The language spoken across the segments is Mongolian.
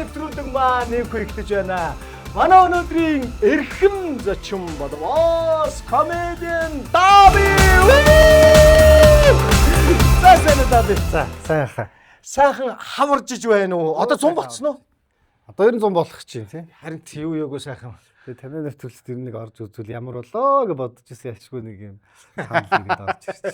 нэвтрүүлэг маань нэмэх ихтэж байна. Манай өнөөдрийн эрхэм зочин боловоос комедиан Даби. Сайхан хамаржиж байна уу? Одоо 100 болцсон уу? Одоо 100 болох чинь тий. Харин юу яагүй сайхан. Тэгээ танай нарт төлс тэр нэг орж үзвэл ямар болоо гэж бодож ирсэн ялчгүй нэг юм санал орж ирсэн.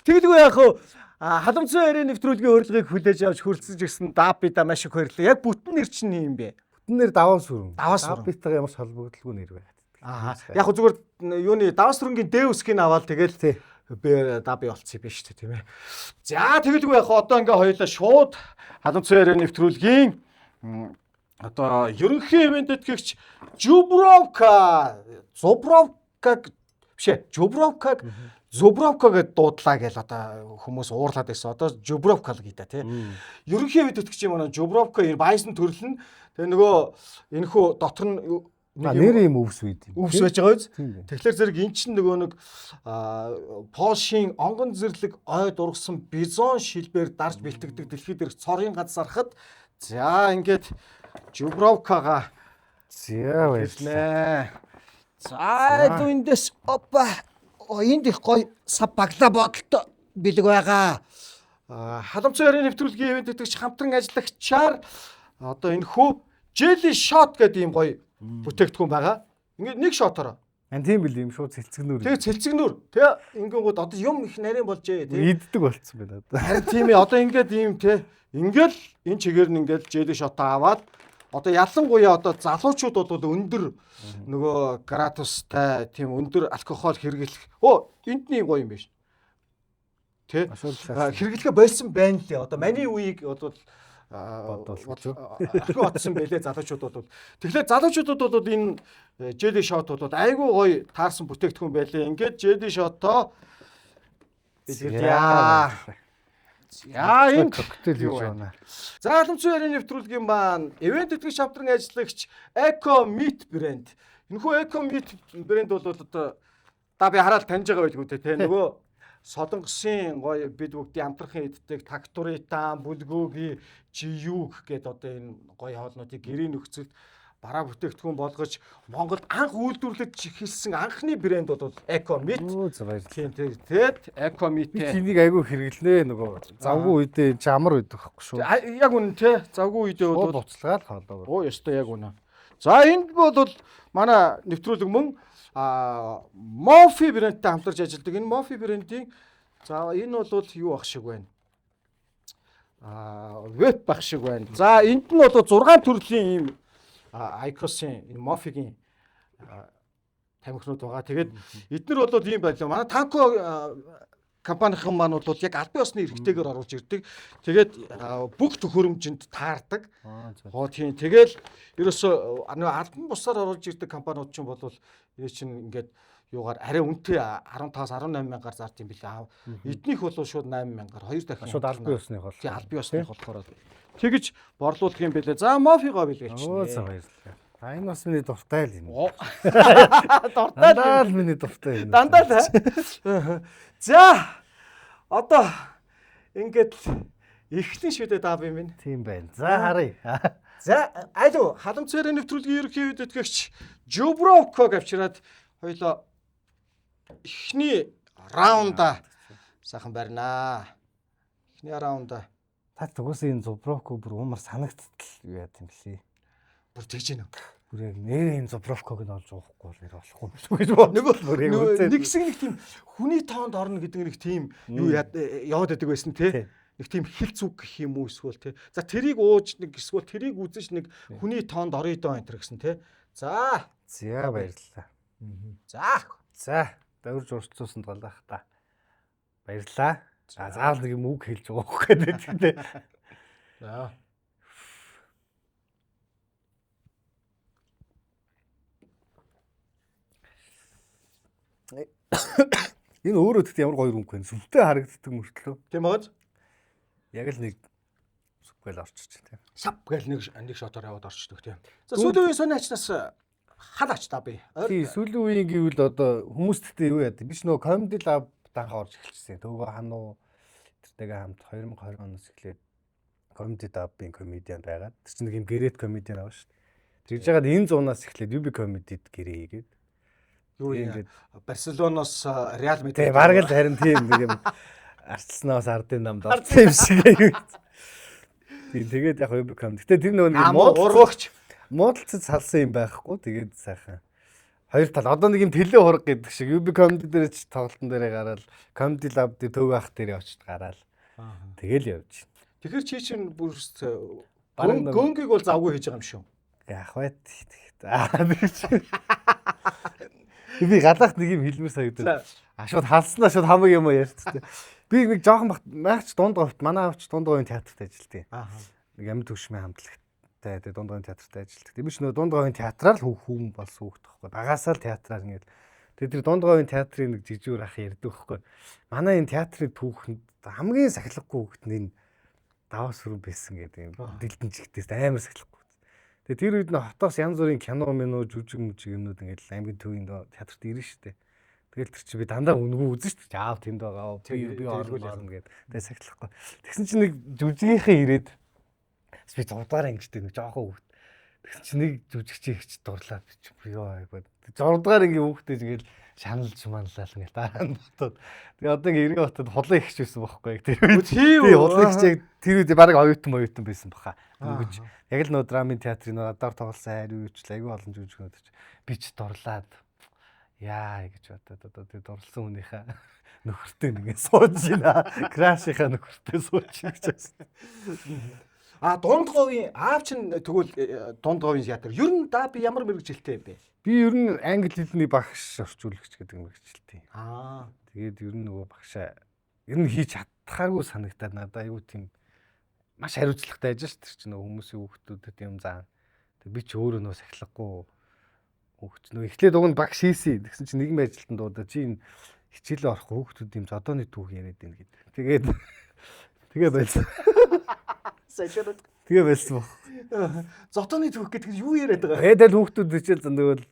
Тэгэлгүй яах вэ? Халамцсан ярийн нэвтрүүлгийн урилгыг хүлээж авч хүрэлцэж ирсэн Дабида маш их баярлалаа. Яг бүтэн нэр чинь юм бэ? Бүтэн нэр Даван сүрэн. Даван Дабитайгаа ямар ч холбогдлого нэр байна. Яг зүгээр юуны Даван сүрэнгийн Дэвсгийн аваад тэгэл би Даби болцсон юм биш үү тийм ээ. За тэгэлгүй яах вэ? Одоо ингээ хоёулаа шууд халамцсан ярийн нэвтрүүлгийн одоо ерөнхий ивентэд гэгч Зубровкаг гэдэг дуудлаа гэж одоо хүмүүс уурлаад байсан. Одоо Зубровка л гэдэг тий. Ерөнхий ивентэд гэгч юм аа Зубровка Байсон төрөл нь тэгээ нөгөө энэхүү дотор нь нэр юм өвс үйд юм. Өвс байж байгаа биз? Тэгэхээр зэрэг эн чинь нөгөө нэг Польшийн онгон зэрлэг ой дургсан бизон шилбээр дарж бэлтгэдэг дэлхийд дээрх цорын ганц зарахад за ингээд Зубровкага зя баярлалаа. За эндээс опа энд их гоё сав багла бодолтой бэлэг байгаа. Халамцсан ярийн нэвтрүүлгийн ивент итгэж хамтран ажиллагчаар одоо энэ хөө Jelly Shot гэдэг юм гоё бүтээгдэхүүн байгаа. Ингээд нэг шотоор. Тийм бил юм шууд цэлцэгнүр. Тэгээ цэлцэгнүр. Тэгээ ингэнгууд одоо юм их нарийн болжээ тий. Иддэг болцсон байна одоо. Харин тийм ээ одоо ингээд ийм тий. Ингээл энэ чигээр нь ингээд Jelly Shot аваад одоо ялангуяа одоо залуучууд бол өндөр нөгөө градустай тийм өндөр алкогол хэрэглэх. Энд нь гоё юм биш. Тэ? Хэрэглэхэ болсон байна лээ. Одоо маний үеийг бол бодсон байлээ залуучууд бол. Тэгэхээр залуучуудад бол энэ Jelly Shot бол айгүй гоё таарсан бүтээгдэхүүн байлээ. Ингээд Jelly Shot-оо яа энэ коктейл хийж байна. За халамцсан ярийн нэвтрүүлгийн маань ивент итгэж хамтран ажиллагч Eco Meat брэнд. Энэхүү Eco Meat брэнд бол одоо би хараад таньж байгаа байлгүй те. Нөгөө Солонгосын гоё бид бүгдийн амтрахын иддэг тактуритан, бүлгөөгийн жиюг гэдэг одоо энэ гоё хоолнуудыг гэрийн нөхцөлд бараа бүтээгдэхүүн болгож Монголд анх үйлдвэрлэж эхэлсэн анхны брэнд бол Eco Meat. Тэгээд Eco Meat энийг айгүй хэрэглэнэ нөгөө завгүй үедээ амар үйдэх байхгүй шүү. Яг үнэн те. Завгүй үедээ бол буцалгаад хоолоо. Ёстой яг үнэн. За энд бол манай нэвтрүүлэг мөн Mofi брэндтэй хамтарч ажилладаг. Энэ Mofi брэндийн за энэ бол юу ах шиг байна. Веб бах шиг байна. За энд нь бол 6 төрлийн ийм Icos-ийн энэ Mofi-гийн тамхинууд байгаа. Тэгээд эднэр бол ийм байлаа. Манай Танко компанийн маань бол яг албан ёсны эрхтэйгээр оруулж ирдэг. Тэгээд бүх төхөөрөмжөнд таардаг. Тийм. Тэгэл ерөөсөө албан бусаар оруулж ирдэг компаниуд ч юм бол энэ чинь ингээд юугаар арай үнэтэй 15-18 мянгаар зард юм билээ. Эднийх бол шууд 8 мянгаар 2 дахин шууд албан ёсных бол. Тийм албан ёсных болохоор тэгж борлуулах юм билээ. За Mofi-го бэлгэлч. За баярлалаа. Энэ бас миний дуртай л юм. Дуртай л миний дуртай юм. Дандаа л. За одоо ингээд эхлэн шүдэ Даби минь. Тийм байна. За харъя. За алуу халамцсан ярийн нэвтрүүлгийн ерөнхий ивентэд Зубровкаг авчираад хоёлоо эхний раунда сайхан барина. Эхний раунда. Та тугаас энэ Зубровкаг бүр умар санагдтал юу яа юм бэлээ. Бүр тэгж гинэ. Бүр яг нэр энэ Зубровкаг нь олж уухгүй нэр болохгүй гэж бодно. Нэг хэсэг нэг тийм хүний тоонд орно гэдэг нэг тийм юу яваад байдаг байсан тий. Нэг тийм хил зүг гэх юм уу эсвэл тий. За тэрийг ууж нэг эсвэл тэрийг үзэж нэг хүний тоонд орё доо энэ гэсэн тий. За баярлалаа. За давирж урцуулсанд галах та. Баярлалаа. Заавал нэг юм үг хэлж уух гэдэг тий. За энэ өөрөө тэгт ямар гоё өнгө вэ? Сүмтэй харагддаг мөртлөө. тийм үү? Яг л нэг сүпгээл орчиж тийм. Сав гээл нэг шотоор яваад орчдөг тийм. За сүүлийн үеийн сони ачнаас хал ач та би. Тийм сүүлийн үеийн гэвэл одоо хүмүүсттэй юу яадаг? Биш нөгөө Comedy Lab данхаа орж эхэлчихсэн. Төвгөө хануу тэртэйгээ хамт 2020 оноос эхлээд comedy dub-ийн комедиан байгаад тэр чинь нэг юм гэрээт комедиан аваа шүү дээ. Тэгж яагаад энэ зуунаас эхлээд UB comedy-д гэрээ хийгээд Юу юм Барселоноос Реал Мадрид. тий бараг л харин тийм нэг юм арчилсноос ардын намд орсон юм шиг аюу. Тэгээд яг UB comedy. Гэтэ тэр нөгөө нэг урагч муудалцаж салсан юм байхгүй. Тэгээд сайхан. Хоёр тал одоо нэг юм тэлээ хураг гэдэг шиг UB comedy дээр ч тоглолтын дээрээ гараад comedy lab дээр төв ах дээр очиж гараад тэгэл явж. Тэгэхээр чи чинь бүр гөнгийг бол завгүй хийж байгаа юм шүү. Яах вэ? Би гадаах нэг юм хэлмээр санагдав. Шууд халснаа шууд хамаг юм ярьцтэй. Би нэг жоохон маач дунд говт манай авч дунд говийн театрт ажилладаг. Нэг амьд төвшмийн хамтлагтай тэгээ дунд говийн театрт ажилладаг. Би ч нөө дунд говийн театраар хүүхэн болсон хүүхэд байхгүй. Багасаа л театраар ингээд. Тэгээ тэр дунд говийн театрын нэг жижигөр ах ярьдаг байхгүй. Манай энэ театрын түүхэнд хамгийн сахилгагүй хүүхэд нь даваа сүрэн байсан гэдэг юм. Дэлдэн чигтээс амар сахилгагүй. Тэгээ тэр үед нь хотоос янз бүрийн кино минь жүжиг юмнууд ингээд аймгийн төвийн театрт ирнэ шүү дээ. Тэгэл тэр чи би дандаа үнгүү үзэн шүү дээ. Аав тэнд байгаа. Би орно гэдэг. Тэгээ сахилахгүй. Тэгсэн чинь нэг жүжигийнхээ ирээд би зурдгаар ангижтэй нэг жоохон хүүхд. Тэгсэн чинь нэг жүжигчийн ихч дурлаад би чи ёо айгаа. Зурдгаар ингээ хүүхдээ тэгэл шаналж манлал ингээ дараа нь ботод. Тэгээ одоо ингээ эргээ ботод хулан ихч байсан байхгүй. Тэр үед хулан ихч яг тэр үед баг оюутан байсан баха. Үгүйч. Яг л нөө драмын театрын надаар тоглосон хайр үеч айгүй олон жүжигчнүүд ч би ч дурлаад яа гэж бодоод одоо тэр дурлсан хүнийхээ нөхөртэй нэгээ сууж байна. Крашийнхаа нөхөртэй сууж гэж байсан. Дунд говийн аав чинь тэгвэл дунд говийн театр. Ер нь би ямар мэрэгжилтэй юм бэ? Би ер нь англи хэлний багш орчуулагч гэдэг мэрэгжилтэй. Тэгээд ер нь нөгөө багшаа ер нь хийж чадхааргүй санагдаад надаа айгүй тийм маш хариуцлагатай ажиж шүү дээ. Чи нөгөө хүмүүсийн хүүхдүүдэд юм заа. Тэг би ч өөрөө нөө сахилахгүй хүүхд нөгөө эхлээд уг нь багш хийсэн. Тэгсэн чи нийгмийн ажилтнанд дуудаа чи энэ хичээлээ орох хүүхдүүд юм зодооны түүх яриад байна гэдэг. Тэгээд байсан. Сайжраад. Тэгээ байсан баг. Зодооны түүх гэдэг юу яриад байгаа? Тэгэл хүүхдүүд хичээл зөндөгөл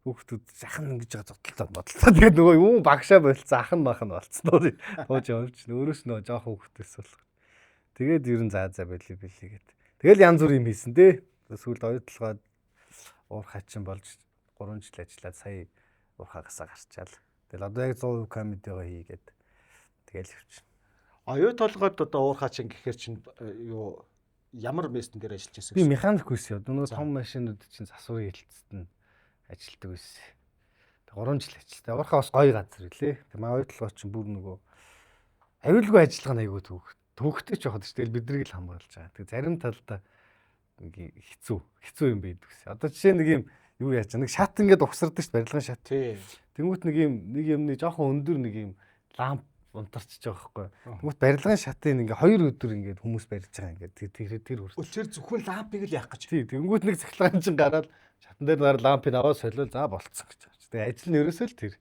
хүүхдүүд ахын ингэж байгаа зодтолтой бодлоо. Тэгээд нөгөө юу багшаа болцсон ахын махан болцсон. Тууж явж өөрөөс нөгөө жоох хүүхдээс бол. Тэгээд ер нь заа байли гэд. Тэгэл янз бүр юм хийсэн те. Сүүлд оюутлогоод уур хачин болж 3 жил ажиллаад сая уухагасаа гарчаал. Тэгэл одоо яг 100% комедигаа хийгээд тэгэл явчихна. Оюу толгойд одоо уур хачин гэхээр чинь юу ямар местэн дээр ажиллаж байсан бэ? Би механик байсан. Нөгөө том машинууд чинь засварын хэлцэд нь ажилладаг байсан. 3 жил ажиллаа. Уурхаа бас гоё газар үлээ. Тэг маа оюутлогоо чинь бүр нөгөө аюулгүй ажиллагаа айгүй төвхтэй ч явахад ч тэгэл биднийг л хамгаалж байгаа. Тэг зарим талдаа хэцүү юм байдаг гэсэн. Одоо жишээ нэг юм юу яаж нэг шат ингээд угсардаг ш барилгын шат. Тэнгүүт нэг юмны жоохон өндөр нэг юм ламп унтарч байгаа байхгүй. Тэнгүүт барилгын шатын ингээ 2 өдөр ингээд хүмүүс барьж байгаа ингээд тэр хүртэл. Өчигдөр зөвхөн лампыг л яах гэж. Тий, тэнгүүт нэг цахилгаан чинь гараад шатан дээр гараад лампыг аваад солиол за болцсон гэж. Тэгээ ажил нь ерөөсөө л тэр.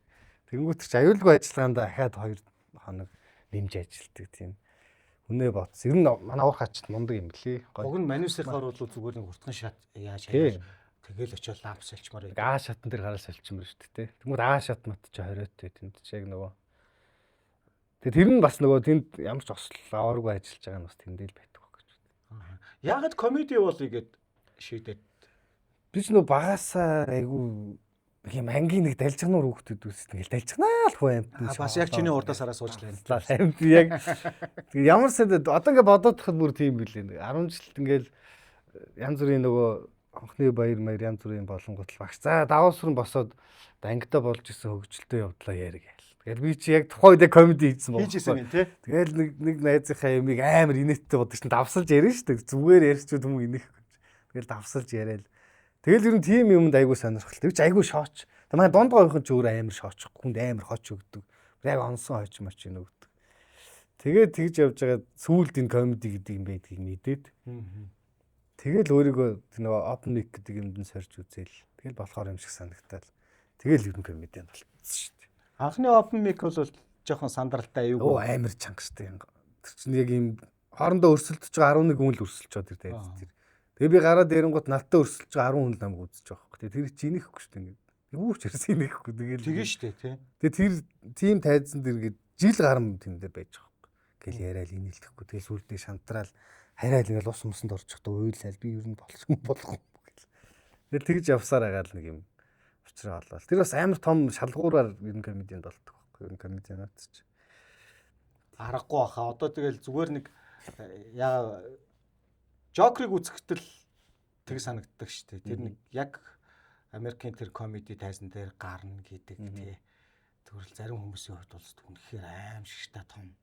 Тэнгүүт ч аюулгүй ажиллагаанд дахиад 2 хоног нэмж ажилтдаг тийм. Үнэ бодсон. Ер нь манай уур хачд мундаг юм блий. Уг нь манусихаар бол зүгээр нэг уртхан шат яаж хаяа. Тэгэл очиод ламп соличмаар байдаг. Аа шатан дээр гараад соличмаар шүү дээ. Тэнгүүд аа шат мат ч хориотой тэнд ч яг нөгөө. Тэгээ тэр нь бас нөгөө тэнд ямар ч осол авааргүй ажиллаж байгаа нь бас тэндээ л байдаг гэж байна. Яагаад комеди болъё гэд шийдээд. Би ч нөгөө багасаа айгүй юм ангийн нэг далжигнуур хүүхдүүд үсдэг. Ингээл далжигнаа л хөө амт. Бас яг чиний урдаа сараа сууж лээ. Амт яг ямар сэд одоо ингээ бодоод тахад бүр тийм билээ. 10 жилд ингээл янз бүрийн нөгөө анхны баяр маяр янз бүрийн болонготл багш. За даваа сүрэн босоод ангидаа болж исэн хөгжилтэй явдлаа яарэ гээл. Тэгэл би чи яг тухайн үедээ комеди хийсэн байна. Хийжсэн юм тий. Тэгэл нэг найзынхаа юмыг амар инээдтэй бодож чинь давсалж ярина шүү дээ. Зүгээр ярьчуд хүмүүс инехгүй. Тэгэл давсалж яриад. Тэгэл ер нь тийм юмд айгүй сонирхолтой. Би ч айгүй шооч. Тэг манай дунд говийнхан ч өөр амар шооч. Хүнд амар хоч өгдөг. Яг онсон хойч мач юм өгдөг. Тэгээд тэгж явж байгаа сүүлд энэ комеди гэдэг юм байдгийг мэдээд. Тэгэл өөрийгөө нөгөө open mic гэдэг юмд нь сорж үзээл. Тэгэл болохоор юм шиг санагтаал. Тэгэл ер нь комедиан болсон шүү дээ. Анхны open mic бол жоохон сандралтай аюу. Амар чангастай юм. Тэр чинь яг юм хоорондоо өрсөлдөж байгаа 11 хүн л өрсөлж байгаа тэр. Тэгээ би гараад эрэнгуут надтай өрсөлж байгаа 10 хүн л намайг үзэж байгаа хөөх. Тэр чинь инехгүй шүү дээ. Юу ч хэрэг инехгүй. Тэгээ шүү дээ тий. Тэгээ тэр тийм тайзан дэр ингээд жил гарам тэн дээр байж байгаа хөөх. Гэл яриад инээлдэхгүй. Тэгээ сүулдээ шантраал хараад ингээл ус мусанд орчихдоо уйлал би ер нь болох гэл. Тэгэл тэгж явсаар байгаа л нэг юм учраа болоо. Тэр бас амар том шалгуураар ер нь комедианд болдог байхгүй юу? Комедианууд ч аргагүй баха. Одоо тэгэл зүгээр нэг яа Жокерыг үзэхдээ тэг санагддаг шүү дээ. Тэр нэг яг Америкийн тэр комеди тайзан дээр гарна гэдэг тий. Тэгвэл зарим хүмүүсийн хувьд бол үнэхээр аимшигтай том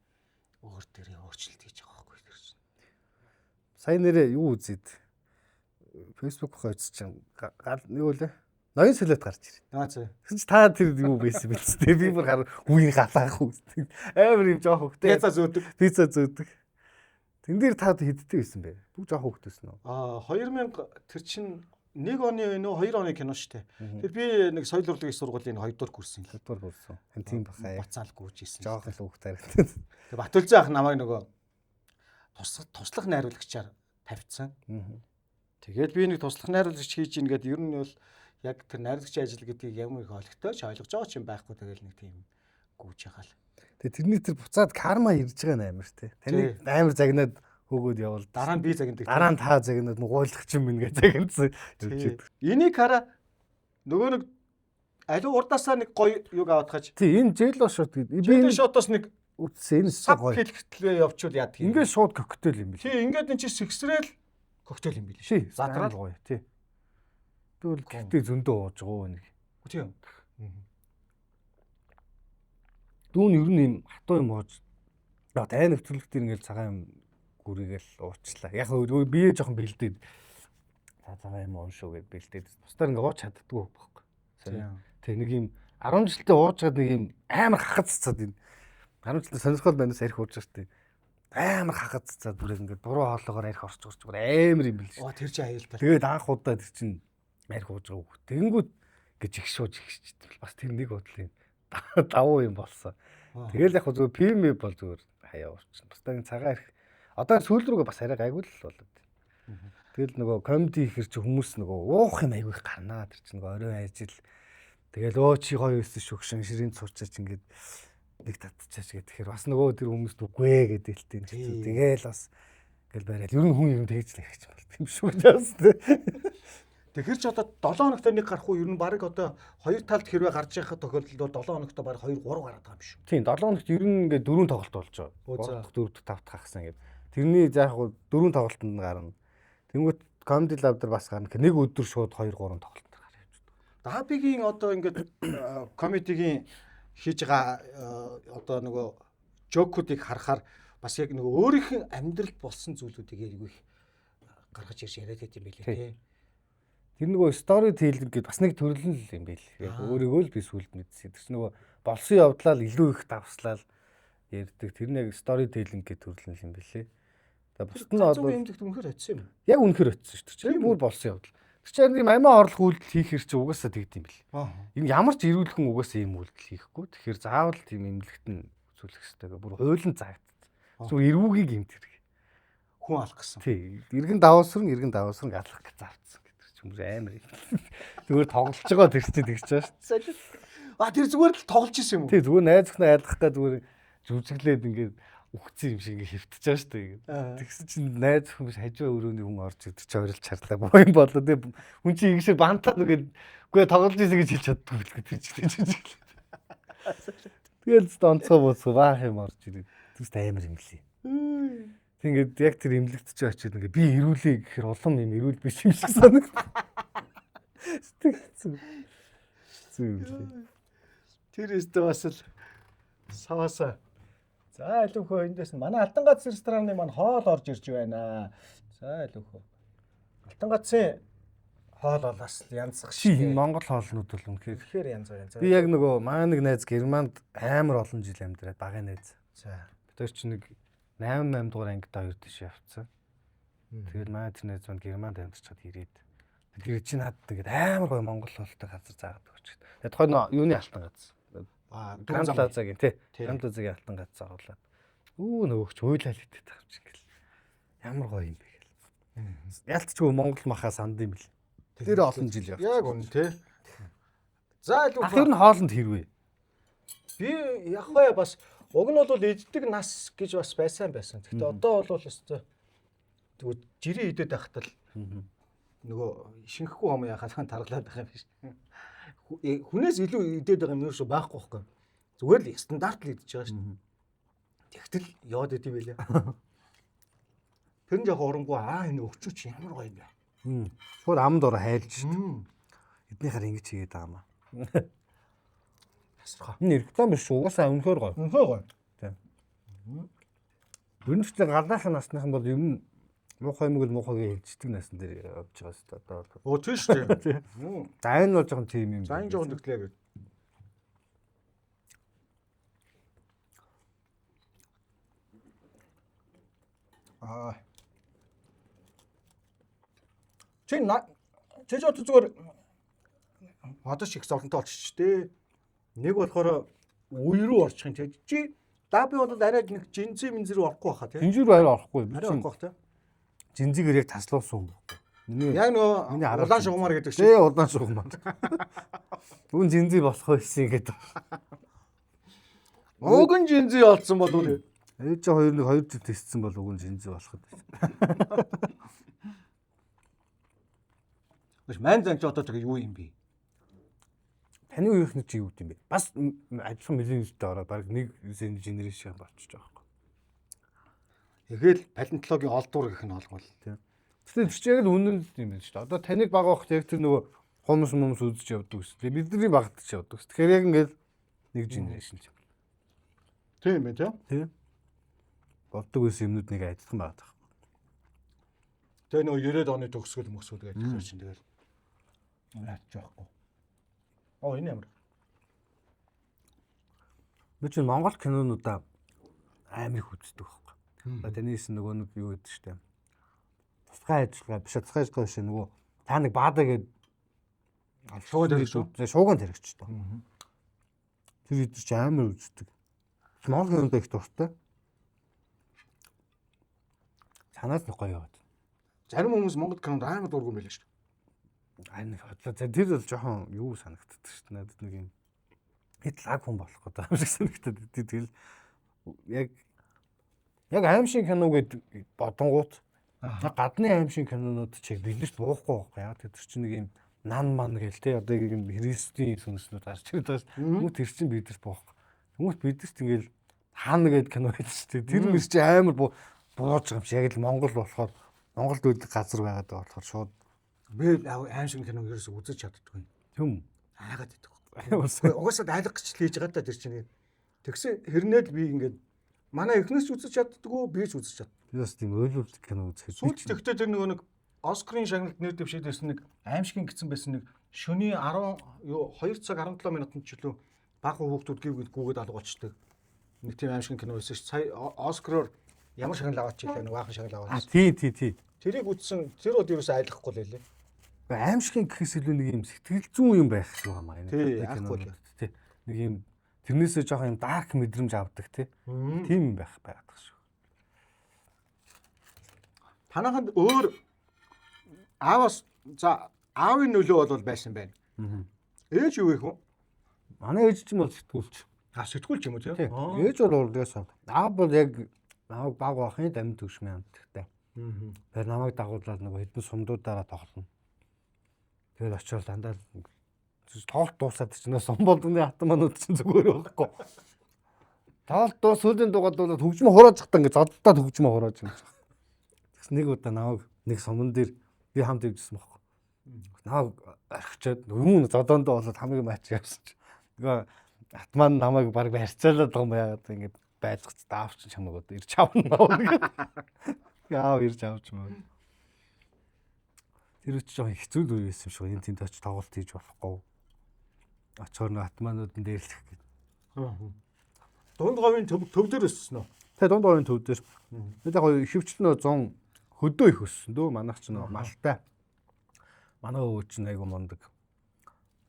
өөр төрлийн өөрчлөлт хийж байгаа байхгүй тэр чинь. Сайн нэрээ юу үзээд Facebook хойц чинь юу лээ? Ноён солиот гарч ирээ. Наац. Тэгсэн чи та тэр юу байсан бэ тээ? Би бүр гар үеийн галаах үздэг. Амар юм жоох хөвгтэй. Пицца зөөдөг. Тэн дээр та хэдтэй байсан бэ? Бүх жоох хөвгтэйсэн үү? 2000 тэр чинь 1 оны нөө 2 оны кино шүү дээ. Тэр би нэг соёл урлагийн сургуулийн 2 дугаар курсын. 2 дугаар курсын. Хэн тийм бахаа. Буцаал гүйжсэн. Жоох л хөвгтэй харагдав. Тэг Батүлзэн ах намайг нөгөө туслах найруулагчаар тавьчихсан. Тэгээд би нэг туслах найруулагч хийж ийн гэдэг ер нь бол яг тэр найруулагчийн ажил гэдгийг ямар их ойлгож байгаа ч юм байхгүй тэгэл нэг тийм гүйж байгаа л. Тэгээ тэрний тэр буцаад карма ирж байгаа амар те. Таны амар загнаад хөөгөөд явал. Дараа нь би загнадаг. Дараа нь та загнаад нугуулах юм ингээ загнасан. Энийг хараа нөгөө нэг аливаа урдаасаа нэг гоё юг аваад хаж. Тий энэ Jello shot гэдэг. Би энэ шотоос нэг үтсэн энэ сав хэлхтлээ явуучвал яа тийм. Ингээ шууд коктейл юм бил. Тий ингээд эн чинь сэгсрэл коктейл юм бил шээ. Задрал гоё тий. Тэгвэл гэхдээ зөндөө ууж байгаа нэг. Тийм. Дүүн ер нь юм хатуу юм ууж. Тай нөхцөлөх дээр ингээл цагаан юм гүрийгээл уучлаа. Яг бие жоохон бэлдээд цагаан юм уушгүй гэд бэлдээд. Бусдаар ингээ ууж чаддгүй байхгүй. Тэг нэг юм 10 жилдээ уужгаад нэг юм амар хахад цацаад энэ 10 жилдээ сонирхол байнаас арх ууж штэ. Амар хахад цацаад бүр ингээ буруу хоолоогоор арх орчих бүр амар юм бил. Тэр чинь аюултай. Тэгээд анх удаа тэр чинь арх ууж байгаа хөөх. Тэгэнгүүт гэж их шууж ихшчихсэн. Бас тэр нэг бодлын давуу юм болсон. Тэгэл яг зүгээр пим бол зүгээр хаяа уурчин. Бусдаа цагаан арх одоо сүүл рүүгээ бас арай гайгүй л болоод. Тэгэл нөгөө комеди ихэр чи хүмүүс нөгөө уух юм айгүй их гарнаа. Тэр чинь нөгөө орой ажил. Тэгэл өө чи гоё өссөн шүгшин ширийн цуучаач ингээд нэг татчихаач гэх тэгэхээр бас нөгөө тэр хүмүүст үгүй гэдэг л тийм. Тэгэл бас ингээл барайл. Ер нь хүн юм тэгж л хэрэгч бол тийм шүү дээ. Тэгэхээр ч одоо 7 хоногт нэг гарах уу ер нь баг одоо хоёр талд хэрвээ гарч байхад тохиолдолд 7 хоногт баг 2 3 гараад байгаа юм шүү. Тийм 7 хоногт ер нь ингээд 4 тоглолт болж байгаа. 3 4 5 хагасан гэдэг. Тэрний заах 4 тоглолтод гарна. Тэнгүүт comedy lab дээр бас гарна. Нэг өдөр шууд 2 3 тоглолт гарч явчихдаг. Дабигийн одоо ингээд комедигийн хийж байгаа одоо нөгөө жокуудыг харахаар бас яг нөгөө өөрийнх нь амьдралд болсон зүйлүүдийг яг их гаргаж ирж яриад байт юм билээ тий. Тэр нөгөө story telling гэдэг бас нэг төрөл юм байл. Яг өөрийгөө л би сүлд мэдсэн. Тэр чинь нөгөө болсон явдлаа л илүү их давслал ярьдаг. Тэр нэг story telling гэдэг төрөл юм билээ. Тэгээ бусд нь бол юмдэгт үнэхээр очсон юм. Яг үнэхээр очсон шүү дээ. Тэр бүр болсон явдал. Тэр чинь юм амиа орлох үйлдэл хийхэр чи угаасаа тэгд юм бэл. Энэ ямар ч эрүүлхэн угаасаа ийм үйлдэл хийхгүй. Тэгэхээр заавал тийм эмнэлэгтэн үзүүлэх хэрэгтэй. Бүр хуулийн загтд. Зүгээр эрүүгийг юм тэр. Хүн алах гэсэн. Тий. Иргэн даваасран алах гэж завцсан. Хүмүүс амар юм. Зүгээр тоглож байгаа тэр чинь тэгж байгаа шүү дээ. Тэр зүгээр л тоглож исэн юм уу? Тий, зүгээр найз өхнөө айлгах гэж зүгээр зүвзэглээд ингээд үхсэн юм шиг ингээд хэвтэж байгаа шүү дээ. Тэгсэн чинь найз өхөн биш хажуу өрөөний хүн орж ирдэг чи орилж чарлаа. Боо юм болоо. Тий, хүн чинь ингэшээ бантаа нэгээд үгүй тоглож исэн гэж хэлж чаддгүй бэл гэж хэлж. Тэгэл онцгой босгоо баах юм орж ирдэг. Түст амар юм лээ. Тэгээд яг тэр эмнэлэгт чи очиод ингээ би ирүүлээ гэхээр улам юм ирүүл биш юм шиг санагдав. Тэр өстө бас л саваса. За илүүхөө эндээс манай Алтан гац рестораны маань хоол орж ирж байна. За илүүхөө. Алтан гацын хоол болоос янзах шиг. Монгол хоолнууд бол үнэхээр янз. Би яг нөгөө маа нэг найз Германд амар олон жил амьдраад багын найз. За. Тэр чинь нэг 8 дугаар ангид хоёр тийш явцсан. Тэгээд манай тэр найз маань Германд амьдарч чад ирээд. Тэр чинь надад тэгээд амар гоё монгол хоолтой газар заагаад өгч. Тэгээд тухайн юуны Алтан гац. Гранд Плазагийн тий. Гранд Плазагийн Алтан гац зааруулаад. Нөгөөч уйлал идэт байгаа юм шиг л. Ямар гоё юм бэ гэл. Ялтчгүй монгол махаа санд юм бэл. Тэр олон жил явсан. Яг үнэ тий. За илүү ах ер нь хоолнд хэрвээ. Би яг бая бас уг нь бол эддэг нас гэж бас байсан. Гэхдээ одоо бол өстой тэгвэл жирийн идэд байхад л нөгөө шинхэхгүй хом яхаа таргалаад байгаа юм биш. Хүнээс илүү идэд байгаа юм юу байхгүй байхгүй. Зүгээр л стандарт л идэж байгаа шүү. Тэгтэл яваад идэв байлаа. Тэр нь яг урамгүй энэ өвчүүч ямар гоё юм бэ. Шууд амд ороо хайлж шүү. Эднийхээр ингэж хийгээд байгаа юм аа. Тасархаа. Энэ реклам биш угаасаа үнэхээр гоё. Үнэхээр гоё. Тийм. Бүрнэчлэн галаахын насныхан бол ер нь муухай мөгөл муухайг хэлждэг насн дээр явж байгаа шүү дээ. Одоо. Тийм шүү дээ. За энэ бол жоохон тийм юм. За энэ жоохон төглөө гэж. Чи зүгээр одоо шиг зовлонтой болчих дээ. Нэг болохоор үе рүү орчих юм чи даби бол арай нэг жинзээ минзэр орохгүй байхаа тийм. Жинзэр байр орохгүй. Арай орохгүй бах тийм. Жинзэгээр яг таслуулсан юм байна. Яг нөгөө улаан шугамар гэдэг чинь. Тий, улаан шугамар. Үн жинзээ болох байсан гэдэг. Уг нь жинзээ олцсон бол үү? Ээж хоёр нэг 2 жил тестсэн бол уг нь жинзээ болох гэдэг. Маш мань занч одоо тэгээ юу юм бэ? Таны үеийнхний чи юу гэм бэ? Бас ажлын мэлэнжтэй ороод баг нэг генерашн болчихж байгаа байхгүй. Тэгэл палеонтологийн олдуур гэх нь олгол тийм. Тэгвэл тэр чинь яг л үнэн юм байна шүү дээ. Одоо таныг баг авахт яг тэр нөгөө хомс үзэж явдаг ус. Тэгээ бидний багт ч явдаг ус. Тэгэхээр яг ингээд нэг генерашн юм. Тийм байх тийм. Тийм. Болдог ус юмнууд нэг адилхан байдаг. Тэгээ нөгөө 90-ад оны төгсгөл мөсгөл гэдэг чинь тэгэл наач жоохгүй. Энэ ямар. Би чинь Монгол кинонуудаа амар их үздэг байхгүй. Танаас нөгөө нэг юу гэдэг штэ. Тусгай ажиллагаа биш тусгай ажиллагаа биш нөгөө та нэг баада гээд шуугаад ирэх шүү. Шууганд хэрэгч тоо. Тэр идэж чи амар үздэг. Монгол кинонд их дуртай. Санаас нь гоё яваад. Зарим хүмүүс Монгол кинонд амар дургуун байлаа шүү. Нэг бодлоо. Тэр бол жоохон юу санагддаг шүү дээ. Надад нэг юм хэтлаг хүн болох гэдэг юм шиг санагдаад. Тэгэл яг аимшиг кино гэдэг бодонгууд гадны аимшиг кинонууд чиг биднэрт буухгүй байхгүй яа. Тэр чинь нэг юм нан ман гээл те одоо юм христийн сүнслүүд гарч ирээд байгаа шүү. Хүмүүс тэр чинь биднэрт буухгүй. Хүмүүс биднэрт ингээл хаана гээд кино байдаг шүү. Тэр мөр чи амар бууж байгаа юм шиг. Яг л Монгол болохоор Монголд үйл газар байгаад байгаа болохоор шууд би аимшиг киног ерөөсөө үзэж чаддаггүй. Түм айгаад байдаг. Угаасаа айлах гэж хийж байгаа та тэр чинь. Тэгсэн хэрнээ л би ингээд манай эхнээс ч үзэж чаддаггүй, би ч үзэж чаддаг. Би бас тийм ойлголт кино үзэх. Сүүлд тэгтээ тэр нэг Оскарын шагналд нэр дэвшээдсэн нэг аимшигын гисэн байсан нэг шөнийн 2 цаг 17 минутанд ч үлээ баг хүүхдүүд гүгээд алгуулчдаг. Нэг тийм аимшигын кино байсан ш. Сая Оскараар ямар шагнал аваач илээ нэг баахан шагнал аваад. Тий. Тэрийг үзсэн тэр бол ерөөсөө айлахгүй л байлээ. Аимшигын гэхээс илүү нэг юм сэтгэл зүйн юм байх шүү хамаа энэ. Тий. Нэг юм тэрнээсээ жоохон юм дарк мэдрэмж авдаг тийм юм байх байгаад шүү. Танаханд өөр аавас аавын нөлөө бол байсан байна. Ээж юу вэ хөө? Манай ээж ч юм бол сэтгүүлч. Сэтгүүлч юм уу тийм? Ээж бол урдгаас аав бол яг намайг баг бахын дамд төгшмээ амттай. Тэр намайг дагуулаад нэг хэдэн сумдуудаараа тоглоно. Тэгээд очиод дандаа тоглолт дуусаад чинь сум болдны хатманууд чинь зүгээр байхгүй. Тоглолт сүүлийн дугаад бол хөгжмө хурааж захтаа ингээд зодтолдоо хөгжмө хурааж юм. Тэгс нэг удаа намайг нэг суман дээр би хамт ивжсэн байхгүй. Намайг орхичоод өмнө зодоондоо болоод хамгийн мач явсан чи. Нөгөө хатман намайг баг барьцаалаад байгаа юм яагаад ингээд байлгац даавч чамайг одоо ирж авна. Яав ирж авч маа. Тэр үуч жоохон хэцүү л үе байсан шүү. Энэ тэнд очиж тоглолт хийж болохгүй. Очоор нэг атманууд нь дээрлэх гээд. Дунд говийн төв дээр өссөн үү? Тэгээ дунд говийн төв дээр. Тэгээд яг хөвчлэн 100 хөдөө их өссөн дөө. Манайх ч нэг малтай. Манай өвөө ч айгу мундаг.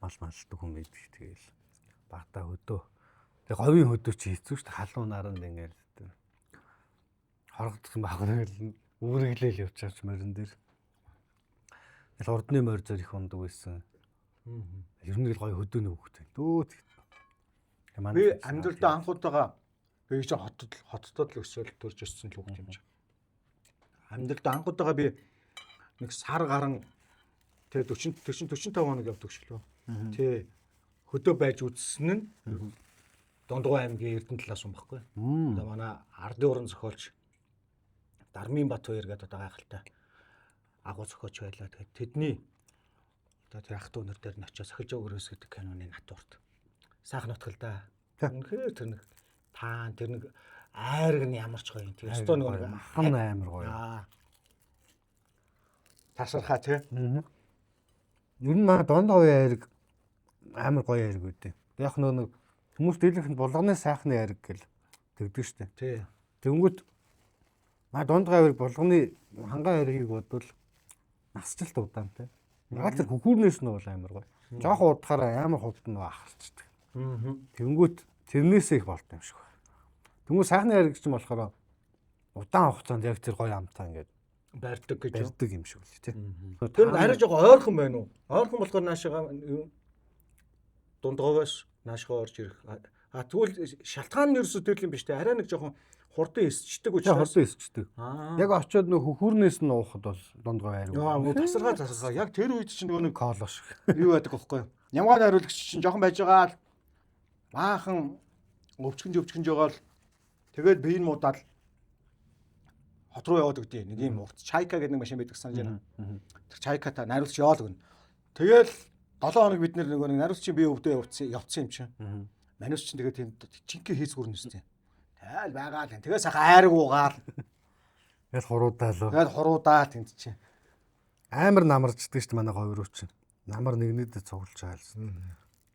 Малтай хүн байдаг. Тэгээл багтаа хөдөө. Тэгээ говийн хөдөө чи хэцүү шүү. Халуун наранд ингээл хорогдсон баграл үүрэглээл явж байгаа ч морин дээр. Тэгэл урдны морь зөр их ундаг байсан. Ер нь л гоё хөдөөний хөвгтэй. Дөө тэг. Би амьдралдаа анхудаага би ч хотод л өсөөл төрж өссөн л хөвгт юм чинь. Амьдралдаа анхудаага би нэг сар гарan тэгээ 45 хоног явдаг шүү лөө. Тэ хөдөө байж үзсэн нь Дундгой аймгийн Эрдэнэ талаас юм баггүй. Одоо манай ардын уран зохиолч Дармын Батбаяр гэдэг одоо гайхалтай агуу зохиолч байлаа. Тэгээд тэдний одоо тэр ах トゥ өнөр дээр нь очиж сахиж өгөрөөс гэдэг киноны натурт. Сайхан нутгал да. Үнэхээр тэр нэг таан тэр нэг айраг нь ямар ч гоё юм. Тэгээд өстөө нэг хан амар гоё. Тасархаа тий. Ер нь маа Дундгой айраг амар гоё айраг үүдээ. Яг нэг хүмүүс дийлэнх нь булганы сайхны айраг гэл тэгдэг штэ. Тий. Тэнгүүт маа Дундгой айраг булганы ханган айргийг бодвол насжилт удаан тий. Яг тэр хөхүүрнээс нь бол амар гоё. Жохон удахаараа амар хурдан нөгөө ахарчдаг. Тэнгүүт тэрнээсээ их болт юм шиг байна. Тэнгүүт сайхны айраг ч юм болохоор удаан хугацаанд яг тэр гоё амтаа ингээд барьдаг гэж барьдаг юм шиг үл тий. Тэр арай жоохон ойрхон байна уу? Ойрхон болохоор наашаага Дундгойгоос наашгаа орж ирэх. Тэгвэл шалтгаан нь ерөөсөө тэр юм биш үү? Арай нэг жоохон хурдан эсчдэг учраас. Хурдан эсчдэг. Яг очиод нөх хөхүүрнээс нь уухад бол Дундгой айраг. Тасархаа. Яг тэр үед чинь нөгөө нэг кооло шиг. юу байдаг вэ? Ямгаа найруулагч чинь жоохон байж байгаа л баахан өвчгөнж байгаа л тэгээд биеийн муудаад хот руу яваад өгдөө. Нэг юм урт чайка гэдэг нэг машин байдаг санаж байна. Тэр чайката найруулагч яваал өгнө. Тэгэл 7 хоног бид нөгөө нэг найруулагчийн бие өвдөө явцсан юм чинь. Манус чинь тэгээд тийм жинхэнэ хийс гүрнэ үстэй. Тайл байгаа л. Тэгээ сайхан айраг уугаал. Тэгэл хуруудаалуу. Тэгэл хуруудаал тэнд чинь. Амар намарчдаг шүү дээ манай хоёр үуч. Намар нэгнээдээ цуглаж байгаа л.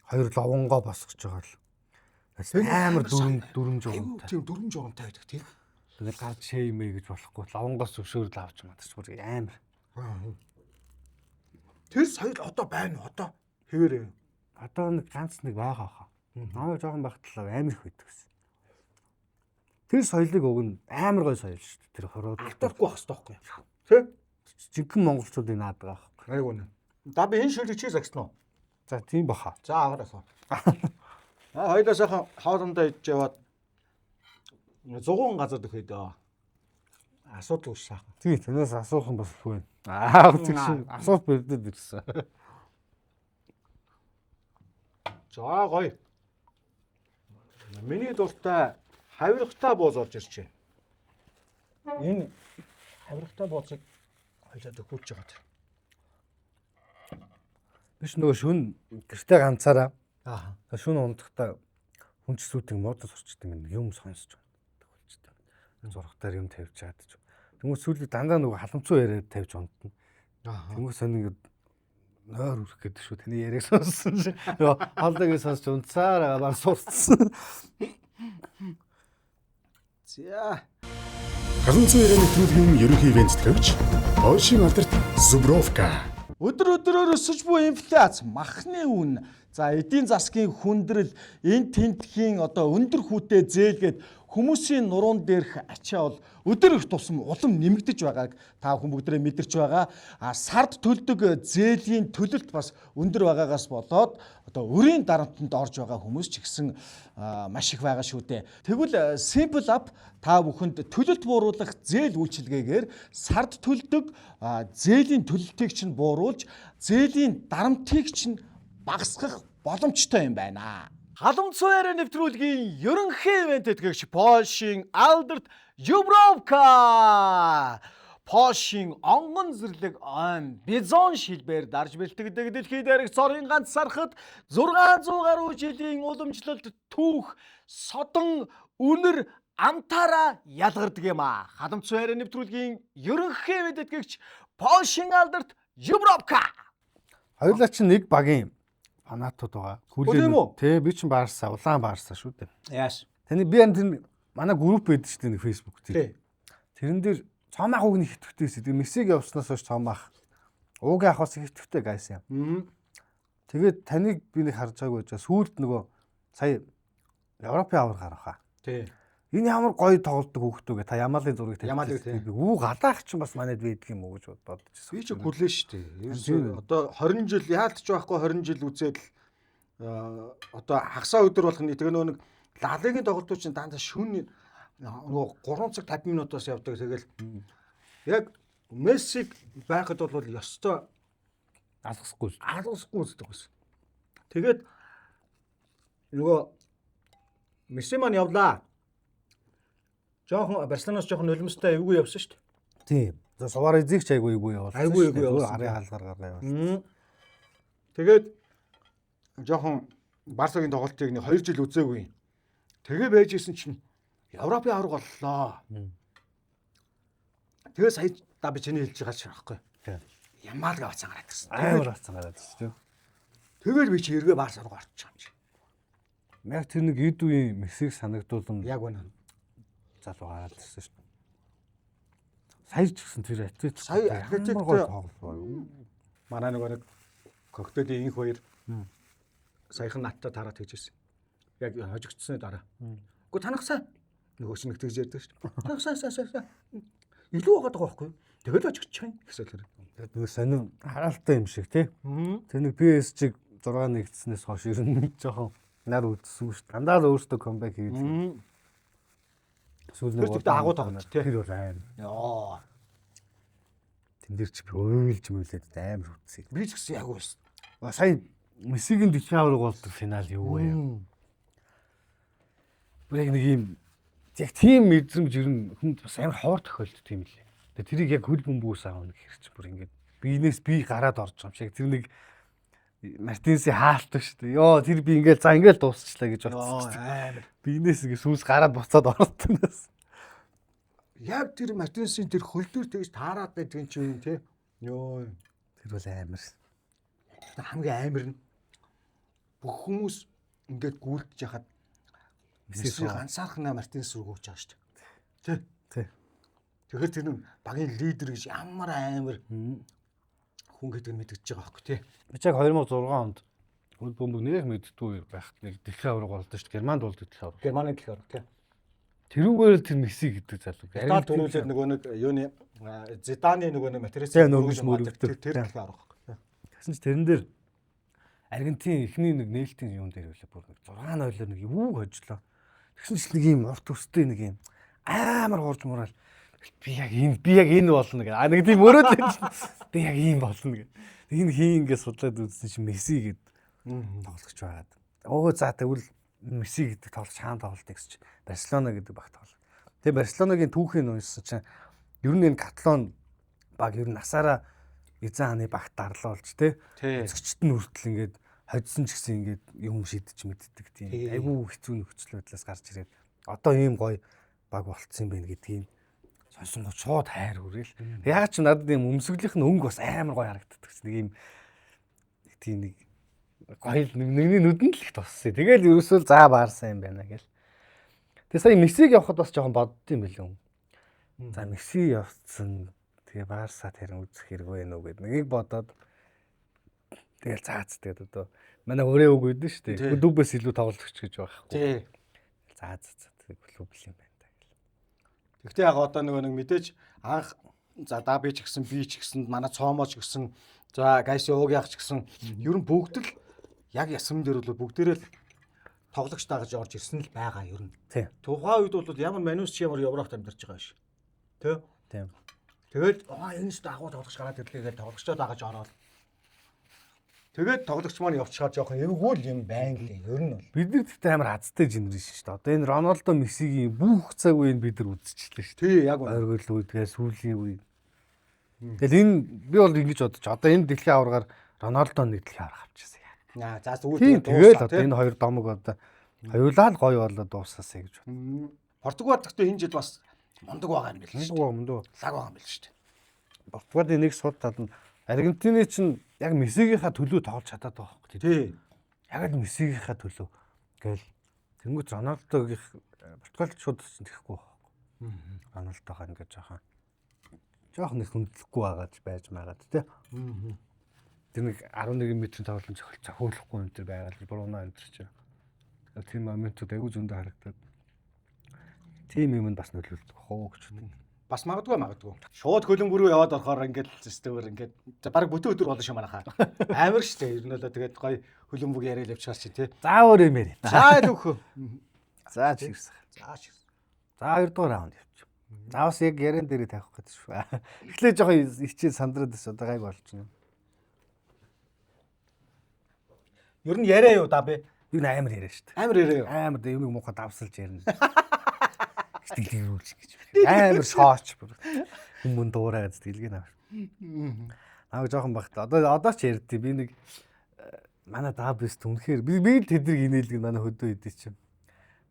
Хоёр ловонгоо босгож байгаа л. Амар дүрм жогомтой. Тийм дүрм жогомтой байдаг тийм. Тэгэл гарч шэймээ гэж болохгүй. Ловонгоос зөвшөөрөл авч мадаж бүр амар. Тэр соёл одоо байна уу? Одоо хэвээрээ. Одоо нэг ганц нэг байгаа хаа. Намайг жоохон багтлаа амар их байдаг гэсэн. Тэр соёлыг өгнө амар гоё соёл шүү дээ. Тэр хороод алдахгүй байх хэрэгтэй байхгүй. Тэ? Жинхэнэ монголчуудыг наад байгаа байхгүй. Айгуу нэ. Да би энэ шилдэг чи загсан уу? За тийм баха. За аваараа. Хоёлаа сайхан хоорондоо иж яваад 100 газар дөхөд асуудал үүш сайхан. Тийм тэрнээс асуух юм бас үгүй. Тэгшин асуулт бэрдэд ирсэн. За гоё. Миний дуртай хавиргатай бууз орж ирчээ. Энэ хавиргатай буузыг хоёлаа дөхүүлж байгаа тэр. Биш нөгөө шүн гэртээ ганцаараа. Шүн унтахтаа хүнчсүүдийн модод орчдөг юм сонсож байна. Зургатаар юм тавьж чадчих. Тэнгүүт сүүлийн дандаа нөгөө халамцуу яриад тавьж унтна. Тэнгүүт сонь ингэ нойр үрэх гэдэг шүү. Таны яриаг сонссон чи. Хоолойг сонсч унтсаар баг сурцсан. За. Халамцуу ярианы нэвтрүүлгийн ерөнхий ивент төгч Польшийн алдарт Зубровка. Өдөр өдрөөр өсөж буй инфляц, махны үн, за эдийн засгийн хүндрэл, энэ тентхийн одоо өндөр хүүтэй зээлгээд хүмүүсийн нуруунд дээрх ачаа бол өдөр их тусам улам нэмэгдэж байгааг та хүн бүгдээ мэдэрч байгаа. Сард төлдөг зээлийн төлөлт бас өндөр байгаагаас болоод одоо өрийн дарамтанд орж байгаа хүмүүс ч гэсэн маш их байгаа шүү дээ. Тэгвэл Simple App та бүхэнд төлөлт бууруулах зээл үйлчилгээгээр сард төлдөг зээлийн төлөлтийг чинь бууруулж, зээлийн дарамтыг чинь багасгах боломжтой юм байна. Халамцуу яриа нэвтрүүлгийн ерөнхий ивент тэтгэгч Польшийн алдарт Зубровка. Польшийн онгон зэрлэг айн бизон шилбээр дарж бэлтгэдэг дэлхийд дээрх цорын ганц сархад 600 гаруй жилийн уламжлалт түүх содон үнэр амтаараа ялгардаг юм а. Халамцуу яриа нэвтрүүлгийн ерөнхий ивент тэтгэгч Польшийн алдарт Зубровка. Хоёулаа чинь нэг багийн фанатууд байгаа. Тэ би чинь баарсаа, улаан баарсаа шүү дээ. Яаш. Таны би энэ манай групп байдаг шүү дээ нэг Facebook дээр. Тэрэн дээр цомаах үг нэг хитвэтэйс. Тэгээ мессеж явуулснаас хойш цомаах уугийн ахаас хитвэтэй гайс юм. Тэгээд таныг би нэг харж байгаагүй жаа сүүлд нөгөө сая Европын авар гарахаа. Тий. Энэ ямар гоё тоглолдог хүүхдүүд гэ та Ямалын зургийг тавьчихсан. Үү гадаах чинь бас манайд байдаг юм уу гэж бодож байсан. Би ч хүлээ шүү дээ. Одоо 20 жил яалтч байхгүй 20 жил үзээд одоо хагасаа өдөр болох нь тэгээ нөгөө нэг лалигийн тоглолтууд чинь дандаа шөнө нөгөө 3 цаг 50 минутаас явдаг. Тэгэл Яг Мессиг байхад бол ёстой алгасахгүй. үздэг байсан. Тэгээд нөгөө Месси маань явлаа. Жохон Барселоноос жохон нулимстай эвгүй явсан шүү дээ. Тийм. За Суарезийг ч айгүй явуулсан. Айгүй явуулсан. Арын хаалгаар явуулсан. Тэгээд жохон Барсагийн тоглолтыг 2 жил үзээгүй. Тэгээ байж исэн чинь Европын авраг боллоо. Тэгээ сая да би чиний хэлж байгаа ч байхгүй. Тийм. Ямаал гавцсан гараад ирсэн. Амар хацсан гараад ирсэн. Тэгээд би чи эргээ Барс руу гарч байгаа юм чи. Яг тэр нэг эд үеийн Мессиг санагдуулсан. Яг үнэ. Залуу гараад ирсэн шүү дээ. Сая ч гэсэн тэр Атлетик. Сая Атлетик тоглолоо. Манай нэг коктейлийн инх хоёр саяхан надтай тараад хийжсэн. Яг хожигдсны дараа. Гэхдээ танахсаа нөгөөс нэг тэгж ярьдаг шүү дээ. Танахсаа илүү байгаа байхгүй. Тэгэл хожигдчих юм гэсэн тэр. Тэгээд нөгөө сонин хараалтай юм шиг тий. Тэр нэг PSG 6 нэгдснээс хойш ер нь жоохон нар үдсэн шүү дээ. Дандаа л өөртөө камбэк хийдэг. Сүүл нэг агуу тоглож тий. Тэр бол аим. Яа. Тэн дээр ч би ойлж мөлөөд амар үтсээ. Би ч гэсэн яг байсан. Сая Мессигийн дэлхийн авраг болдог финал юу вэ? Бүр яг нэг юм яг тийм мэдрэмж ер нь хүнд бас амар хоор тохиолддог юм лээ. Тэгээ тэрийг яг хөл бөмбөөс аавна гэхэрч бүр ингээд биенээс би гараад орж байгаа юм шиг. Тэр нэг Мартинси хаалтдаг шүү дээ. Йоо тэр би ингээд за ингээд дуусчлаа гэж бодсон. Амар. Биенээс ингээд сүнс гараад буцаад ордогнаас. Яг тэр Мартинсийн тэр хөлдөр тэгж таарад байдгийн чинь тий. Йоо. Тэр бол амар. Хамгийн амар нь бүх хүмүүс ингээд гүйлдэж яхад Месси ганцаархнаа Мартинс руу гүйж байгаа шүү дээ. Тий. Тэгэхээр тэр нь багийн лидер гэж ямар амар хүн гэдэг нь мэдчихэж байгаа байхгүй тий. Би ч яг 2006 онд хөл бөмбөг нэрэх мэддгүй байхад нэг дэлхийн авраг болдоо шүү дээ. Германд болдог дэлхийн авраг. Германы дэлхийн авраг тий. Тэрүүгээр тэр Месси гэдэг залуу. Итали төрүүлээд нөгөө нэг юуны Зиданы нөгөө нэг материал тэр дэлхийн авраг. Тэгсэн чи тэрэн дээр Аргентин эхний нэг нээлтийн юм дээр үлээ бүр 6-0-оор нэг юу хожлоо. Тэгсэн чи нэг юм урт төстэй нэг юм амар хуурж муурал би яг энэ болно гэх. Нэг тийм өрөөд би яг ийм болно гэх. Энэ хин ингээд судлаад үзсэн чи Месси гэд тоглогч байгаад. Оо за тэгвэл Месси гэдэг тоглолт хаан тоглолт гэсэн чи Барселона гэдэг баг тоглолт. Тэгээ Барселонагийн түүхийн уншсан чинь ер нь энэ Каталон баг ер нь насаараа эзэн хааны багт дарлуулж тий. Эцэгчд нь хүртэл ингээд хоцсон ч гэсэн ингээд юм шидэж мэддэг тийм. Айгүй хэцүү нөхцөл байдлаас гарч ирээд одоо ийм гоё баг болцсон юм байна гэдгийг сонсон шууд хайр хүрээл. Яг ч надад ийм өмсгөлийнх нь өнгө бас амар гоё харагддаг гэсэн. Нэг ийм тийм нэг гоё нэгний нүдэнд л их туссан. Тэгэл ерөөсөө заа баарсан юм байна гэл. Тэгээ сая Мессиг явахад бас жоохон боддсон юм билүү. За Месси явцсан. Тэгээ Барса тэрэн үзэх хэрэг вэ нүү гэд нэгийг бодоод тэгэл цаац тэгээд одоо манай өрөө үг өгдөн шүү дээ. Клубээс илүү тоглогч гэж байхгүй. Тий. Цаац клуб юм байна та гэл. Гэхдээ яг одоо нэг мэдээж анх за Даби ч гэсэн би ч гэсэн манай Цоомооч гэсэн за Гайсиог ч гэсэн ер нь бүгд л яг ясам дээр бол бүгдээрээ л тоглогч дагаж орж ирсэн л байгаа ер нь. Тий. Тухайн үед бол ямар Манус ч ямар Европт амьдарч байгаа ш. Тэ? Тийм. Тэгээд энэ ч дагуу тоглогч гараад ирлээ гэж тоглогчдоо дагаж ороод. Тэгээд тоглогч маань явчихаар жоохон эвгүй л юм байна лээ. Ер нь бол Бид нар тэгтээ амар хацтай генерашн шүү дээ. Одоо энэ Роналдо, Мессигийн бүх цаг үеийг бид нар үзчихлээ шүү дээ. тий яг үнэ. Ойргол үедгээс сүүлийн үе. Тэгэл энэ би бол ингэж бодож одоо энэ дэлхийн аваргаар Роналдо нэг дэлхийн авраг авчихсан яа. За Тийм тэгэл одоо энэ хоёр домог одоо хоёулаа л гоё болоод дуусаасаа гэж бод. Португал гэхдээ энэ жил бас мундаг байгаа юм биш үү? Мундаг. Лаг байгаа юм биш шүү дээ. Португалийн нэг сууд тал нь Аргентины чинь яг Мессигийнхаа төлөө тоглож чадаад байгаа хөөх. Тий. Яг л Мессигийнхаа төлөө гээл тэнгуү Роналдогийн Португалд шууд тэгэхгүй байхгүй. Роналдогоо ингэж жоохон их хөндлөхгүй байгаад байж магаад тий. Тэр нэг 11 метрийн тоглолт зохиолохгүй юм тэр байгаад Бруно энэ чинь. Тэгэхээр тийм моментууд аягүй зөндөө харагдаад. Тийм юм бас нөлөөлдөг хоо гэж үү. Бас магадгүй. Шууд хөлбөмбөр рүү яваад орохоор ингээд системээр ингээд баг бүтэн өдөр болно шүү манайхаа. Амар шүү дээ. Ер нь л тэгээд гоё хөлбөмбөг яриад явчихаар чи тий. За өөр юм ярь. За л өөхөө. За чирсэн. За чирсэн. За 2 дугаар раунд явчих. Заавс яг ярен дээрээ тавих гэдэг шүү. Эхлээ жоохон ичээ сандраад бас одоо гайг болж байна. Ер нь яриа юу да бэ? Би амар яриа шүү дээ. Амар яриа юу? Амар дээ юмыг муухай давсалж ярина. Сэтгэлгэрүүлж гэж. Амар шооч бүр. Хүмүүн дуурайгаад сэтгэлгээ навар. Аа жоохон багт. Одоо ч ярьдээ би нэг манай даабс түнхээр би л тэднийг инээлдэг манай хөдөө идэв чинь.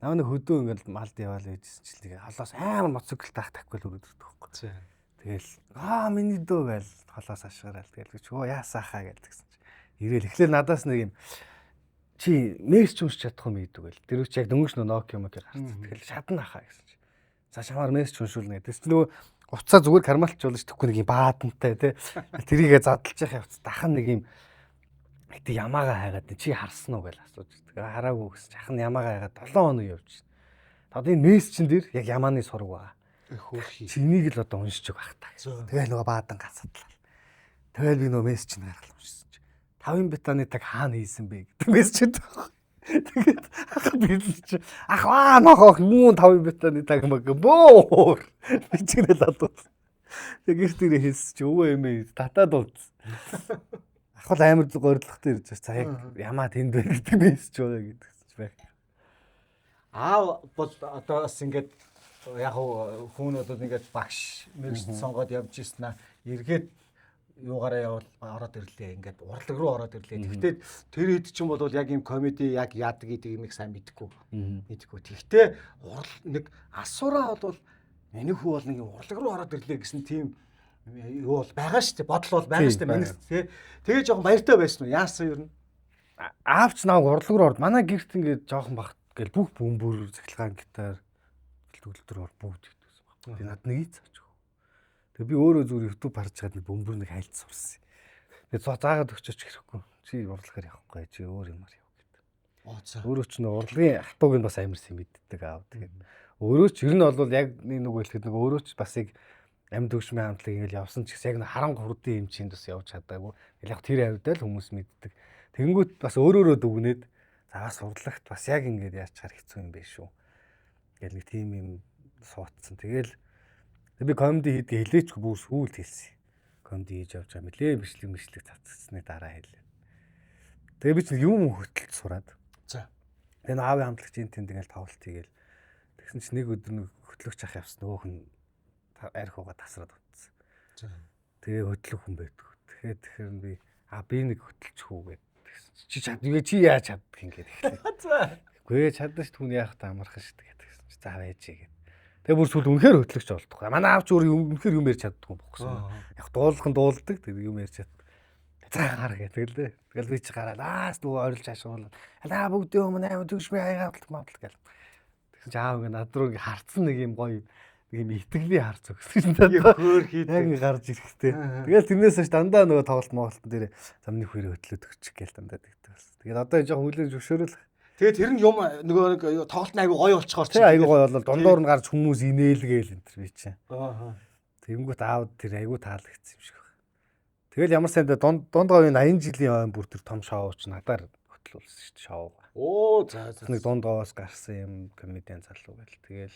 Наа нэг хөдөө ингээл малд яваал байжсэн чинь холоос амар моцикл таахгүй л өрөөд ирдэг байхгүй. Тэгэл миний дөө гээл холоос ашгараал тэгэл чөө яасаахаа гэлдэгсэн чинь. Ирээл эхлээл надаас нэг юм чи мессеж уншиж чадах юм ийдэг байл. Тэр үуч яг дөнгөж Nokia мөгээр харцсан. Тэгэл шатна хаа гэсэн чинь. За шамаар мессеж уншуулна гэдэг. Тэс нөгөө уцаа зүгээр кармалч болж тэхгүй нэг юм баадантай тий. Тэрийгэ задлж явах явц дахан нэг юм Гэтэ ямаагаа хайгаад чи харсан уу гэж асууж. Тэгээ хараагүй гэсэн. Жахан ямаагаа хайгаад 7 хоног явж шин. Одоо энэ мессежн дээр яг ямааны сураг байгаа. Хөөхий. Чинийг л одоо уншиж байгаа та. Тэгээ нөгөө баадан гацадлаа. Тэгэл би нөгөө мессежн гаргал уншсан чи. 5 битаны таг хаана хийсэн бэ гэдэг мессежд. Тэгээд би чи ахваа нохох муу 5 битаны таг мэг бөө. Би чигнэл адуу. Тэгээд гэртээ хэлсэн чи өвөө эмээ татаад уулз. Ахвал амар горилготой ирж байгаа. За яг ямаа тэнд байх гэдэг мессеж байгаа гэдэг ч байх. Аав бол одоо бас ингээд яг хүн одоо ингээд багш мэрэгч сонгоод явж ирсэн аа. Эргээд юугаараа явал ороод ирлээ. Ингээд урлаг руу ороод ирлээ. Гэхдээ тэр хэд ч юм бол яг юм комеди яг яадаг гэдэг юмыг сайн мэдэхгүй. Тэгвэл нэг асуураа бол миний хүү бол нэг урлаг руу ороод ирлээ гэсэн тийм юу бол байгаа шүү дээ. Бодол бол байгаа шүү дээ. Миний тий. Тэгээ жоохон баяртай байсан уу? Яасан ер нь? Аавч нааг урлаг руу орд. Манай гэрт ингээд жоохон багт гэл бүх бөмбөр, цахилгаан гитар төлөвлөлтөр бүгд идэвсэн баг. Тэгээ над нэг ийц авчих. Тэгээ би өөрөө зүгээр YouTube харж чад нэг бөмбөр нэг хайлт сурсан. Тэгээ заагаад өгчөөч хэрэггүй. Чи урлагаар явахгүй чи өөр юмар яв гэдэг. Өөрөө ч нөө урлагийн хатууг нь бас амарсан мэддэг аав. Тэгээд өөрөө ч ер нь бол яг нэг хэлэхэд нэг өөрөө ч бас яг амьд төвшмийн хамтлаг ингээл явсан ч гэсэн яг харанг хурдын юм чинь бас явж чадаагүй. Яг тэр авдаа л хүмүүс мэддэг. Тэнгүүт бас өөрөөрөө дүгнээд за сурлагт бас яг ингээд яаж чаар хэцүү юм бэ шүү. Ингээл нэг тийм юм суудсан. Тэгэл би комеди хийдгээ хэлээчгүй бүр сүүлд хэлсэн. Комеди хийж явж байгаа мөлий бичлэг цацсны дараа хэлээ. Тэгээ би чинь юм хөтөлж сураад. За. Тэгээ аавын хамтлагч энэ тэнд ингээл тоглолт хийгээл. Тэгсэн чинь нэг өдөр нэг хөтлөгч ах явсан нөгөөх нь архиугаа тасраад утсан. Тэгээ хөтлөх хүн байдаг. Тэгэхээр би би нэг хөтлөж хүү гэдэг. Чи яаж чаддаг юм гээд эхлэв. Үгүй чадна ш түүний яах та амархан ш гэдэг. За байжээ гэд. Тэгээ бүр сүүл үнэхээр хөтлөгч болдгоо. Манай аавч өөр үнэхээр юм ярьж чаддаг юм бохсон. Яг дуулах нь дуулдаг. Тэгээ юм ярьж чаддаг. За гар гэдэг л дээ. Тэгэл би чи гараад дүү орилж ашиглал. Алаа бүгд юм аа төгшмээ хаягаад мавтал гэл. Тэгсэн чи аав ингээ над руу харцсан нэг юм гоё нэг юм итгэлийн харц өгсөн. Хөөр хийдэг. Яг ингээ гарч ирэхтэй. Тэгэл тэрнээс хойш дандаа нөгөө тоглолт моголтон дээр замны хөрөө хөтлөөд өгчих гээл дандаа тэгдэг бас. Тэгээд одоо энэ жоохон хүлээж зөвшөөрөл. Тэгээд тэр нь юм нөгөө нэг тоглолт нь айгүй гоё болчихоор чи. Айгүй гоё болол дундуур нь гарч хүмүүс инээлгээл энэ төр би чи. Тэнгүүт аав тэр айгүй таалагдсан юм шиг байна. Тэгэл ямар сайн дундгойн 80 жилийн ойн бүр тэр том шоу ч надаар хөтлүүлсэн шүү дээ шоу. За. Нэг дундгоос гарсан юм комедиан залуу гэл.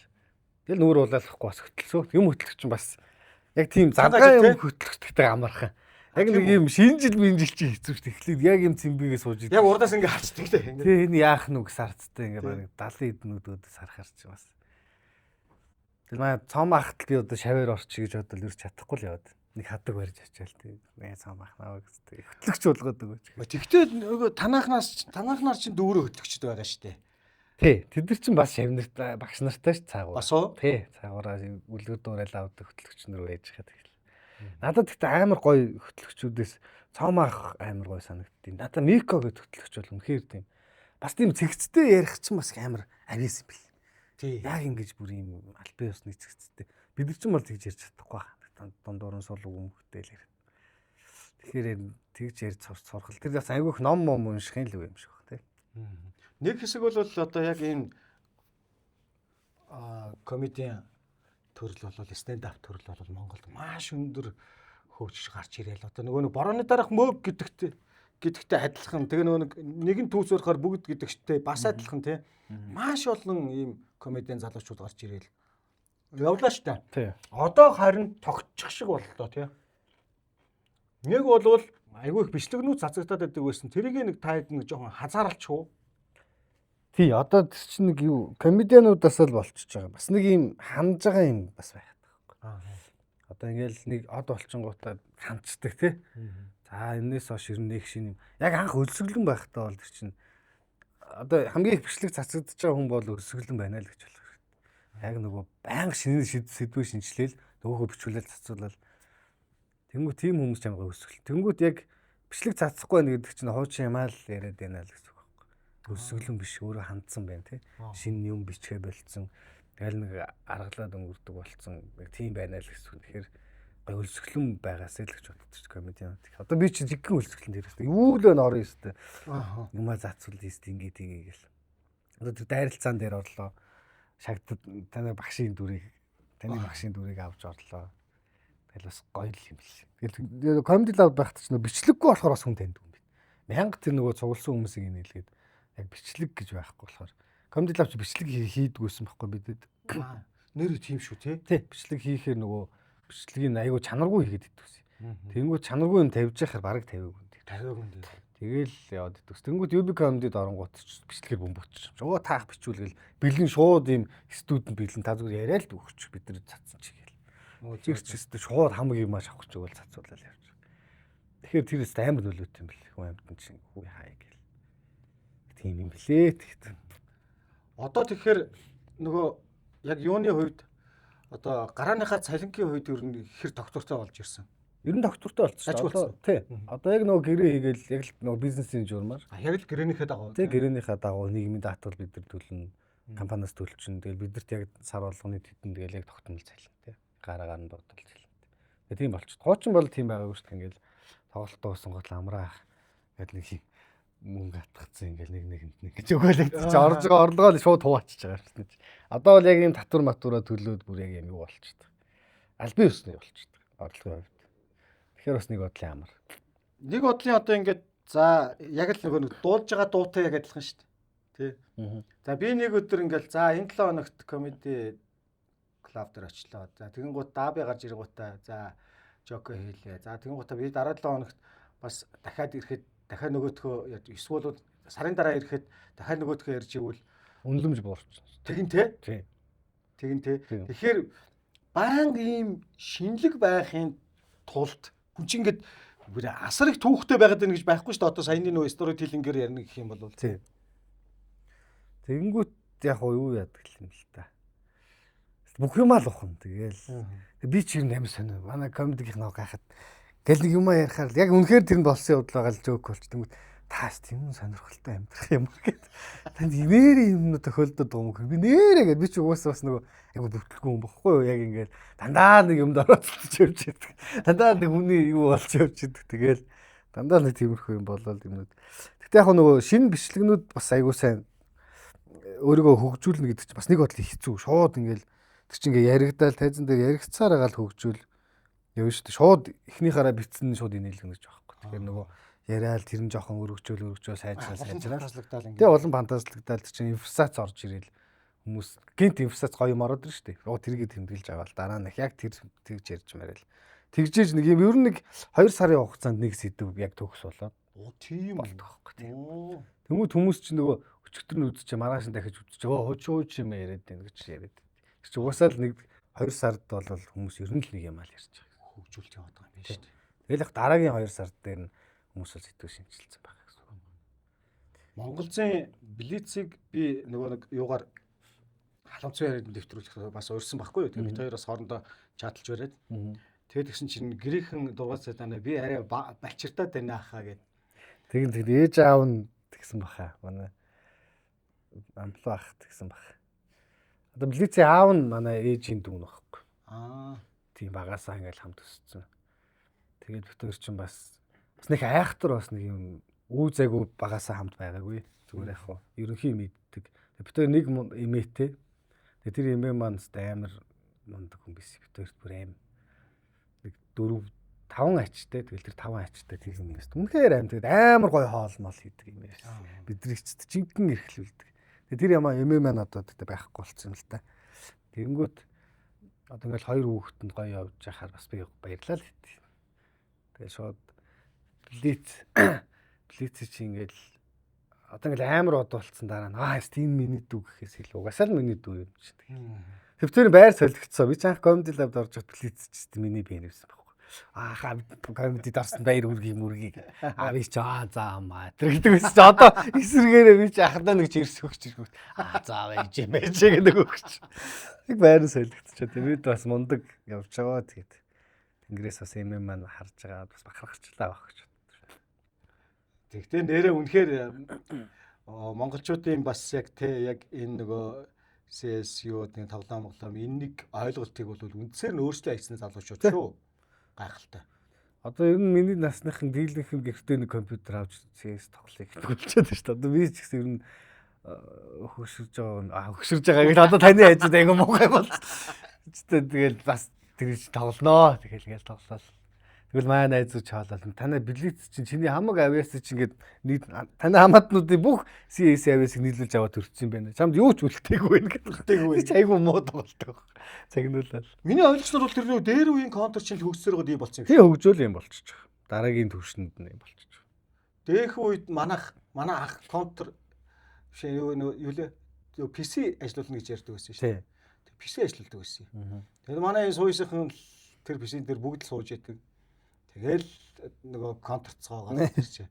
Тэгэл нүүр улаалахгүй бас хөтлөсөө. Юм хөтлөх чинь бас яг тийм задгаа юм хөтлөхтэй амархан. Яг нэг юм шинжил минжил чи хэцүү шүү дээ. Эхлээд яг юм цэмбигээ сууж идэв. Яг урдаас ингээ харцдаг те. Тэгээ энэ яах нүг сарцтай ингээ баг 70 эднүүдөөс харахаар чи бас. Тэр маа цом ахт би одоо шавар орчих гэж бодвол юу ч чадахгүй л яваад. Нэг хадаг барьж ачаал тий. Цом ах наваа гэсэн. Хөтлөгч болгоод өгөөч. Тэгтээ нөгөө танахнаар чинь дүүрээ хөтлөгчд байгаа шүү дээ. Тий, тэд нар чинь бас шавнарт багш нартай ш цаагуур. Бас уу? Тий, цаагаараа үлгэр дуурайл авдаг хөтлөгч нар байж хаад тэгэл. Надад тэгтээ амар гоё хөтлөгчүүдээс цом ах амар гоё санагдтiin. Надад Мико гэдэг хөтлөгч бол үнэхээр тийм. Бас тийм цэгцтэй ярих чинь бас амар авьяас юм бэл. Тий. Яг ингэж бүр юм албан ёсны цэгцтэй. Бид нар ч юм бол тэгж ярьж чадахгүй байна. Дундуур нь сул өмхтэй л ярих. Тэгэхээр тэгж ярьж сурах. Тэр бас айгүйх ном уншихын л юм шиг байна тий. Нэг хэсэг бол одоо яг энэ комедиан төрөл бол stand up төрөл бол Монголд маш өндөр хөгжиж гарч ирээл. Одоо нөгөө нэг борооны дараах мөв гэдэгтэй адилхан. Тэгээ нөгөө нэгэн түүс өрөхөөр бүгд гэдэгтэй бас адилхан тий. Маш олон ийм комедиан залуучууд гарч ирээл. явлаа штэ. Тий. Одоо харин тогтчих шиг боллоо тий. Нэг болвол айгүй их бичлэгнүүд цацагдаад байдаг байсан. Тэрийг нэг та хэд нэг жоохон хазааралч уу? Тий, одоо тэр чинь нэг юу комедиануудаас л болчихж байгаа. Бас нэг юм хандж байгаа юм бас байх таахгүй. Одоо ингээл нэг од болчингуудаа хандцдаг тий. За энэс хойш ер нь нэг шин юм. Яг анх өлсгөлэн байхдаа бол тэр чинь одоо хамгийн их бичлэг цацагдж байгаа хүн бол өлсгөлэн байна л гэж болох хэрэгтэй. Яг нөгөө байнга шинэ сэдвээ шинжилээл нөгөөхөө бичүүлэл цацуулаад тэнгүү тийм хүмүүс ч амгаа өлсгөл. Тэнгүүд яг бичлэг цацахгүй байна гэдэг чинь хуучин юмаа л яриад байна л гэсэн. Өсөглөн биш өөрөө хандсан байна тий. Шинэ юм бичгээ болцсон. Тэгэл нэг аргалаад өнгөрдөг болцсон. Яг тийм байна л гэсэн. Тэгэхээр гой өлсгөлэн байгаасаа л гэж боддог комедианууд. Одоо би чи жиггэн өлсгөлэн дээрээс юу л өн орно ёстой. Юмаа зацвал ёстой ингэ гэл. Одоо тэр дайралцаан дээр орлоо. Шагдад таны багшийн дүрийг авч орлоо. Тэгэл бас гоё л юм бэл. Тэгэл комеди лав байхад ч нөө бичлэггүй болохоор бас хүн таньд юм бэ. Мянга тэр нөгөө цугласан хүмүүсийг инээлгээд яг бичлэг гэж байхгүй болохоор комеди лавч бичлэг хийдгүйсэн байхгүй бидэд. Нэр тийм шүү тий. Тий, бичлэг хийхээр нөгөө бичлэгийг айгүй чанаргүй хийгээд идвэсэн. Тэнгүүд чанаргүй юм тавьж яхаар бараг тавиагүй. Тэгэл яваад идвэс. Тэнгүүд UB комедид оронгууд ч бичлэгээр бөмбөч. Жоо таах бичүүлгээл бэлэн шууд юм студент бэлэн та зүгээр яриа л өгч бид нар цацсан чигээл. Зэрч өстө шууд хамаг юм ааш авах гэж бол цацуулаад явж. Тэгэхээр тэрээс амар нөлөөтэй юм бэл. Хүн амьтан чинь хүү хаа гэл. Тийм юм блээ тэгт. Одоо тэгэхээр нөгөө яг юуны хувьд одоо гарааныхаа цалингийн хувьд ер нь хэр доктортой болж ирсэн. Ер нь доктортой болчихсон. Тий. Одоо яг нөгөө гэрээ хийгээл яг л нөгөө бизнесийн журмаар. Яг л гэрээнийхээ дагуу. Тий, гэрээнийхээ дагуу нийгмийн даатгал бид нар төлнө. Компаниас төлчин. Тэгэл бидэрт яг сар болгоны тетэн тэгэл яг тогтмол цалин тий. Гараагаар нь дуудал цалин. Тэгээ тийм болчихсон. Хуучин бол тийм байгаагүй шүү дээ. Ингээл тоглолт дуусан гол амраах гэдэг нэг юм мөнгө атгацсан ингээл нэг гэж өгөөлөгдөж орж байгаа орлогоо л шууд хуваачиж байгаа шүү дээ. Одоо бол яг юм татвар матураа төлөөд бүр яг юм юу болчихдог. Албан ёсны болчихдог. Орлогын хувьд. Тэгэхээр бас нэг бодлын амар. Нэг бодлын одоо ингээд за яг л нөгөө нэг дуулж байгаа дуутай яг адилхан шүү дээ. Тий. За би нэг өдөр ингээл за энэ 7 хоногт комеди клуб дээр очлоо. За тэгэн гут даби гарч ирэнгуудаа за жоко хийлээ. За тэгэн гутаа би дараа 7 хоногт бас дахиад ирэхэд дахиад нөгөөдхөө эсвэл сарын дараа ирэхэд дахиад нөгөөдхөө ярьж ивэл Үнэлэмж буурч. тэгин тий. Тий. Тэгин тий. Тэгэхээр баян ийм шинэлэг байхын тулд хүн чинь ингээд асар их түүхтэй байгаад байна гэж байхгүй шүү дээ. Одоо саяны нөгөө сторителлингээр ярина гэх юм бол тий. Тэгэнгүүт яг юу яадаг юм л та. Бүх юм ал ухна. Тэгээл би ч юм амар сонио. Манай комедигийнх нэг гайхаад гэл нэг юм ярихаар яг үнэхээр тэр нь болсон явдал байгаа л жоок болчихсон. Таас тийм сонирхолтой амьдрах юм гээд. Танд нэрээ юм тохиолдод байгаа юм. Би нэрээ гээд би ч угаасаа бас нөгөө яг бүтлгүй юм бохгүй юу? Яг ингээд дандаа нэг юмд оролцож явж байдаг. Дандаа нэг хүний юу болж явж байдаг. Тэгээл дандаа нэг тиймэрхүү юм болол юмнууд. Гэтэ яг нөгөө шинэ бичлэгнүүд бас айгуу сайн өөрийгөө хөгжүүлнэ гэдэг чинь бас нэг бодлоо хэцүү. Шууд ингээд тэр чинь ингээд яригдаал тайзан дээр яригцсаар байгаа л хөгжүүл явна шүү дээ. Шууд эхнийхаараа битсэн шууд инээлгэнэ гэж байхгүй. Тэгэхээр нөгөө яриад тэр нь жоохон өргөжөөл сайжраад. Тэгээ улам фантазлагдаад чинь инфсац орж ирээл хүмүүс гинт инфсац гоё юм ороод ирж штэ. Тэрийг тэмдэглэж байгаа л дараа нь яг тэр тэгж ярьж марил. Тэгжээж нэг юм ер нь нэг 2 сарын хугацаанд нэг сэдв яг төгс болоод. Тийм болдог байхгүй. Тэнгүүд хүмүүс чинь нөгөө өчигдөр нь үзчих маргааш нь дахиж үзчих. Хууч юм яриад байна гэж яриад. Тэр чинь угаасаа л нэг 2 сард бол хүмүүс ер нь л нэг юм аа л ярьж байгаа. Хөгжүүлж яваад байгаа юм биш үү? Тэгэл яг дараагийн 2 сард дээр нь хүмүүс бол сэтгэв шинжилсэн байх гэсэн. Монголын Блицийг би нөгөө нэг юугаар халамцсан яриад дэвтрүүлэх бас урьсан байхгүй юу? Тэгээд бид хоёроос хоорондоо чаталж бариад. Тэгээд тэгсэн чинь грекхэн дургацаа танаа би арай балчиртаад байна хаа гэд. Тэгин ээж аав нь тэгсэн баха. Манай амплаа ах тэгсэн баха. Одоо Блицийн аав нь манай ээжийн дүү нөхгүй. Тийм багасаа ингээл хамт өссөн. Тэгээд бид хоёр чинь бас нэг айхтар бас нэг юм үу зайгүй багасаа хамт байгаагүй. Зүгээр яг хоо ерөнхий мэддэг. Бид хоёр нэг эмээтэй. Тэгээд тэр эмээ маань амар мундаг хүн биш. Бид хоёрт бүр аим нэг 4-5 ачтай. Тэгэл тэр 5 ачтай тийм юм байсан. Үнэхээр аим. Тэгээд амар гоё хоол мол хийдэг юм байсан. Бидний ч жинхэнэ эрхлүүлдэг. Тэгээд тэр ямаа эмээ маань одоо тэгтээ байхгүй болчихсон л та. Тэгэнгүүт Одоо ингээл хоёр хүүхэдэнд гоё явж байхаар бас би баярлалаа л хэвчээ. Тэгээ шууд Блиц чи ингээл одоо ингээл амар од болцсон дараа нь энэ миний дүү гэхээс илүү угаасаа л миний дүү юм чинь. Төвчээр байр солигдсон. Би ч анх комеди лабд орж хат Блиц ч тийм миний бие нэвсэн байхгүй. Комедид орсон баяр үргийг. Би ч заамаа. Тэр гэдэг үс чи одоо эсрэгээрээ би ч ахадаа нэг чирс өгч ирэх. За байж гэдэг өгч. Нэг байр солигдчиход бид бас мундаг явж байгаа тэгээд Тэнгэрээс бас юм маань харж байгаа бас бахархчлаа баг гэж. Тэгтээ нэрээ үнэхээр монголчуудын бас яг энэ нөгөө CSU-ийн тоглоом энэ нэг ойлголтыг бол үндсээр нь өөрчлөө хийсэн залуучууд шүү. Гайхалтай. Одоо ер нь миний насныхан дийлэнхэн гэртээ нэг компьютер авч CS тоглоё гэдэг болчиход байна шүү дээ. Одоо би ч гэсэн ер нь хөшөрж байгаа гэж одоо таны ажид айгу муухай болж. Тэгэл бас тэр тоглоноо. Тэгэл тоглолоо. Тэгвэл маань найзууд чаалал. Танай Блиц чинь чиний хамаг авиас чинь ингээд таны хамаатнуудын бүх CS авиасыг нийлүүлж аваад төрчихсөн байна. Чамд юу ч үлдээгүй байна гэдэг. Чи айгу муу тоглолтог. Цагнуулаад. Миний ойлгосноор бол тэр нөө дээр үеийн контр чинь хөгсөөр гоо ийм болсон юм шиг. Тий хөгжөөл юм болчих. Дараагийн төвшөнд нь юм болчих. Дэх үед манай ах контр юу лээ PC ажиллуулна гэж ярьдаг байсан шүү дээ. Тэг PC ажилладаг байсан юм. Тэгээд манай сууйсынхан тэр PC-н дээр бүгд л сууж яадаг. Тэгэл нөгөө контрцоогоо тэр чи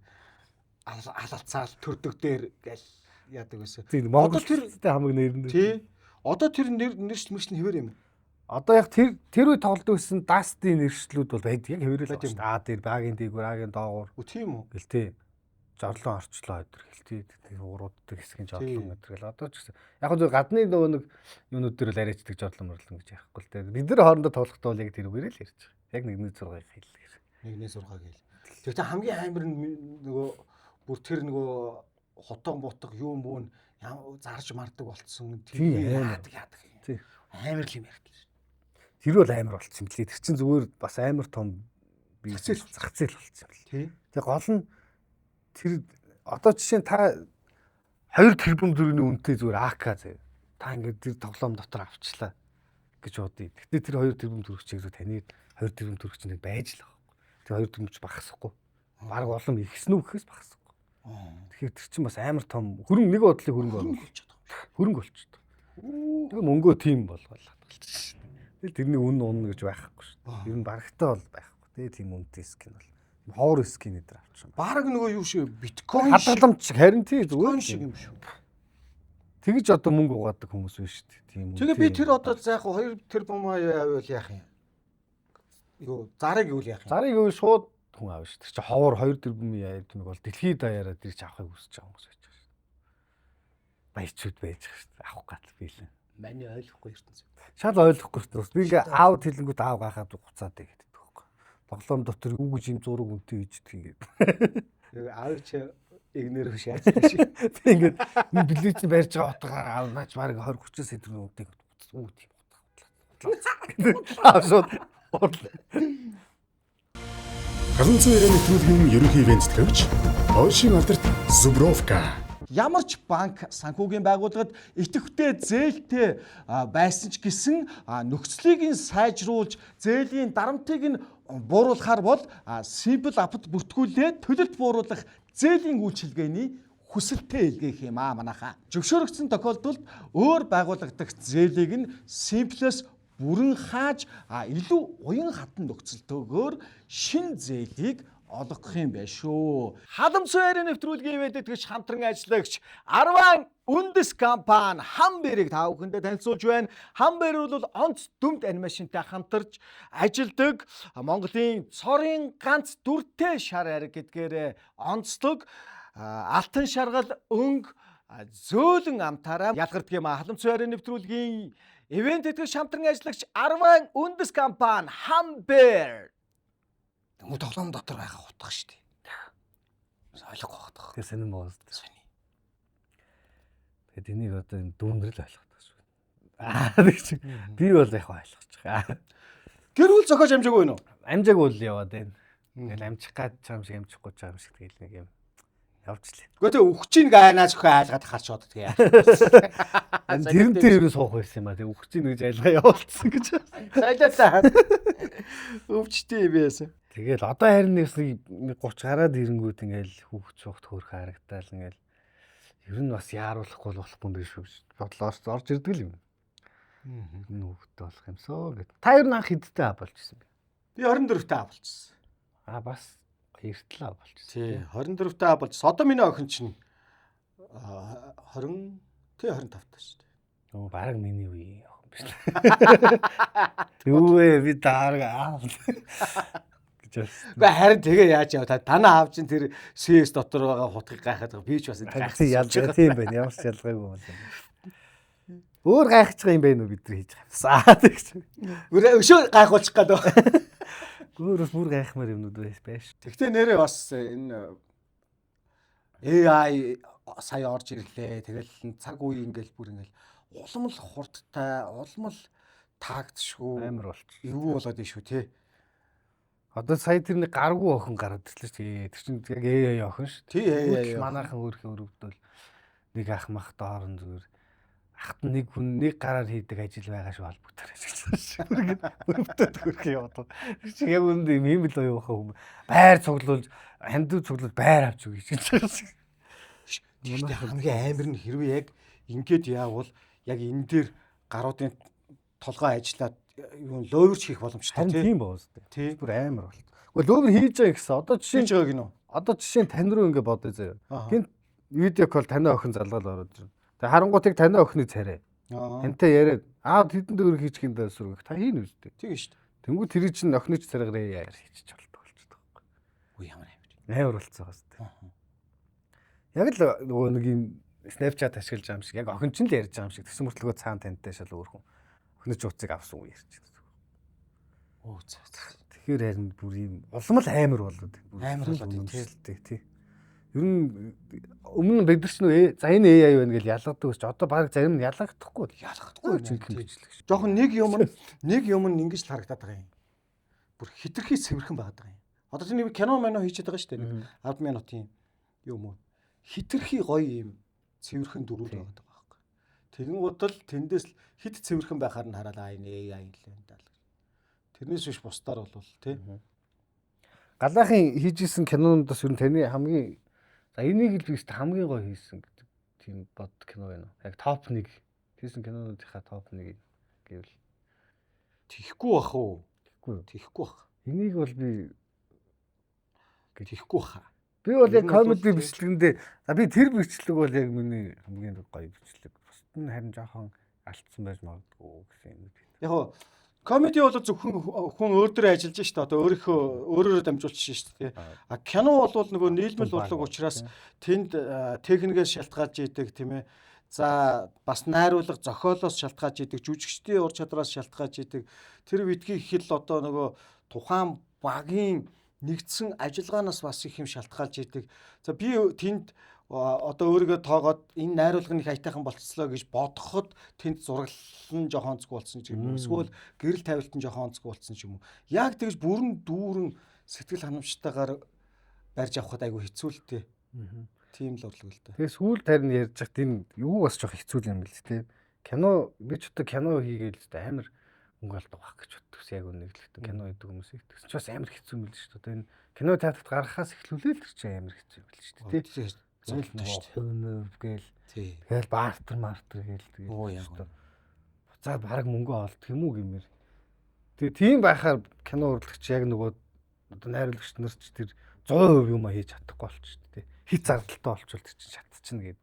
алалцаал төрдөг дээр гэл яадаг байсан. Монгол тэртэй хамаг нэрнэ. Тий. Одоо тэр нэрч хэвээр юм. Одоо яг тэр үе тоглодог байсан Dust-ийн нэршлүүд бол байдаг. Яг хэвээрээ л байна шүү дээ. Тэр багийн дээгүүр, агийн доогуур. Тийм үү? Гэлтэй. Жорлон орчлоо өдр гэлтэй. Тэр урууддаг хэсгийн жорлон өдр гэл. Одоо ч гэсэн яг зөв гадны нөгөө нэг юунууд дээр л арайчдаг жорлон морлон гэж яахгүй л дээ. Бид нар хоорондоо тоглохдоо бол яг тэрүүгээр л ярьж байгаа. Яг 1.6-ыг хэллээ. 1.6 гэл. Тэгвэл хамгийн амар нөгөө бүр тэр нөгөө хотон ботго юм бүүн зарж мардаг болцсон. Яадаг. Амар л юм ярьдаг. Тэр бол амар болцсон юм лээ. Тэр чин зүгээр бас амар том зах зээл болцсон юм лээ. Тэг гол нь тэр одоо жишээ нь та 2 тэрбум төгрөгийн үнэтэй зүгээр АК заяа. Та ингээд тэр тоглоом дотор авчлаа гэж бодъё. Гэтэ тэр 2 тэрбум төгрөг чиг зөв таны 2 тэрбум төгрөг чинь байж л байгаа. Тэр 2 тэрбумч багасахгүй. Бараг улам ихсэн үү гэхээс багасахгүй. Тэгэхээр тэр чинь бас амар том хөрөнгө нэг бодлыг хөрөнгө болчиход. Тэгээ мөнгөө тим болгоолаа болчихсон. Тэгэл тэрний үн унна гэж байхгүй шүү. Ер нь барагтаа бол байхгүй. Тэгээ тийм үнэтэй скин бол ховор скин дээр авчихсан. Бараг нөгөө юу шиг биткойн хадгаламж харин тий зүгээр шиг юм шүү. Тэгж одоо мөнгө угаадаг хүмүүс байна шүү дээ. Тийм үү. Тэгээ би тэр одоо за яг 2 тэрбум авал яах юм? Юу зарыг юу яах юм? Зарыг юу шууд хүн аав шүү. Тэр чи ховор 2 тэрбумын яадаг бол дэлхийд даяараа тэр чи авахыг хүсэж байгаа хүмүүс байж байгаа шүү. Баячуд байж байгаа шүү. Авах гал биелээ. Маний ойлгохгүй ертөнц. Шал ойлгохгүй шүү. Би ингээ аав хэлэнгүүт аав гахаад уцаад байдаг байхгүй. Тоглоом дотор юу гэж юм зураг үнтэй хийдэг ингээд. Аав чи игнэр биш яацдаг шиг. Тэг ингээд Блиц барьж байгаа утгаар аав наач баг 20-30 сэдвэр үнтэй үү тийм утга. Аав шууд Казан цэвэр нэвтрүүлгийн ерөнхий ивент төгч Польшийн алдарт Зубровка. Ямар ч банк санхүүгийн байгууллагад идэвхтэй зээлтэй байсан ч гэсэн нөхцөлийг нь сайжруулж зээлийн дарамтыг нь бууруулахар бол Simple App-д бүртгүүлээд төлөлт бууруулах зээлийн үйлчилгээний хүсэлтээ илгээх юм манайхаа. Зөвшөөрөгдсөн тохиолдолд өөр байгуулагдах зээлийг нь Simple-с бүрэн хааж илүү уян хатан нөхцөлтөөр шин зээлийг олгох юм байна шүү. Халамж суурийн нэвтрүүлгийн ивэнтэд тэгж хамтран ажиллагч Арван үндэс компани Хамберийг та бүхэндээ танилцуулж байна. Хамбер бол онц дүмд анимашнтай хамтарч ажилладаг Монголын цорын ганц дүртэй шар ариг гэдгээр онцлог алтан шаргал өнгө зөөлөн амтаараа ялгардаг юм. Халамж суурийн нэвтрүүлгийн ивэнтэд тэгж хамтран ажиллагч Арван үндэс компани Хамбер Тэнгүү тоглоом дотор байхаа утгах шүү дээ. Ойлгохгүй байна. Тэгээ сонирн боос. Тэгээд энийг одоо энэ дүүнрэл ойлгох шүү. Тэг чи би бол яг ойлгож байгаа. Гэр бүл зохиож амжаагүй нөө. Амжаагүй л яваад байна. Тэгэл амжих гад чам шиг амжихгүй чам шиг тэгэл нэг юм явчихлаа. Гэхдээ тэг өгчийн гайнаас өхөө айлгаад харч боддог яа. Тэрнтэй ерөө суух байсан юм а. Тэг өгчийн гэж айлгаа явуулсан гэж. Сайлаасаа. Өвчтэй юм яасан. Тэгэл одоо харин нэг 30 гараад ирэнгүүт ингээл хүүхд цогт хөөрхөн харагдаал ингээл ер нь бас яаруулахгүй болохгүй юм биш үү бодлоос орж ирдэг л юм. Энэ хүүхдтэй болох юмсоо гэд. Та ер нь анх хэдтэй болж исэн бэ? Би 24-т болчихсон. Бас эртлээ болчихсон. Тий, 24-т болчихсон. Одоо миний охин чинь 20 25 таа шүү дээ. Оо баг миний үеийн охин биш. Юу вэ би даарга гэж байна. Гэхдээ харин тэгээ яаж яв та танаа аав чинь тэр CS дотор байгаа хутгийг гайхаад байгаа. Би ч бас гайхсан ялж байгаа тийм байна. Ямар ч ялгаагүй байна. Өөр гайхаж байгаа юм байна уу бид нар хийж байгаа. Тэгж. Өшөө гайхуулчих гээд байна. Өөрөөс бүр гайхмаар юмнууд байж. Тэгтээ нэрээ бас энэ AI сая орж ирлээ. Тэгэл цаг үе ингээл бүр ингээл улам л хурдтай, улам л таагдшгүй амар болчих. Юу болоод ишүү те. Одоо сая тэрний гаргүй охин гараад ирлээ чи. Тэр чинь яг AI охин шүү. Тий AI. Манайхан өөрхөн өрөвдөл нэг ах мах доорн зүгээр ахт нэг хүн нэг гараар хийдэг ажил байгаа шүү холбогдоор ажилласан шүү. Өрөвдөд хөрхий яваад. Чи яг үнд юм л оюухаа хүм. Байр цуглуулж, хандив цуглуулж байр авч өгье гэж байна. Гэхдээ хамгийн амар нь хэрвээ яг ингээд яавал яг энэ дээр гаруудын толгой ажиллаад юу ловерч хийх боломжтой тийм боо үстэй. Тий. Бүр амар болт. Гэхдээ ловер хийж байгаа гэсэн. Одоо жишээ хийж байгаа гинөө. Одоо жишээ нь тань руу ингэ бодъё заяа. Гинт видео кол таны охин залгаал ороод ирнэ. Тэгээ харангуутыг таны охины царай. Тантай яриад тэдэнд өөр хийчих юм даа сүргэх. Та хийн үстэй. Тийм шүү дээ. Тэнгүү тэр чинь охины царайгаар яар хийчих болдог болчихдог байхгүй. Үгүй ямар амар. Амар болцсон байгаа зү. Яг л нөгөө нэг юм Snapchat ашиглаж байгаа юм шиг яг охин ч л ярьж байгаа юм шиг тэгсэн мөртлөгөө цаана тантай шал өөрхөн. Охины чууцыг авсан уу ярьж байгаа. Оо цаа. Тэгэхээр харин бүр юм улам л амар болоод. Амар болоод тий. Ер нь өмнө бид нар ч нөө за энэ AI байна гэж ялгадаг ч одоо баг зарим нь ялгахдаггүй бичлэг. Жохон нэг юм ингэж л харагдаад байгаа юм. Бүр хитрхи цэвэрхэн байгаад байгаа юм. Одоо тийм нэг кино мано хийчихэд байгаа шүү дээ. 10 минутын юм уу. Хитрхи гоё юм цэвэрхэн дөрүүд байгаад байгаа байхгүй. Тэгэн удал тэндээс л хит цэвэрхэн байхаар нь хараалаа энэ AI юм л энэ. Тэрнээс биш бусдаар бол тий. Галаахын хийжсэн кинонуудаас ер нь таны хамгийн за энийг л биш хамгийн гоё хийсэн гэдэг тийм бод кино байна уу? Яг топ 1 хийсэн кинонуудынхаа топ 1 гэвэл тихгүй бах уу? Тихгүй бах. Энийг бол би тихгүй бах. Би бол яг комеди бичлэгэндээ за би тэр бичлэг бол яг миний хамгийн гоё бичлэг. Бусд нь харин жоохон алдсан байж магадгүй гэсэн юм. Яг гоо комеди бол зөвхөн хүн өөр дөр ажиллаж шүү дээ. Одоо өөрөөрөө дамжуулчих шүү дээ. А кино бол нөгөө нийлмэл урлаг учраас тэнд техникээс шалтгаалж идэг тийм ээ. За бас найруулга зохиолоос шалтгаалж идэг, жүжигчдийн ур чадвараас шалтгаалж идэг. Тэр видгийн их л одоо нөгөө тухайн багийн нэгдсэн ажиллагаанаас бас их юм шалтгаалж идэг. За би тэнд одоо өөрийгөө тоогоод энэ найруулга нэг аятайхан болцлоо гэж бодоход тэнд зураглал нь жоохон онцгүй болсон ч юм уу. Эсвэл гэрэл тавилт нь жоохон онцгүй болсон ч юм уу. Яг тэгж бүрэн дүүрэн сэтгэл ханамжтайгаар барьж авахд айгүй хэцүү л тээ. Тийм л урлаг л дээ. Тэгээ сүүлд харин ярьж хат энэ юу бас жоох хэцүү юм л тээ. Кино би ч одоо кино хийгээл л амар мөнгө алдаг байх гэж боддогс яг үнэ нэглэхдээ кино хийдэг хүмүүс их тэгсэн ч бас амар хэцүү юм л шүү дээ. Энэ кино театрт гаргахаас эхлүүлээ л чи амар хэцүү юм л шүү дээ. Тий. Гээл тэгэл бартер гээл тэгээд оо яг буцаад бараг мөнгө олдох юм уу гэмээр. Тэгээ тийм байхаар кино урлагч яг нөгөө одоо найруулагч нар ч тэр 100% юм хийж чадахгүй болчих тий. Хит зардалтай болчихвол тэр чинь чадчихна гээд.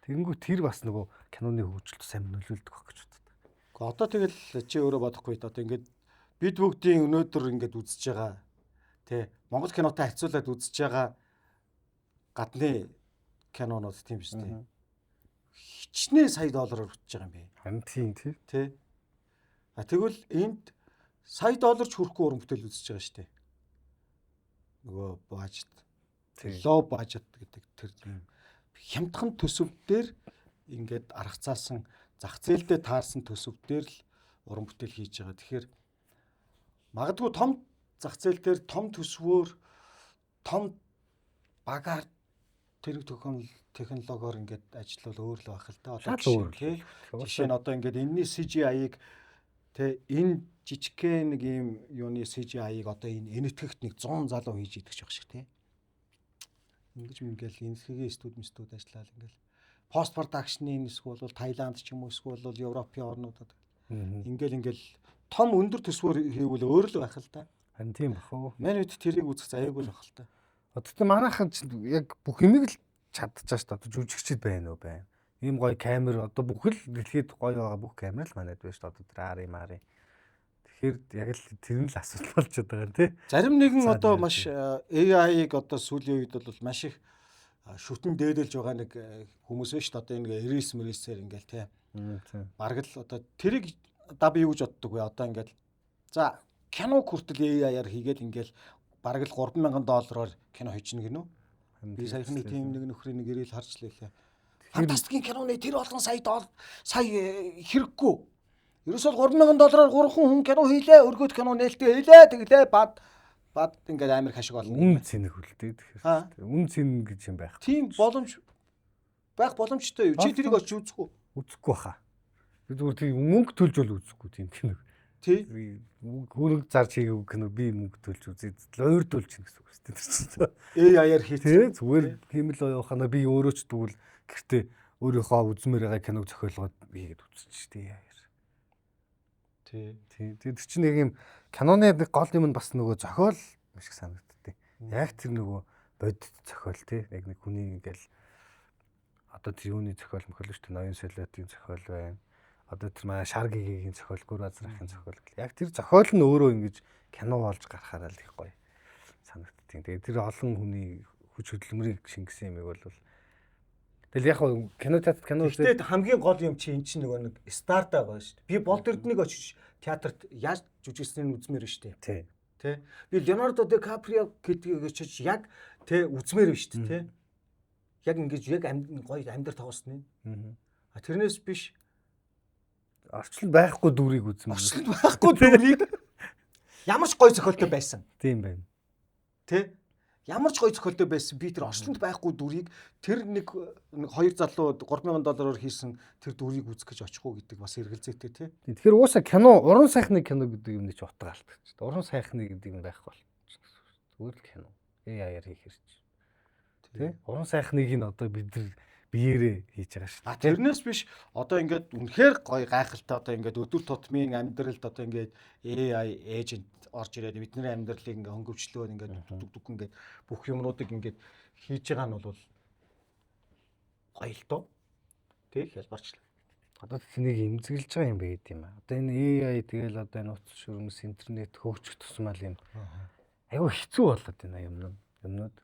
Тэгэнгүүт тэр бас нөгөө киноны хөгжилд сайн нөлөөлдөг байх гэж боддог. Гэхдээ одоо тэгэл чи өөрөө бодохгүй одоо ингээд бид бүгдийн өнөөдөр ингээд үзэж байгаа тий. Монгол кинотой харьцуулаад үзэж байгаа гадны кинонууд тийм биш үү? Хичнээн сая доллараар бүтэж байгаа юм бэ. Харин тийм тий. А тэгвэл энд сая долларч хүрэхгүй уран бүтээл үзэж байгаа шүү дээ. Нөгөө бажет. Лоу бажет гэдэг тэр юм хямдхан төсөвдөр ингээд аргацаасан зах зээлдээ таарсан төсөвдөр л уран бүтээл хийж байгаа. Тэгэхээр магадгүй том зах зээл дээр том төсвөөр том багаар тэрэг технологиор ингээд ажиллавал өөр л байх л да. Шал Одоо өөр. тий. Жишээ нь одоо ингээд энэний CGI-ыг тий энэ жижигхэн нэг юм юуны CGI-ыг одоо энэ энэтхэгт нэг 100 залуу хийж идэх ч байх шиг тий. Ингэж ингээл энэтхэгийн студ ажиллаад ингээл пост продакшны эсвэл бол Таиланд ч юм уу эсвэл бол Европын орнуудад ингээл том өндөр төсвөр хийвэл өөр л байх л да. Харин тийм бах уу. Манай үед тэрийг үзэх заяагүй л байх л да. Одоо манайхан яг бүх юмыг л чадчихаа шүү дээ. Одоо жүжигчд байна уу байна. Ийм гоё камер одоо бүх л дэлхийд гоё байгаа бүх камер л манайд байна шүү дээ. Одоо тэр ари мари. Тэгэхээр яг л тэр нь л асуудал болж байгаа юм тий. Зарим нэгэн одоо маш AI-ыг одоо сүүлийн үед бол маш их шүтэн дээдэлж байгаа нэг хүмүүс байна шүү дээ. Одоо ингээ эрисмэрисээр ингээл тий. Бараг л одоо тэрийг дав юу гэж боддог вэ? Одоо ингээд за кино хүртэл AI-аар хийгээл ингээл бараг л $3,000-оор кино хийчихнэ гинөө. Би саяхан нэг тийм нэг нөхрийн нэг ирэл харж лээ. Фантастикийн киноны тэр олон сая хэрэггүй. Ерөөсөө $3,000-аар 3 хүн кино хийлээ, өргөд кино нээлттэй хийлээ, тэглээ бад ингээд амар хашиг болно. Үн цэнэг үлдээ тэгэхээр. Үн цэн гэж юм байх. Тийм байх боломжтой юу? Чи тэрийг очиж үзэх үү? Үзэхгүй баха. Би зүгээр тийм мөнгө төлж бол үзэхгүй тийм кино. Тий. Хөрөнгө зарж хийгээгүй кино би мөнгө төлж үзье. Ойр төлж чинь гэсэн үг шүү дээ. AI-аар хийсэн. Зүгээр хэмэл явахана би өөрөө ч тэгвэл гэртээ өөрийнхөө үзмээр байгаа киног зохиолгоод хийгээд үзчих тий. Тий. Тэр чинь нэг юм киноны нэг гол юм нь бас нөгөө зохиол маш их санагдтыг. Яг тэр нөгөө бодит зохиол тий. Яг нэг хүний ингээл одоо тэр юуны зохиол мөхөл шүү дээ. Ноён солиотын зохиол байна. Одоо тэр манай Шаргигийн зохиол, Гүр Азрахын зохиол гэл. Яг тэр зохиол нь өөрөө ингэж кино болж гарахаар л их гоё санагдтыг. Тэгээ тэр олон хүний хүч хөдөлмөрийг шингэсэн юм бол тэгэл яг кино Гэхдээ хамгийн гол юм чи эн чинь нөгөө нэг старт байгаа шүү дээ. Би Болд Эрдэнэг очиж театрт яаж жүжигчнийг үзмээр шүү дээ. Тэ. Би Леонардо Ди Каприо гэдгийг очиж яг тэ үзмээр шүү дээ. Тэ. Яг ингэж яг гоё амьдар тоглосныг. Тэрнээс биш орчлон байхгүй дүрийг үзмээр. Орчлон байхгүй дүрийг ямар ч гоё зохиолтой байсан. Тийм байна. Тэ? Ямар ч гоё зохиолтой байсан би тэр орчлонд байхгүй дүрийг тэр нэг хоёр залуу $3,000-аар хийсэн тэр дүрийг үзэх гэж очихгүй гэдэг бас эргэлзээтэй тий. Тэгэхээр уусаа кино уран сайхны кино гэдэг юм чи утга алддаг ч. Уран сайхны гэдэг юм байхгүй бол зүгээр л кино. AI-аар хийхэр чи. Тий? Уран сайхныг нь одоо бид нар биеэрээ хийж байгаа шүү. Тэрнээс биш одоо ингээд үнэхээр гоё гайхалтай одоо ингээд өдөр тутмын амьдралд одоо ингээд AI agent орж ирээд бидний амьдралыг ингээд хөнгөвчлөө ингээд дүг ингээд бүх юмнуудыг ингээд хийж байгаа нь бол гоё л доо. Тэг хэлбарчлаа. Одоо тэнийг эмзэглэж байгаа юм байд юм аа. Одоо энэ AI тэгэл одоо энэ утас шүрмэс интернет хөгжих тусмал юм. Айгу хэцүү болоод байна юмнууд.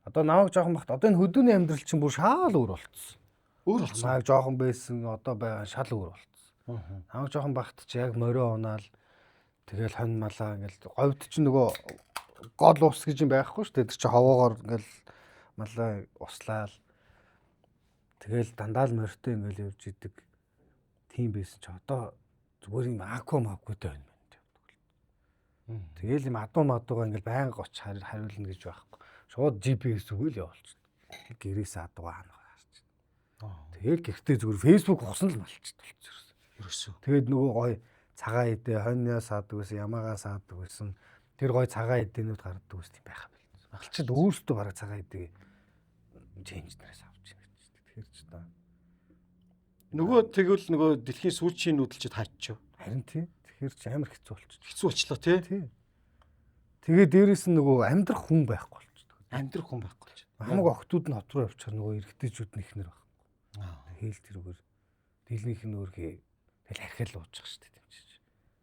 Одоо намайг жоохон бахт одоо энэ хөдөөний амьдрал чинь бүр шаал өөр болцсон. Өөр болцсон. Намайг жоохон байсан одоо байгаа шал өөр болцсон. Намайг жоохон бахт чи яг морио унаал тэгэл хонь малаа ингээл говьд чи нөгөө гол ус гэж юм байхгүй шүү дээ. Тэр чи ховоогоор ингээл малаа услаал тэгэл дандаа л моритой ингээл явж идэг. Тийм байсан чи одоо зүгээр юм аквамаггүйтэй байна мэн. Тэгэл юм адуу ингээл байнга оч хариулна гэж байхгүй. Шууд GPS үгүй л явуулчихна. Гэрээс адуу хаана гарч. Тэгэл гэртээ зүгээр Facebook хусан л малчд болчихсон. Ерөөсөө. Тэгээд нөгөө гой цагаан идэ хоньноос саадаг байсан, ямаагаас саадаг байсан. Тэр гой цагаан идэнүүд гардаг байсан юм байх юм байна. Малчд өөрсдөө бараг цагаан идэг change нэрээс авч байна гэж. Тэгэхээр ч та. Нөгөө тэгвэл нөгөө дэлхийн сүүлчийн нүүдэлчд хааччих. Харин тийм. Тэгэхээр ч амар хэцүү болчих. Хэцүү болчлоо тий. Тэгээд дээрэс нь нөгөө амьдрах хүн байхгүй. Амьдрах хүн байхгүй ч. Хамаг охтууд нь хот руу явчихаар нөгөө эргэжтэйчүүд нь ихнэр баг. Хээл тэрүүгээр дийлнийх нь өөрхий тэгэл архиал уучих шүү дээ тийм чинь.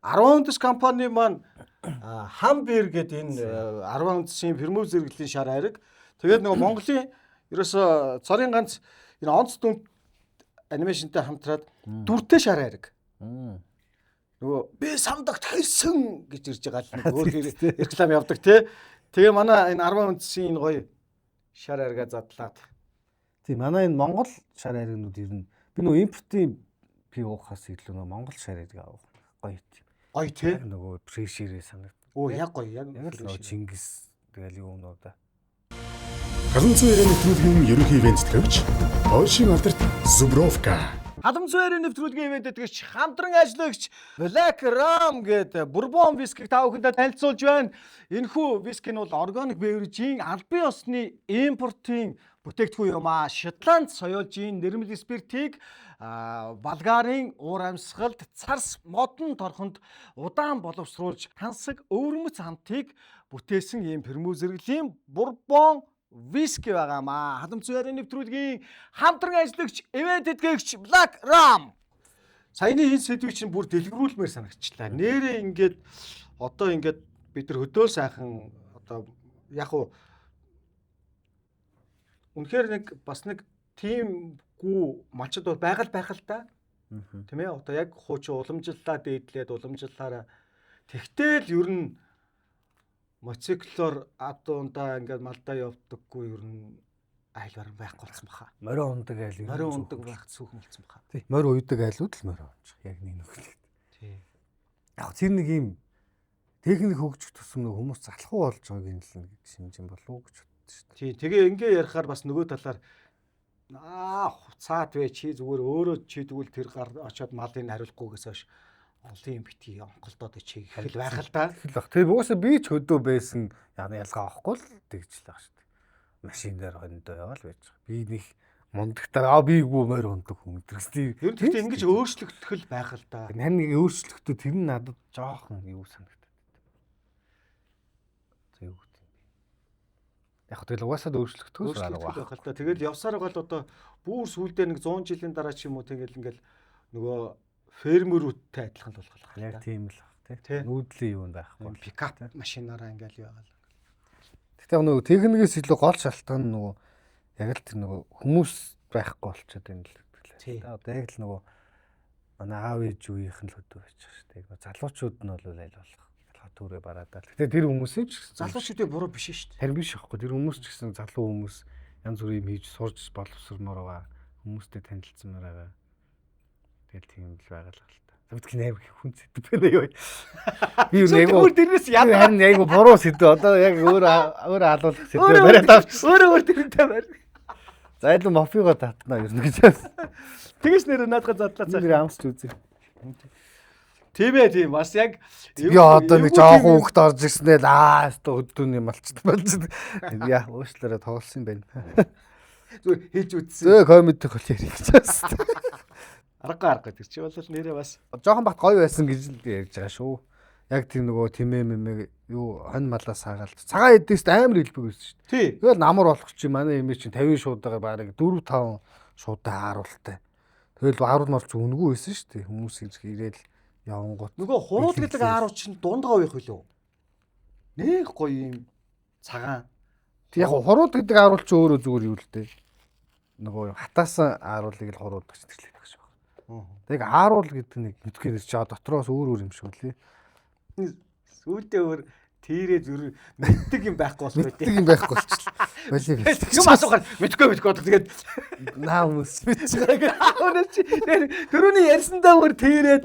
10 үндэс компани маань Хамбер гэдэг энэ 10 үндэсийн фирмөв зэрэглэлийн шар хайраг. Тэгээд нөгөө Монголын ерөөсө цорын ганц энэ онц дүн анимашнтай хамтраад дүртэй шар хайраг. Нөгөө би самдагт хэлсэн гэж ирж байгаа л нэг өөр реклам явдаг тий. Тэгээ манай энэ 10 үндэсийн энэ гоё шар хайргаа задлаад. Тийм манай энэ Монгол шар хайргнууд ер нь би нөгөө импортын пи уухаас илүү нөгөө Монгол шар хайрыг авах гоё тийм. Гоё тий. Нөгөө прешэрээ санагд. Оо яг гоё яг л нөгөө Чингис тэгэл юу нуудаа. 90 нэвтрүүлгийн ерөнхий ивент тэтгэгч Польшийн алдарт Зубровка. Халамжлалын нэвтрүүлгийн ивент тэтгэгч хамтран ажиллагч Black Ram гэдэг бурбон вискиг та бүхэндээ танилцуулж байна. Энэхүү виски нь бол органик беврижийн албан ёсны импортын бүтээгдэхүүн юм аа. Шотланд соёолжийн нэрмэл спиртийг Болгарын уур амьсгалд царс модон торхонд удаан боловсруулж тансаг өвөрмөц хамтыг бүтээсэн ийм пермүү зэрэглэлийн бурбон виски байгаамаа. Халамжлалын нэвтрүүлгийн хамтран ажиллагч ивент тэтгэгч Black Ram. Саяны энэ сэдвийг чинь бүр дэлгэрүүлмээр санагчлаа. Нэрээ ингээд одоо ингээд бид нар хөдөө сайхан одоо яг уу үнэхээр нэг бас нэг тиймгүй малчд бол байгаль байх л да. Тийм ээ. Одоо яг хуучин уламжлалаа дээдлээд уламжлалаараа тэгтэл ер нь моциклоор адуундаа ингээд малдаа явдаггүй ер нь айл баран байхгүй болсон баха. Морио ундаг айл юу? Морио ундаг байх сүүхэн болсон баха. Тий. Морио уйдаг айлууд л морио унчих. Яг нэг нөхөлт. Тий. Яг тэр нэг юм техник хөгжих тусам нэг хүмүүс залхуу болж байгааг нь л нэг шинж юм болов уу гэж боддоо шүү дээ. Тий. Тэгээ ингээ ярихаар бас нөгөө талаар хуцаад вэ чи зүгээр өөрөө чи тэгвэл тэр гар очиод малын хариулахгүйгээс хойш олон юм битгий онголдоод чи их л байх л да. Тэгэл бах. Тэгээ угаасаа би ч хөдөө байсан ялгаа авахгүй л тэгж л байх шүү дээ. Машин дээр хондоо яваал байж байгаа. Би нэг мундагтаар бигүү морь ундаг хүн өдрөстэй. Ер нь тэгтээ ингэж өөрчлөгдөх л байх л да. Харин нэг өөрчлөлтөө тэр нь надад жоохон юу санагдав. Тэг юу гэдэг юм бэ? Яг тэгэл угаасаа өөрчлөгдөхөөс байх л да. Тэгэл явсаар бол одоо бүр сүүлдээ нэг 100 жилийн дараа ч юм уу тэгэл ингээл нөгөө фермерүүдтэй адилхан л болох л яг тийм л баг тий. Нүүдлийн юу байхгүй. Пикап машинаараа ингээл яваал. Тэгтээ нөгөө техникээс илүү гол шалтгаан нөгөө яг л тэр нөгөө хүмүүс байхгүй болчиход байна л гэдэг. Одоо яг л нөгөө манай аав ээж үеийнх нь л хөдөө байж байгаа шүү дээ. Залуучууд нь бол аль болох ялгаа төрөө бараадаа. Тэгтээ тэр хүмүүсийн ч залуучуудын буруу биш шүү дээ. Харин биш байхгүй. Тэр хүмүүс ч гэсэн залуу хүмүүс янз бүрийн юм хийж сурж боловсрмоор байгаа. Хүмүүстэй танилцсанмаар байгаа. Тэгэл тийм л байгаа л та. Тэгвэл нээр хүн сэдв байна юу? Би өөр дэрнээс яа. Харин айгу буруу сэдв. Одоо яг өөрөө алуулах сэдв бариад авч. Өөр дэрнтэй байна. За илүү мофиго татнаа ер нь гэж. Тэгэж нэр наадах задлаа цаа. Тэр амсч үзье. Тийм ээ тийм. Бас яг би одоо нэг жоохон хөвгт орж ирснээр өстө хөдөөний малчд болж. Яа уушлаараа тоглосон юм байна. Зүгээр хийж үзсэн. Зөө комеди хөл ярих гэж байна. Арга тэр чи бол нэрээ бас жоохон бат гоё байсан гэж л ярьж байгаа шүү. Яг тийм нөгөө тэмээ мэмээ юу хонь малаас хаагаал. Цагаан эдээс амар хэлбэг байсан шүү дээ. Тий. Тэгэл намар болох чи манай эмээ чинь 50 шуудагаар бараг 4 5 шуудаа хааруултай. Тэгэл хааруулмар ч үнгүй байсан шүү дээ. Хүмүүс ирээл явангууд. Нөгөө хурууд гэдэг ааруу чинь дундгаа уух үлээ. Нэг гоё юм цагаан. Яг хурууд гэдэг ааруул чи өөрөө зүгээр юу л дээ. Нөгөө хатаасан ааруулыг л хурууд гэж тэрлээд байгаа шүү. Тэг ааруул гэдэг нэг мэдгээр чи дотроос өөр юм шиг үлээ. Сүүлдээ өөр тэрээ зүр мэддэг юм байхгүй болох үү? Мэддэг юм байхгүй болчихлоо. Болив. Юм асуухаар мэдгүй бодох. Тэгээд наа хүмүүс мэдчихээг. Өнөө чи түрүүний ярьсандаа өөр тэрээд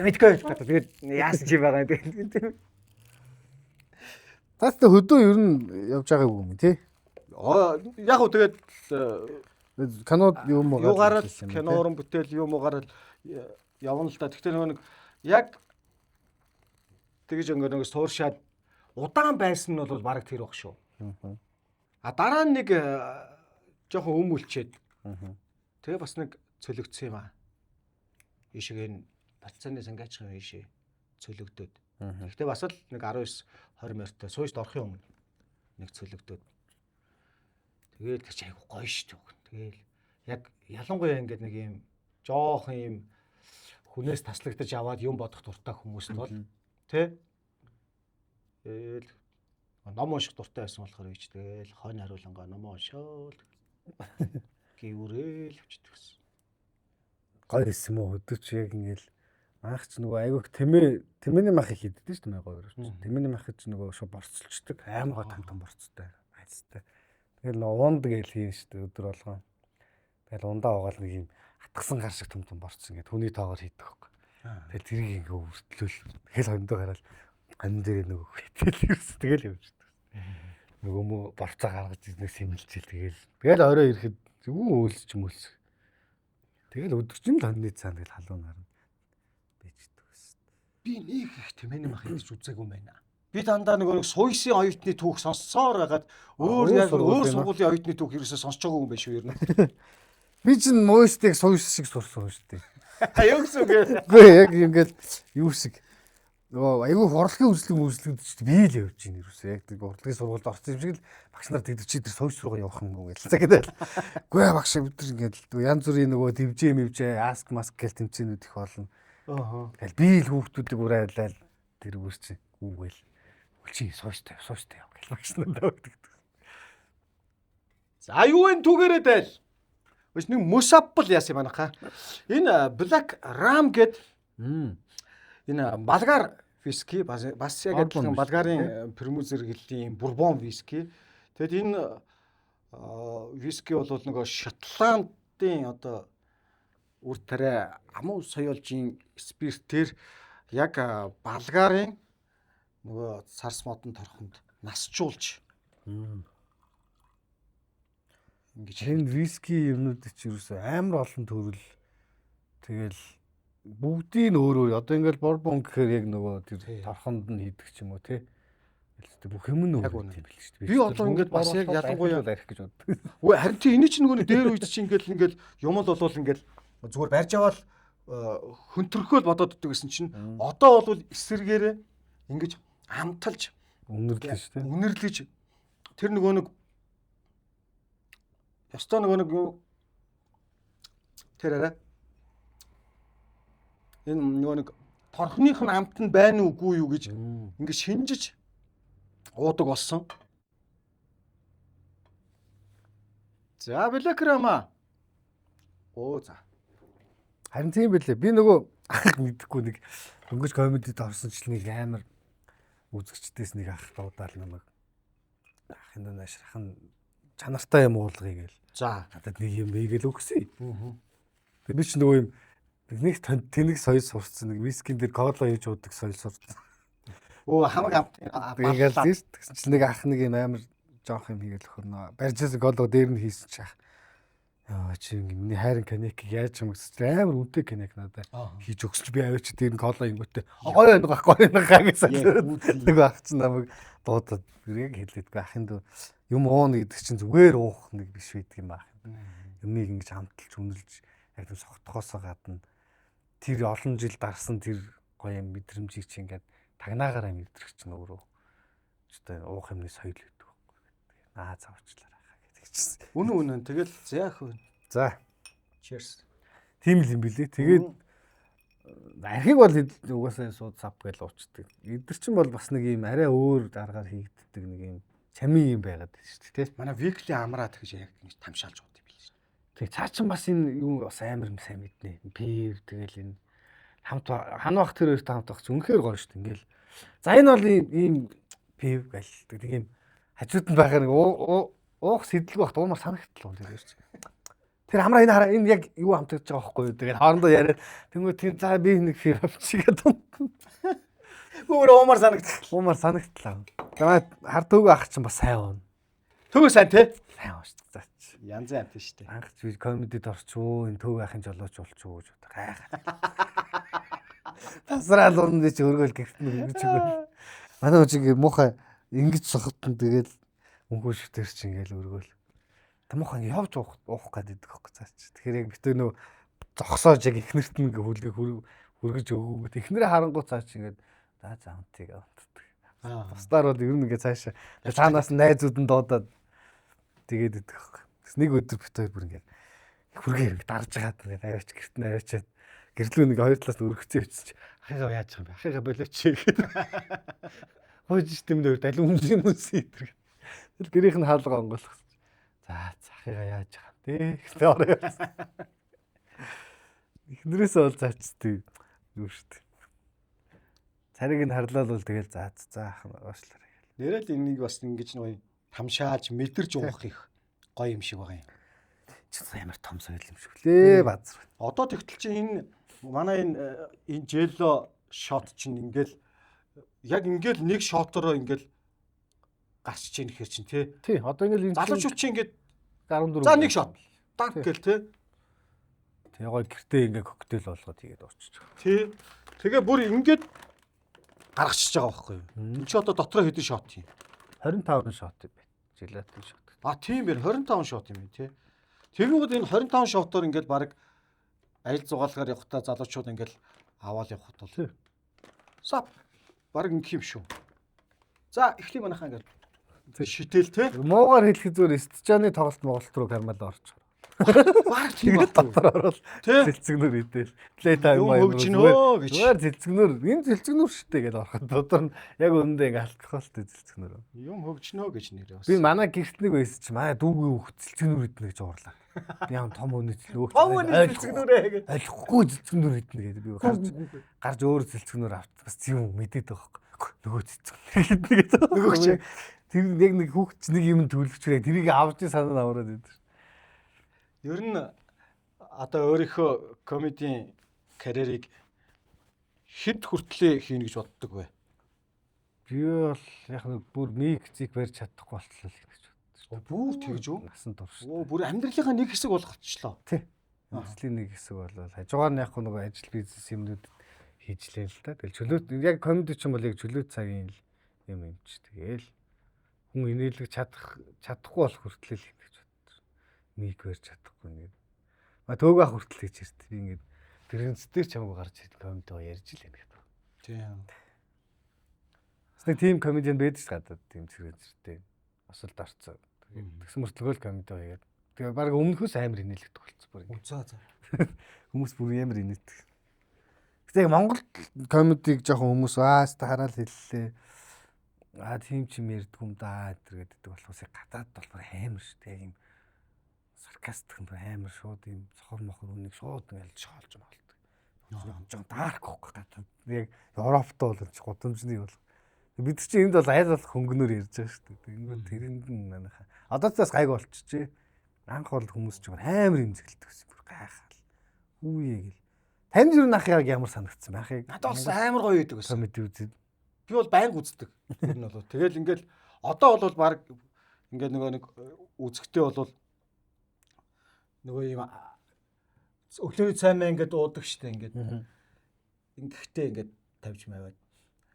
мэдгүй бодох. Тэгээд яасан чи байгаа юм. Тастай хөдөө ер нь явж байгаагүй юм тий. Яг уу тэгээд кинод юм уу гараад кинорон бүтээл юм уу гараад явна л та. Тэгтээ нөгөө нэг яг тэгж өнгө сууршаад удаан байсан нь бол бараг тэр баг шүү. А дараа нь нэг жоохон өмүүлчээд. Тэгээ бас нэг цөлөгдсөн юм аа. Ийшээ энэ бацааны сангаачин ийшээ цөлөгдөөд. Гэхдээ бас л нэг 19 20 морьтой суужд орохын өмнө нэг цөлөгдөөд. Тэгээд тэр чинь айгу гоё шүү дээ. Тэгээл яг ялангуяа ингээд нэг юм жоохон юм хүнээс таслагдаж аваад юм бодох дуртай хүмүүст бол тий. Тэгэл ном унших дуртай байсан болохоор ийч тэгэл хонь хариулангаа ном уншаал гіврээл явчихдаг гэсэн. Гоё юм уу хөдөөч яг ингээл маах ч нөгөө айгуух тэмээний мах их хийдэж шүү дээ гоё шүү. Тэмээний мах ч нөгөө шууд борцолчдаг аймгаа там борцтой айцтай. Тэгэл уунд гээл хийн шүү дээ өдөр болгоо. Тэгэл ундаа угаал нэг юм хатгсан гар шиг том борцсон ингээд хүний тоогоор хийдэг хөөх. Тэгэл тэрийг ингээ өртлөөл. Тэгэл хондоо гараад ан дээр нөгөө хитэл ирс тэгэл явчихдаг. нөгөө мө борцоо гаргаж ирнэ сэмэлжил тэгэл орой ирэхэд юу өөлч мөлс. Тэгэл өдөржин л хоньны цаана тэгэл халуун харна. Бэж идэх байсан. Би нэг их тэмээний мах идэж үзээгүй юм байна. Би дандаа нөгөө суйсын оюутны түүх сонссоор байгаад өөр сургуулийн оюутны түүх ерөөсөө сонсож байгаагүй юм байна шүү ер нь. Би чинь моёстыг суйс шиг сурсан шүү дээ. Юу гэсэн үг вэ? Үгүй яг ингээд юу шиг нөгөө аюу хурлын үзлэг ч би л явж ийн ерөөсөө яг тийм урлагийн сургуульд орсон юм шиг л багш нар тэгдэг чи тэр сувж руугаа явах юм уу гэж тэгэл. Үгүй ээ багш бид нар ингээд янз бүрийн нөгөө дивжээ аск маск гэл тэмцээнүүд их болно. Тэгэл би л хүүхдүүдийг урайлал тэр үрч үгүй л үлчи суучтай яв гэл багш нар давдаг. За юу энэ түгээрээ дээл. Өч нэг мусапл яасан юм анаха. Энэ Black Ram гэд энэ болгар виски бас яг адилхан болгарын премузер гэлтийн бурбон виски. Тэгэд энэ виски бол нөгөө Шотландын одоо үр тариа амуу соёолжийн спиртээр яг болгарын нөгөө сарс модон торхонд насжуулж ингэж энэ виски юмнууд чи ерөөсөө амар олон төрөл тэгэл бүгдийг нь өөр одоо ингээл борбон гэхээр яг нөгөө тэр торхонд нь хийдэг ч юм уу тий. Тэгэл бүх юм нь өөр юм биш шүү дээ. Би одоо ингээд бас яг ялангуяа арих гэж боддог. Үгүй харин тий энэ чинь нөгөө дээр үед чинь ингээл юм л болвол ингээл зүгээр барьж аваад хөнтөрхөөл бодоод иддэг гэсэн чинь одоо бол эсэргээрээ ингэж амталж үнэрлэж тий. Үнэрлэж тэр нөгөө нэг ястаа нөгөө нэг тэр арай энэ нөгөө нэг торхных нь амт нь байна уугүй юу гэж ингэ шинжиж уудаг болсон. За Black Ram. Оо за. Харин тийм байлээ. Би нөгөө мэдхгүй нэг өнгөж комедид орсон ч нэг амар үзэгчдээс нэг ах дуудаал намайг ахын дэ наашрах нь чанартай юм уулгыг гээл. За надад нэг юм ийгэл өгсөн. Тэр би ч нөгөө юм нэг тэнэг соёл сурцсан нэг вискин дээр кола хийж уудаг соёл сурцсан. Оо хамаг амт. Тэгэл тэгсэн чинь нэг ах нэг юм амар жоох юм хийгээл өхөрнө. Барьжээс кола дээр нь хийсэн чи ах. Яа чи миний хайрын коньякийг яаж юм гэсэн чинь амар үнэтэй коньяк надад хийж өгсөж би аваач дээр нь кола ингүүтээ гоё нэг гэсэн. Нэг ах чинь намайг дуудаад яг хэлээдгүй ахын дөө юм уун гэдэг чинь зүгээр уух нэг биш байдаг юм аа. Юмыг ингэж хамталж үнэлж яг тийм согтохоосоо гадна тэр олон жил дарсан тэр гоё юм мэдрэмжийг чи ингээд тагнаагаараа мэдрэх чинь өөрөө өстой уух юмны соёл гэдэг байхгүй. Аа завчлаарай хаа гэдэг чинь. Үнэн. Тэгэл заах вэ. За. Cheers. Тийм л юм билээ. Тэгээд архиг бол угаасаа сууд сав гэж уучдаг. Эдгэр чинь бол бас нэг юм арай өөр дараагаар хийгддэг нэг юм чамийн юм байгаад байна шүү дээ. Манай Викли амраад гэж яг ингэж тамшаалж ууд юм билээ. Тэг цаа чин бас энэ юу бас амар юм сайн мэднэ. Пив тэгэл энэ хамт ханвах тэр хоёрт хамт байх үнэхээр гоё шүү дээ. Ингээл за энэ бол ийм пив гэл нэг юм хажууд нь байхаа нэг уух сэдлэг багт уумар санагтлаа тэр шүү дээ. Тэр хамраа энэ хараа энэ яг юу хамтагч байгаа байхгүй юу. Тэгээд хоорондоо яриад тэнгуү тийм за би нэг пив авчихаа дун. Өөр уумар санагтлаа. Уумар санагтлаа. Тэгээд хар төвгөө ах чинь бас сайн уун. Төвөө сайн те? Сайн уун шүү дээ. Янз амт шүү дээ. Анх би комедид орчуу энэ төв ахын жолооч болчуу гэж боддог. Гайхаад. Тасрал уранд чи өргөөл гихтэн гэж өгөөл. Манай үчиг муухай ингэж сохотон тэгэл өнхөө шивтэр чи ингээл өргөөл. Тамуухан явж уух гэдэг байхгүй цаач. Тэгэхээр яг битүү нөө зогсоож яг ихнэрт нь хүлгээ хүргэж өгөөд ихнэрээ харангуй цаач ингээд за заамтыг авдаг. Бусдаар бол ер нь ингээд цаашаа цаанаас найзууд нь дуудаад тэгээд идэх байхгүй. Нэг өдөр бит хоёр бүр ингээд хүргээ хэрэг дарж байгаад ингээд аваач гэрт нь аваачаад гэрлүү нэг хоёр талаас өргөцөө өчсөж ахыгаа яаж байгаа юм бэ? Ахыгаа болооч гэдэг. Хойж тэмдээр далин хүмүүсийн идэрэг. Тэгэл гэрийнх нь хаалга онгойлгох. За ахыгаа яаж байгаа юм те. Гэтэ орой. Ихнэрээсээ бол заачдээ юу шүү дээ. Царийг нь харлаа бол тэгэл заах уушлаарай. Нэрэл энийг бас ингэж нэг тамшаалж мэдэрч уух их гоё юм шиг байгаа юм. Чи амар том соёл юм шиг лээ базар. Одоо тэгтэл чи энэ манай энэ жело шот чинь ингээл яг ингээл нэг шотороо ингээл гарч ийн гэхэр чинь тий. Тий, одоо ингээл Залуучууд чинь ингээд 14. за нэг шот даг гэл тий. Тэгээ гэртээ ингээ коктейл болгоод тэгээд очиж байгаа. Тий. Тэгээ бүр ингээд гаргачихж байгаа байхгүй юу? Энд чи одоо дотроо хэдэн шот юм? 25 шот юм байна. Желатин шот. Тийм бэр 25 шот юм тий. Тэгвэл энэ 25 шотоор ингээд баг аялал зугаалгаар явахдаа залуучууд ингээд аваад явхад бол сап баг ингэх юм шүү. За эхлэе манайхаа ингээд шитэл тий. Муугаар хэлэхэд зүгээр стжаны тоглолт Монголд руу кармал орж. Баг тийм дотор орол. Цэлцгнөр идэл. Плей тайм юм хөгжнөө гэж. Зүгээр цэлцгнөр, энэ цэлцгнөр шттэ гэж ороход дотор нь яг өнөндөө ингээ алкохолтой цэлцгнөр. Юм хөгжнөө гэж нэрээ бас. Би манай гэрт нэг байсан чи манай дүүгийн хүүхд цэлцгнөр иднэ гэж уурлаа. Би яа том өнө цэлцгнөр. Том өнө цэлцгнөрээ гэж. Ойлгохгүй цэлцгнөр иднэ гэдэг би гарч өөр цэлцгнөр авт. Бас юм мэдээд байгаа хөөх. Нөгөө цэлцгнөр иднэ гэдэг. Нөгөө чи тэр яг нэг хүүхд чи нэг юм төлөвчрээ тэрийг авч санаа навраад идэв. Ер нь одоо өөрийнхөө комедийн карьерийг хэд хүртлээ хийнэ гэж боддог вэ? Би бол яг нэг бүр микзик барьж чадахгүй болтлоо гэж боддог. Бүр тэгж үү? Насан турш. Бүр амьдралынхаа нэг хэсэг болгочихлоо. Тий. Ажлын нэг хэсэг болол хажуугаар нь яг нөгөө ажил бизнес юмнууд хийжлээ л да. Тэгэл чөлөө яг комеди ч юм бол яг чөлөө цагийн юм ч тэгэл хүн инээлэг чадахгүй болох хүртлээ л гэж боддог. Мик барьж чадахгүй нэг. Төөгөө ах хүртэл гэж ирд. Би ингээд тэрэнцээр ч хамаагүй гарч ирд комеди ярьж л юм гэдэг. Тийм. Нэг тим комедиан байдаг ч гадаад тийм зэрэгтэй. Осолд орцоо. Тэгсэн мөртлөгөө л комеди хийгээд. Тэгээ баг өмнөхөөс амар инээлэгдэх болцсон бүр ингээд. За. Хүмүүс бүр амар инээдэг. Гэтэ Монгол комедиг жоохон хүмүүс та хараад хэллээ. Тийм ч юм ярьдаг юм да гэдэг болохоос гадаад бол бүр амар шүү дээ. Ийм саркастик амар шууд ийм цохор мохор үнийг шууд ингээл шоолж маалдаг. Жон дарк хөөх гадаад. Яг Европт бол гудамжны бол бид чинь энд бол айл болох хөнгөнөр ярьж байгаа шүү дээ. Ингээд тэрэнд нь манайхаа. Одоо цаас гайг болчихжээ. Анх бол хүмүүс ч амар имзэглэдэг гэсэн бүр гайхаал. Хүүе гэл. Танд юу нах яг ямар санагдсан байхыг? Надад бас амар гоё байдаг гэсэн. Комеди үзээд. Би бол байнга үздэг. Тэр нь бол тэгэл ингээл одоо бол баг ингээд нэг үзэхдээ бол нөгөө юм өглөөний цай маа ингээд уудаг штэ ингээд. Ингэхдээ ингээд тавьж маваад.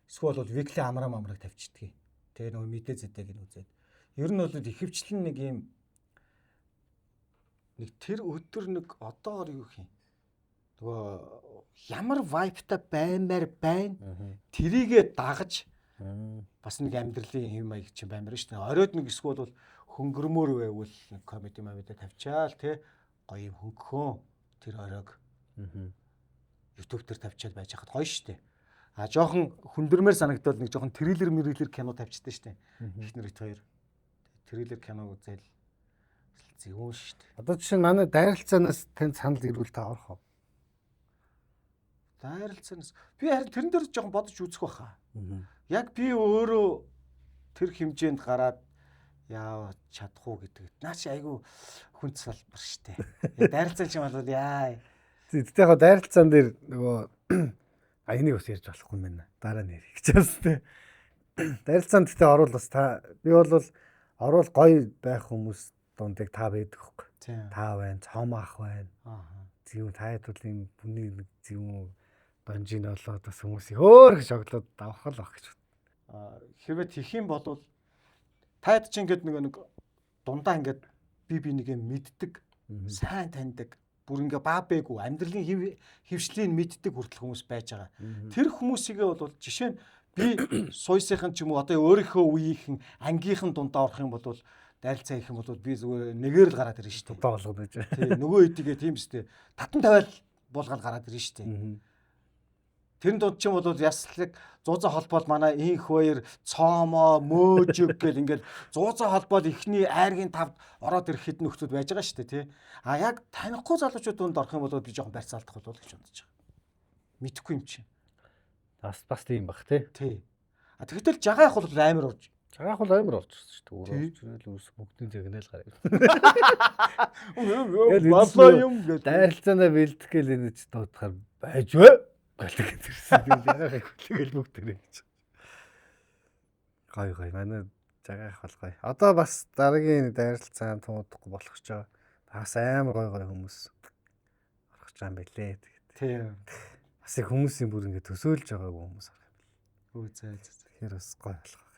Эсвэл бол викли амраг тавьчихдаг. Тэгээ нөгөө мэдээ зэдэг нь үзээд. Ер нь бол ихэвчлэн нэг юм нэг тэр өдөр нэг одоогор юу юм. Нөгөө ямар вайптай баймаар байна. Тэрийгэ дагаж бас нэг амьдралын юм маяг чинь баймаар шүү дээ. Оройд нэг эсвэл бол хөнгөрмөр байвал нэг комеди мавида тавьчаал тий гоё юм хөнгөхөө тэр оройг YouTube дээр тавьчаал байж хахад гоё шүү дээ. Жоохон хүндэрмээр санагдвал нэг жоохон триллер кино тавьчихдээ шүү дээ. Эхнэр их хоёр. Триллер кино үзэл зэвүүн шүү дээ. Одоо жишээ нь манай дайралцаанаас танд санал ирвэл та орох уу? Дайралцаанаас би харин тэрэн дээр жоохон бодож үзэх байхаа. Яг би өөрөө тэр хэмжээнд гараад яа чадах уу гэдэг. Наа чи айгүй хүн салбар штэ. Дайралцаан ч юм бол яа. Тэгтээ яг дайралцаан дээр нөгөө энийг бас ярьж болохгүй юм байна. Дараа нь ярих гэж байна. Дайралцаанд тэгтээ орвол бас би бол орвол гоё байх хүмүүс дундыг та байдаг хөөх. Та байна, цом ах байна. Зөв тайлбар юм бүний нэг зөв донжин болоод бас хүмүүсийг өөр шоглоод давах л баг гэж. Хэрвээ тэх юм бол таад ч ингээд нэг дундаа ингээд би нэг юм мэддэг, сайн таньдаг, бүр ингээ баа бээгүү амьдралын хөвшлийн мэддэг хүртэл хүмүүс байж байгаа. Тэр хүмүүсийгээ бол жишээ нь би суйсынхан ч юм уу одоо өөрийнхөө үеийнхэн ангийнхан дундаа орох юм бол дайралцаа их юм бол би зүгээр нэгээр л гараад ирнэ шүү дээ. Болгоод байж. Тий, нөгөө хэдийгээ тийм шүү дээ. Татан тавиал болгоод гараад ирнэ шүү дээ. Тэр дунд ч юм бол яслаг зуузаа холбоол манай инх хоёр цоомоо мөөжөг гэл ингээл зуузаа холбоол ихний айргийн тавд ороод ирэх хэд нөхцөл байж байгаа шүү дээ тий. Яг танихгүй залуучууд дунд орох юм бол би жоохон барьцаалдах болов гэж бодож байгаа. Мэдхгүй юм чи. Бас тийм бах тий. Тий. Тэгтэл жагаах бол амар урж. Жагаах бол амар орж ирсэн шүү дээ. Өөрөө үс бүгдийн зэгнэл гараад. Баслаа юм гэж. Дайралцаанаа бэлдэх гээл энэ ч дуудахаар байж вэ? Гэлэг тэрсэн. Яагаад хүлээгэл бүгд тэрэ гэж. Гай манай Жагаах болгоё. Одоо бас дараагийн дайралцаан туудахгүй болох гэж байгаа. Бас амар гой хүмүүс орох гэж байгаа юм билээ. Тийм. Бас их хүмүүсийн бүр ингэ төсөөлж байгаагүй хүмүүс орох юм бил. Үгүй зөө. Тэгэхээр бас гой болох байгаа.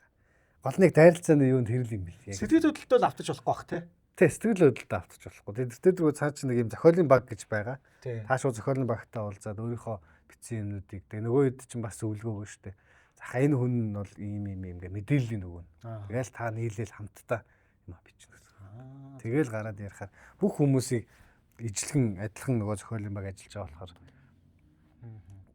Гол нэг дайралцааны юунд хэрэл юм бил. Сэтгэл хөдлөлтөө л автаж болохгүй бах тий. Тэ сэтгэл хөдлөлтөд автаж болохгүй. Тэр рүү цаа чи нэг юм зохиолын баг гэж байгаа. Тий. Таашгүй зохиолын багтаа уулзаад өөрийнхөө бичсэн юмнуудыг тэг нөгөө хэд чинь бас зөвлөгөөгөө штэ. За энэ хүн нь бол ийм ингээ мэдээллийн нөгөө. Тэгэл та нийлээл хамтдаа юм бичнэ гэсэн. Тэгэл гараад ярихаар бүх хүмүүсийг ижлэгэн адилхан нөгөө зохиолын баг ажиллаж байгаа болохоор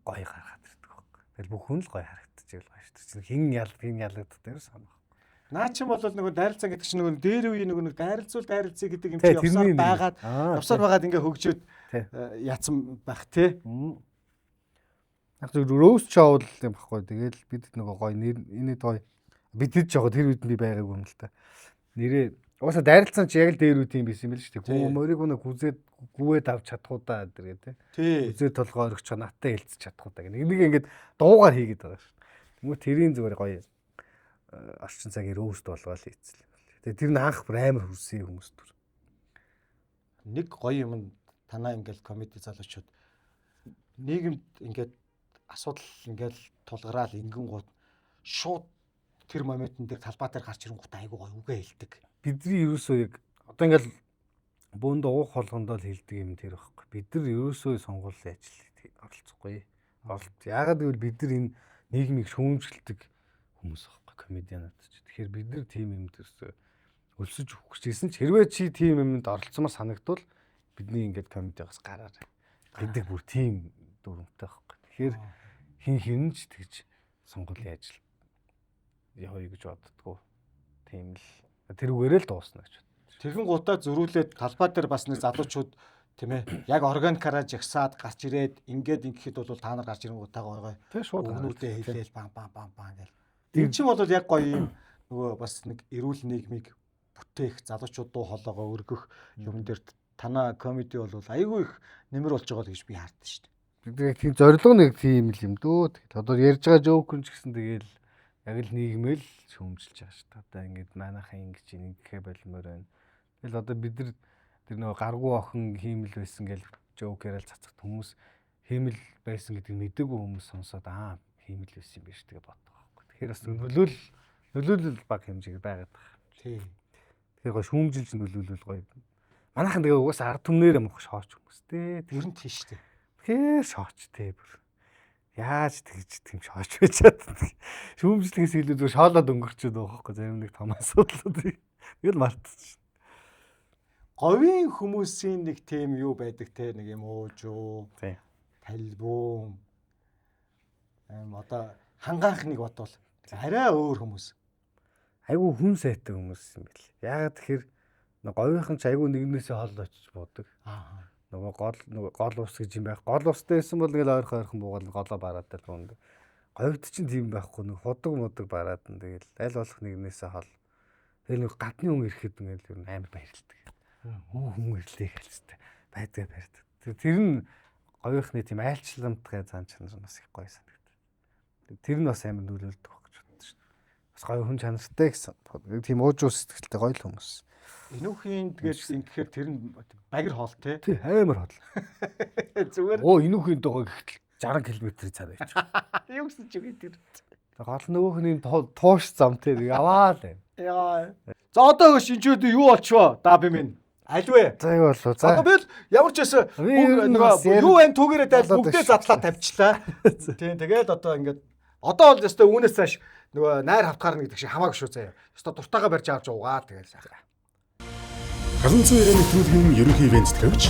гоё гаргаад ирдэг байхгүй. Тэгэл бүх хүн л гоё харагдчих л гоё штэ. Хин ялагддаг дээр санах. Наа чи бол нөгөө дайралцаа гэдэг чинь нөгөө дээр үе нөгөө дайралцаа гэдэг юм чи явсаар байгаад ингээ хөгжөөд яатсан байх тий. Яг зөв роуст шоул юм баггүй. Тэгэл бид нөгөө гоё энэ гоё бидэд жоо тэр үед би байгаагүй юм л та. Нэрээ уусаа дайралцсан чи яг л дээр үед юм биш юм л шүү дээ. Хүн мөрийг нэг үзээд гүвээд авч чадхуудаа гэдэг тий. Үзээд толгой өргөж надтай хэлцэж чадхуудаа гэх. Нэг ингээд дуугаар хийгээд байгаа шүү. Тэнгүү тэрийн зүгээр гоё орчин цагийн роуст болгоол хийцэл. Тэгээ тэр нь анх амар хүрсэн хүмүүс төр. Нэг гоё юм танаа ингээл комеди залуучууд нийгэмд ингээд асуудал ингээл тулгараал ингэн гууд шууд тэр моментэн дээр талбай дээр гарч ирэнгүүт айгуу гоё үгээ хэлдэг. Бидний ерөөсөө яг одоо ингээл бөөнд уух холгондоо л хэлдэг юм тэр байхгүй. Бид нар ерөөсөө сонгуулийн ажил оролцохгүй. Яагаад гэвэл бид нар энэ нийгмийг шүүмжилдэг хүмүүс байхгүй комедианууд ч. Тэгэхээр бид нар тийм юм дэрсээ өлсөж өгөх гэжсэн ч хэрвээ чи тийм юмд оролцсомоор санагдвал бидний ингээд комедиагаас гараарай. Гэдэг бүр тийм дүрмтэй байхгүй. Тэгэхээр хин ч тэгж сонгуулийн ажил явъя гэж боддгоо. Тийм л тэрүүгээрээ л дуусна гэж. Тэгэн гутаа зөрүүлээд талбай дээр бас нэг залуучууд тийм ээ яг органикараа жагсаад гарч ирээд ингээд ингэхэд бол та нар гарч ирэн гутаагаа тий шууд өгнүүдээ хэлээл бам гэл. Энэ чинь бол яг гоё юм нөгөө бас нэг эрүүл нийгмийг бүтээх залуучууд дуу хоолойгоо өргөх юм дээр танаа комеди бол айгүй их нэмэр болж байгаа л гэж би хардсан шүү дээ. Тэгээд тийм зорилго нэг тийм л юм дөө. Тэгээд одоо ярьж байгаа жоокн ч гэсэн тэгэл яг л нийгмэл шүүмжилж байгаа шүү дээ. Одоо ингээд манайхан ингэж ингэхэ болмоор байна. Тэгэл одоо бид нар тэр нөгөө гаргуу охин хиймэл байсан гэж жоок яриад цацагт хүмүүс хиймэл байсан гэдэг мэдээгүй хүмүүс сонсоод хиймэл байсан юм биш тэгээ боддог байхгүй. Тэгэхээр бас нөлөөлөл баг хэмжээгээр байгаад байгаа. Тий. Тэгэхээр гоё шүүмжилж нөлөөлөл гоё. Манайхан тэгээ угаасаа ард түмнээр мөх шооч хүмүүс те. Тэр нь тийш дээ. Тэгэхээр шооч те бүр. Яаж тэгж тийм шооч байж чаддаг. Шүүмжлэхээс илүү зөв шоолоод өнгөрчөөд байгаа байхгүй зарим нэг том асуудлууд. Тэгэл мартчихсан. Говийн хүмүүсийн нэг тийм юу байдаг те нэг юм уужуу. Тийм. Талбуун. Одоо хангаах нэг бодвол арай өөр хүмүүс. Айгу хүн сайтай хүмүүс юм бэл. Яагаад тэгэхээр говийнхан ч айгу нэгнээсээ хол очиж буудаг. Нөгөө гол ус гэж юм байх. Гол устай байсан бол ингээл ойрхон буугаад голоо бараад л гонг. Говьд чинь тийм байхгүй нэг худаг мудаг бараад нь тэгэл аль болох нэгнээсээ хол. Тэгэл нэг гадны хүн ирэхэд ингээл ер нь амар баярлдаг. Хүн ирлээ хэлжтэй. Байдгаа барьдаг. Тэр нь говийнхны тийм айлчламтгай зан чанар нь бас их гоё санагдав. Тэр нь бас амар нөлөөлдөг гэж боддоо шүү дээ. Бас гоё хүн чанартай гэсэн. Тийм уужуу сэтгэлтэй гоё л хүмүүс. Энүүхийн тэгээд ингэхээр тэр нь багир хоол те. Тий амар хоол. Зүгээр. Энүүхийн догоо гэхтэл 60 км цаар байж. Юу гэсэн ч үгүй тэр. Гол нөгөөхний тууш зам те яваа л. Яа. За одоо шинжүүд юу болчихвоо? Даби минь. Альвэ? За юу болов? За. Одоо би л ямар ч байсан нөгөө юу энэ түүгээрээ дайл бүгдээ задлаа тавьчлаа. Тийм тэгээд одоо ингээд одоо бол ёстой үүнээс цааш нөгөө найр хавтгаарна гэдэг шиг хамаагүй шүү заяа. Ёстой дуртайгаа барьж авч угаа тэгэл сайхан. Халамцсан ярианы нэвтрүүлгийн ерөнхий ивент тэтгэгч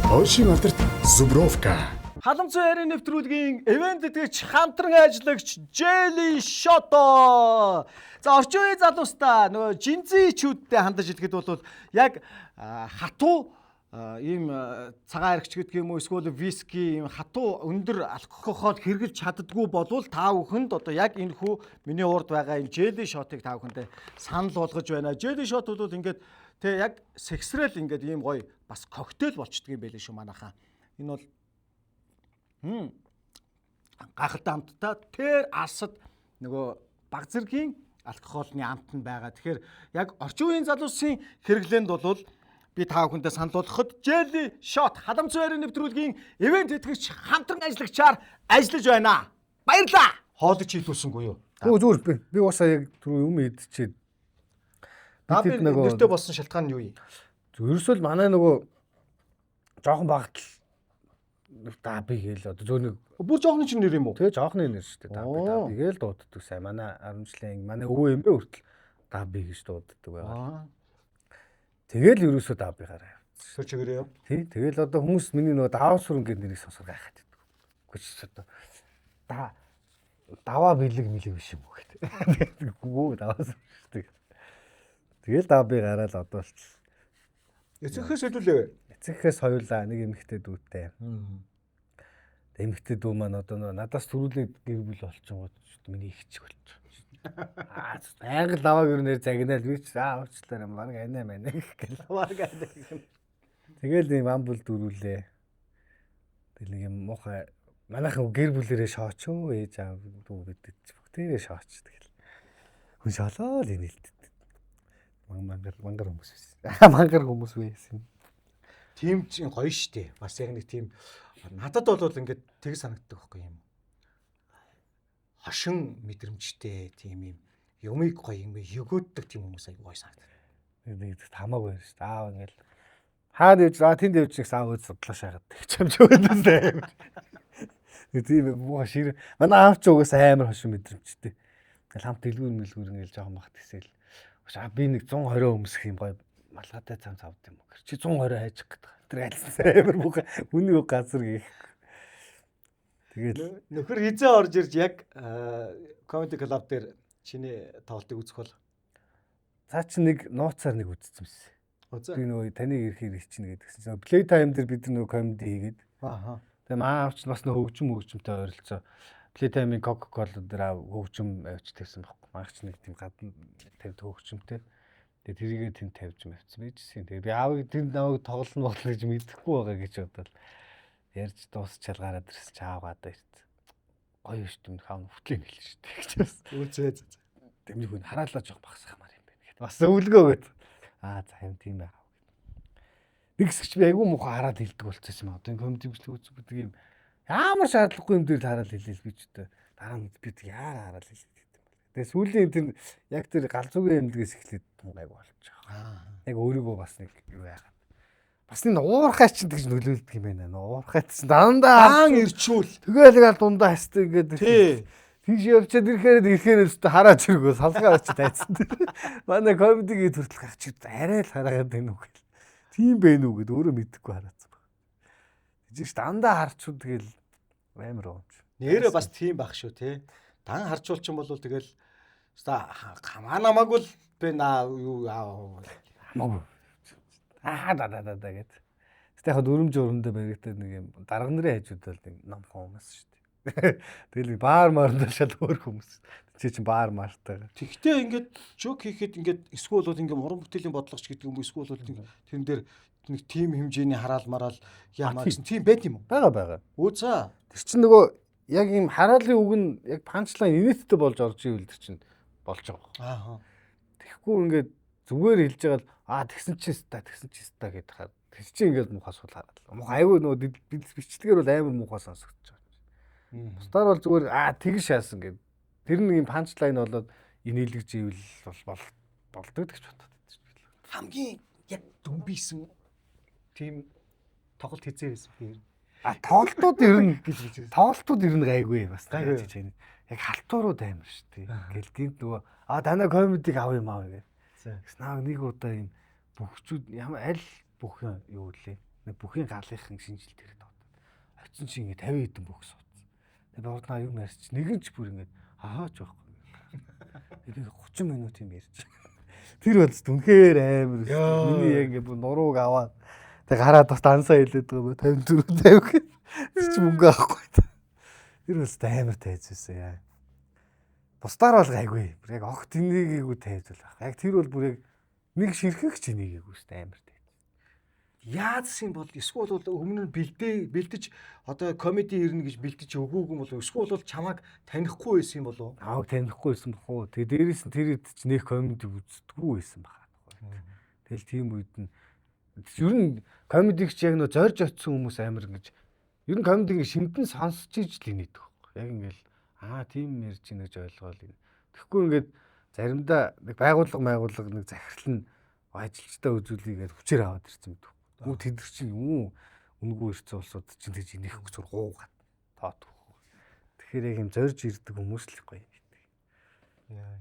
Польшийн алдарт Зубровка. Халамцсан ярианы нэвтрүүлгийн ивент тэтгэгч хамтран ажиллагч Jelly Shot. За орчин үеийн залуустаа нөгөө жинзичүүдтэй хандаж идэхэд бол яг хатуу ийм цагаан аригч гэдэг юм уу эсвэл виски ийм хатуу өндөр алкогол хэрглэж чаддгүй болвол та бүхэнд одоо яг энэ хүү миний урд байгаа энэ Jelly Shot-ыг та бүхэндээ санал болгож байна. Jelly Shot бол ингээд тэг яг сексрэл ингээд ийм гоё бас коктейл болчдөг юм байлээ шүү манайхаа. Энэ бол гахалтай хамтдаа тэр асад нөгөө баг зэргийн алкогольны амтнд байгаа. Тэгэхээр яг орчин үеийн залуусын хэрэглээнд бол би та бүхэндээ санал болгоход Jelly Shot халамж байрны нэвтрүүлгийн ивент тэтгэгч хамтран ажиллагчаар ажиллаж байна. Баярлаа. Хоолой хийлүүлсэнгүй юу? Зүгээр би уусаа яг түрүү юм идчихээд та би нэртэй болсон шалтгаан нь юу юм? Ерөөсөө л манай нөгөө жоохон багт даби гээл одоо зөө нэг бүр жоохны чинь нэр юм уу? Тэгээ жоохны нэр шүү дээ. Даби гээл дууддаг сайн. Манай 10 жилийн манай өвөө эмээ хүртэл даби гэж дууддаг байгаа. Тэгэл ерөөсөө даби гараа. Тэр чигээрээ юу? Тий. Тэгэл одоо хүмүүс миний нөгөө даваа сүрэн гэдэг нэрийг сонсоод гайхаад байдаг. Үгүй одоо даваа бэлэг мэлэг биш юм уу гэдэг. Гүү даваа сүрэн шүү дээ. Тэгэл даби гараад одоо л Эцэгхээс хэлүүлээ. Эцэгхээс хоёулаа нэг эмэгтэй дүүтэй. Эмэгтэй дүү маань одоо надаас төрүүлээд гэр бүл болчихгоо миний их чиг болчих. Англи даваа гэрнээр загнаал би ч уучлаарай баг анаа мэнэ гэл. Баг анаа. Тэгэл ийм амбул дөрүүлээ. Тэгэл нэг юм муухай манайхан гэр бүлэрээ шоочоо ээж аав дүү гэдэг чи бүгдээрээ шооч тэгэл. Хүн шолоо л инээлт. Мангар хүмүүс байсан. Мангар хүмүүс байсан. Тим чинь гоё штэ. Бас яг нэг тийм надад бол ингээд тэг санагддаг байхгүй юм. Хошин мэдрэмжтэй тийм юм. Юмыг гоё юм өгөөддөг тийм хүмүүс аягүй гоё санагдав. Нэг хамаагүй шүү дээ. Аав ингээл хаад ээж тэнд ээж чигс аав ээж судлаа шахаад гэж юм ч өгдөөстэй. Нэг тийм муу шир. Манай аав ч угаас амар хошин мэдрэмжтэй. Ингээл хамт дэлгүүр ингээл жоохон багт хэсэл. Би нэг 120 өмсөх юм гоё малгайтай цам цавд юм уу. Чи 120 хайчих гэдэг. Тэр альсан амар муухай үний газар гэх. Тэгээд нөхөр хизээ орж ирж яг comedy club дээр чиний тоглолтыг үзэх бол цаа чи нэг нууцаар нэг үзсэн байсан. Үзээ. Би нөгөө таныг ирэхээр ирчихнэ гэдгсэн чинь play time дээр бид нөгөө comedy хийгээд. Аа. Тэгээ маавч бас нөгөө хөгжмөнтэй ойролцоо. Play time-ийн Coca-Cola дээр хөгжим авч тавьсан байхгүй. Маагч нэг тийм гадна тавьд хөгжмөнтэй. Тэгээ тэрийгээ тэнд тавьж мавцсан байжсэн. Тэгээ би аавыг тэнд наваг тоглоно болно гэж мэдэхгүй байгаа гэж бодоод ярьж дуусчаал гараад ирсэн чи аав гадаа ирсэн. Гоё шүү дээ хаан хөтлийн хэл шүү дээ гэж бас. Үзээ. Тэмний хүн хараалаа жоох багсахмаар юм байна гэхэд бас өвлгөө гэд. За юм тийм байх. Нэг хэсэгч би айгүй муухай хараад хэлдэг болчихсон юм. Одоо комеди бичлэг үзэх гэдэг юм. Ямар шаардлагагүй юм дээр хараад хэлээл би ч одоо дараа нь бид яагаад хараад хэлээд гэдэг юм бэ. Тэгээ сүүлийн тэр яг тэр галзуугийн эмнэлгээс эхлээд гайг болж байгаа. Яг өөрийгөө бас нэг юу яагаад. Бас нэг уурхай ч гэж нөлөөлдөг юм байна. Уурхай ч дандаа даан ирчүүл. тэгээл дундаа хасдаг ингээд тийш явчаад ирэхээр хараад иргөө салгаа очиж тайцсан. Манай комедигийн төртөл гахч арай л хараад байна уу гэл. Тийм бэ нү гэд өөрөө мэдэхгүй хараацсан баг. Тэгж дандаа харчуу тэгэл амар уумч. Нэрээ бас тийм байх шүү те. Дан харчуулчин бол тэгэл хамаанамаг л бэ наа юу хамаагүй. Да гэд. Тэгтээ яг өрөмдөө баригдаад нэг юм дарга нарын хажууд бол нэг ном хүмүүс шүү дээ. Тэгэл баар марнд шал өөр хүмүүс. Чи чинь баар мартаа. Тэгтээ ингээд жок хийхэд ингээд эсвэл бол ингээд уран бүтээлийн бодлогоч гэдэг юм уу эсвэл бол тэрэн дээр нэг тим хэмжээний хараал мараал яамаа гэсэн тийм байт юм уу? Бага. Өөцөө. Тэр чинь нөгөө яг юм хараалын үг нь яг панчлайн инээдтэй болж орж ивэл тэр чинь болж байгаа. Тэгэхгүй ингээд зүгээр хэлж байгаа л тэгсэн чи ста гэдэг хаа. Тэр чинь ингээд муухай сул хараад. Муухай аюу нөгөө бичлэгээр бол амар муухай сонсогдож байгаа. Бусдаар бол зүгээр тэгш шаасан гэдэг. Тэр нэг юм панчлайн болоод инээлгэж ивэл болдог гэж бодоод байдаг. Хамгийн яг дүнбийсэн тийм тоглолт хийцээ байсан би. Тоглолтууд ер нь гайгүй бас гайж байна. Яг халтуурууд амар шүү дээ. Ингээл гинт нөгөө дана комедиг ав юм аа гэх. Наа нэг удаа юм бөхчүүд ямар аль бүхэн юу лээ. Нэг бүхийн галынхан шинжилт хэрэг тоо. Очсон чи ингээ 50 хэдэн бүх суудсан. Тэгээд урднаа юм ярьч нэг нь ч бүр ингээ хаач байхгүй. Тэгээд 30 минут юм ярьж. Тэр бол дүнхээр амар. Миний яг ингээ бүр нурууг аваад тэг хараад бас дансаа хэлээд байгаа 54 50 гэх. Тэр чи мөнгө авахгүй. Тэр бас амар тайзсан яа. Бусдаар бол гайгүй. Бүр яг огт энийгийгүү тайзуул байх. Яг тэр бол бүр яг нэг ширхэг ч энийгийгүү шүү дээ амар тайз. яадсан бол эсвэл бол өмнө нь бэлдэж одоо комеди ирнэ гэж бэлдэж өгөөгүй юм бол эсвэл бол чамайг танихгүй байсан юм болов уу? Аав танихгүй байсан бах уу. Тэгээ дээрээс нь тэр хэд ч нэг комеди үздэггүй байсан баха. Тэгэл тийм үед нь ер нь комедигч яг нөө зорж очсон хүмүүс амар ингэж ер нь комедиг шимтэн сонсч иж л инээдэг байхгүй. Яг ингээл тийм ярьж ийн гэж ойлгоол юм. Тэгэхгүй ингээд заримдаа нэг байгууллага нэг захирал нь ажилчдаа үзүүлээгээд хүчээр аваад ирсэн мэт. Гүү тэд чинь үнэгүй ирсэн улсууд чинь тэгж инехгүй зур гуугаад тоодгүй. Тэгэхээр яг юм зорж ирдэг хүмүүс л гоё.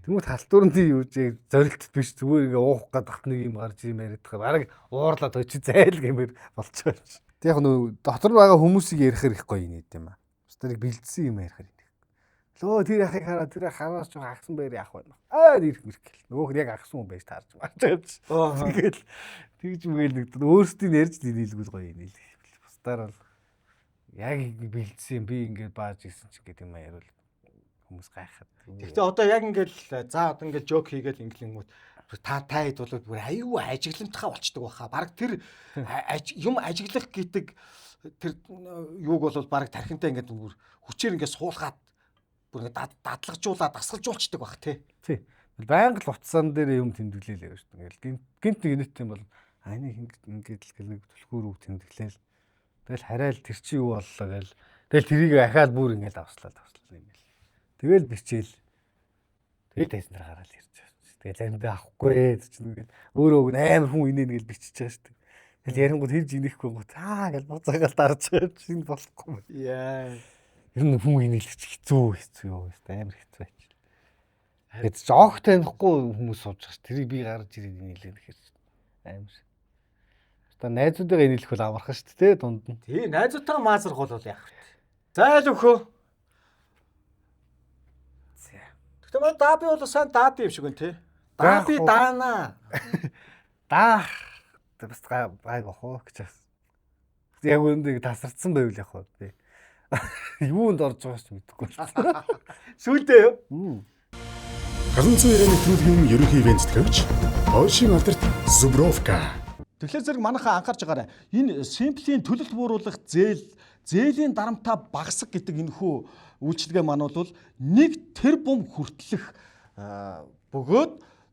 Тэмүүл халтууранд юу ч зорилт биш зүгээр ингээ уух гадах нэг юм гарч юм яриад байгаа. Бараг уурлаад очи зайл гэмээр болчихоо. Тэг яг нөө дотор байгаа хүмүүсийг ярихэр их гоё нийт юм аа. Тэрийг бэлдсэн юм ярихэр. Лөө тэр ахыг хараа тэр хаваас жоо агсан байр яах вэ? Ирэх мэрхэл. Нөгөөх нь яг агсан хүн байж таарч марч. Тэгэл тэгж мгил нэг өөрсдийн ярьж дийлгүүл гоё юм нэл. Бусдаар бол яг бэлдсэн би ингээд бааж исэн ч гэдэг юм яриул хүмүүс гайхаад. Гэхдээ одоо яг ингээд за одоо ингээд жок хийгээл инглингүүд та хэд бол бүр аюу ажигламтхаа болчдөг баха. Бараг тэр юм ажиглах гэдэг тэр юуг бол бараг тархинтай ингээд бүр хүчээр ингээд суулгаад бүр ингээд дадлагжуулаад дасгалжуулцдаг бах тий. Байнга л утсан дээр юм тэмдэглээлээ шүү дээ. Ингээл гинт нэг нэт юм бол энийг ингээд л нэг түлхүүр үг тэмдэглээл. Тэгэл харайл тэр чи юу боллоо гээл. Тэгэл тэрийг ахаад бүр ингээд авслаа юм бэл. Тэгэл бичээл. Тэгэл тайзан дээр гараад ирж байгаа. Тэгэл заримдаа авахгүй чинь ингээд өөрөө амар хүн инээн гэж бичиж байгаа шүү дээ. Тэгэл ярингууд хэлж инехгүй гоо гэл буцаагаал дарж байгаа чинь болохгүй. Яа. Ер нь хүн инээлгч хэцүү юу амар хэцүү байж. Тэгэд жоох танихгүй хүмүүс сууж байгаа ш. Тэрийг би гарч ирээд инээлээ гэхээр амар. Одоо найзуудаа инээлэх бол амархан ш. Тэ дунд нь. Тий, найзуудтайгаа маазрах бол яах вэ? Зайл өхөө. Гэхдээ мань даби бол сайн даадаг юм шиг байна тий. Даби даана. Даах. Бас гайг охоо гэж бас. Яг үүндээ тасарцсан байвал яг хоо тий. Юунд орж байгаач мэдэхгүй байна. Сүүлдээ юу? 790 нэвтрүүлгийн ерөнхий ивент төгч Ойшин алдарт Зубровка. Тэгэхээр зэрэг манайхаа анхаарч байгаарай. Энэ Simply-ийн төлөлт бууруулах зээлийн дарамтаа багасах гэдэг энэхүү үйлчилгээ маань бол 1 тэрбум хүртэлх бөгөөд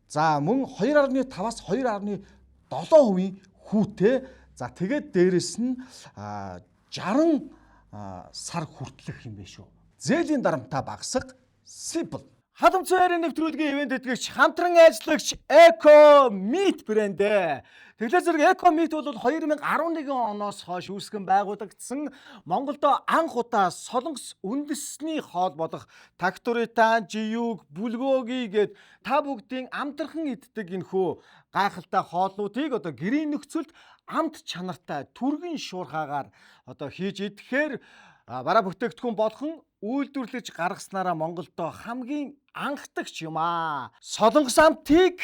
за мөн 2.5-аас 2.7% хүүтэй. За тэгээд дээрэс нь 60 сар хүртэлх юм биш үү. Зээлийн дарамтаа багасах Simple. Халамцаарийн нэвтрүүлгийн ивент эдгэгч хамтран ажиллагч Eco Meat брэнд. Тэгэхээр зэрэг Eco Meat бол 2011 оноос хойш үүсгэн байгуулагдсан Монголд анх удаа солонгос үндэсний хоол болох Такторитан, Жиюг, Булгоги гээд та бүгдийн амтархан иддэг энэхүү гайхалтай хоолнуудыг одоо гэрийн нөхцөлд амт чанартай түргэн шуурхаагаар одоо хийж идэхээр бараа бүтээгдэхүүн болгон үйлдвэрлэж гаргаснараа Монголд хамгийн анхдагч юм аа. Солонгос амтыг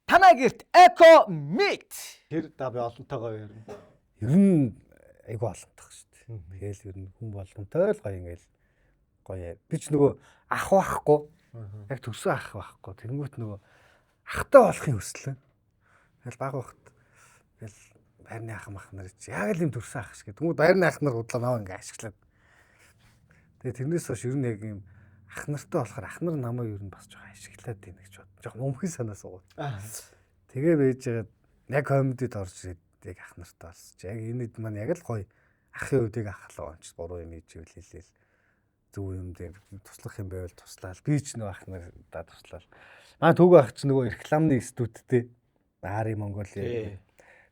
танаа гэрт Eco Meat. Тэр да би олонтойгоо ярина. Ер нь айгүй олонтойх шүү дээ. Тэгэл ер нь хүн болгонтой л гоё ингээл гоё. Би ч нөгөө ах байхгүй. Яг төсөө ах байхгүй. Тэнгүүт нөгөө ахтай болохын хүслээ. Тэгэл баг багт тэгэл байрны ах мах нар чи яг л юм төрсөн ах шиг. Тэнгүүт байрны ах нар худлаа наваа ингээ ашиглаад. Тэгээ тэрнээс хойш ер нь яг юм ах нартай болохоор ах нар намайг ер нь бас жоохон ашиглаад байна гэж бод. Жоохон өмхөн санаа суугаад. Тэгээ байж байгаа яг комедид орж ирээд яг ах нартай болсон. Яг энэ маань яг л гоё ахын үдийг ахлаа онч 3 юм ижил хэлээл зөв юм дээр туслах юм байвал туслаа. Би ч нөө ах нараа туслаа. Маа төг ах ч нөгөө рекламны студидтэй Ари Монголиа.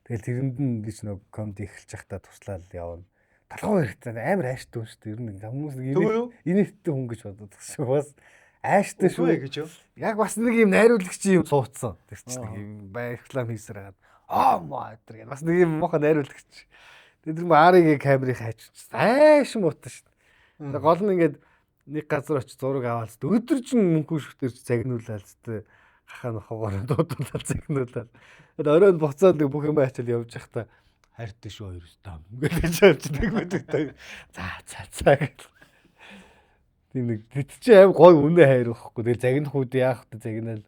Тэгэл тэрэнд нь гэж нөгөө комеди эхэлж байхдаа туслаад явна. Талхуу хэрэгтэй амар ааштай хүн шүү дээ. Ер нь хүмүүс нэг инээдтэй хүн гэж боддог шүү. Бас ааштай шүү гэж юу? Яг бас нэг юм найруулагч юм суудсан. Тэр чинь нэг юм реклам хийсээр хагаад маа тэр бас нэг юм мохоо найруулагч. Тэр Аригийн камерыг хайччихсан. Ааш муутай шүү. Гол нь ингээд нэг газар очиж зураг аваад өдөр чинь мөнгө шүхтэр загнуулаад тэ хахаа нохоогоор дуудуулаад загнуулаад. Тэгээд оройн буцаад нэг бүх юм ачаал явж байхдаа хайртай шүү хоёроо гэж явчихдаг байдаг. За гэх. Тийм нэг тэт чи аим гой үнэ хайр واخхгүй. Тэгэл загнах үед яах вэ загнаал.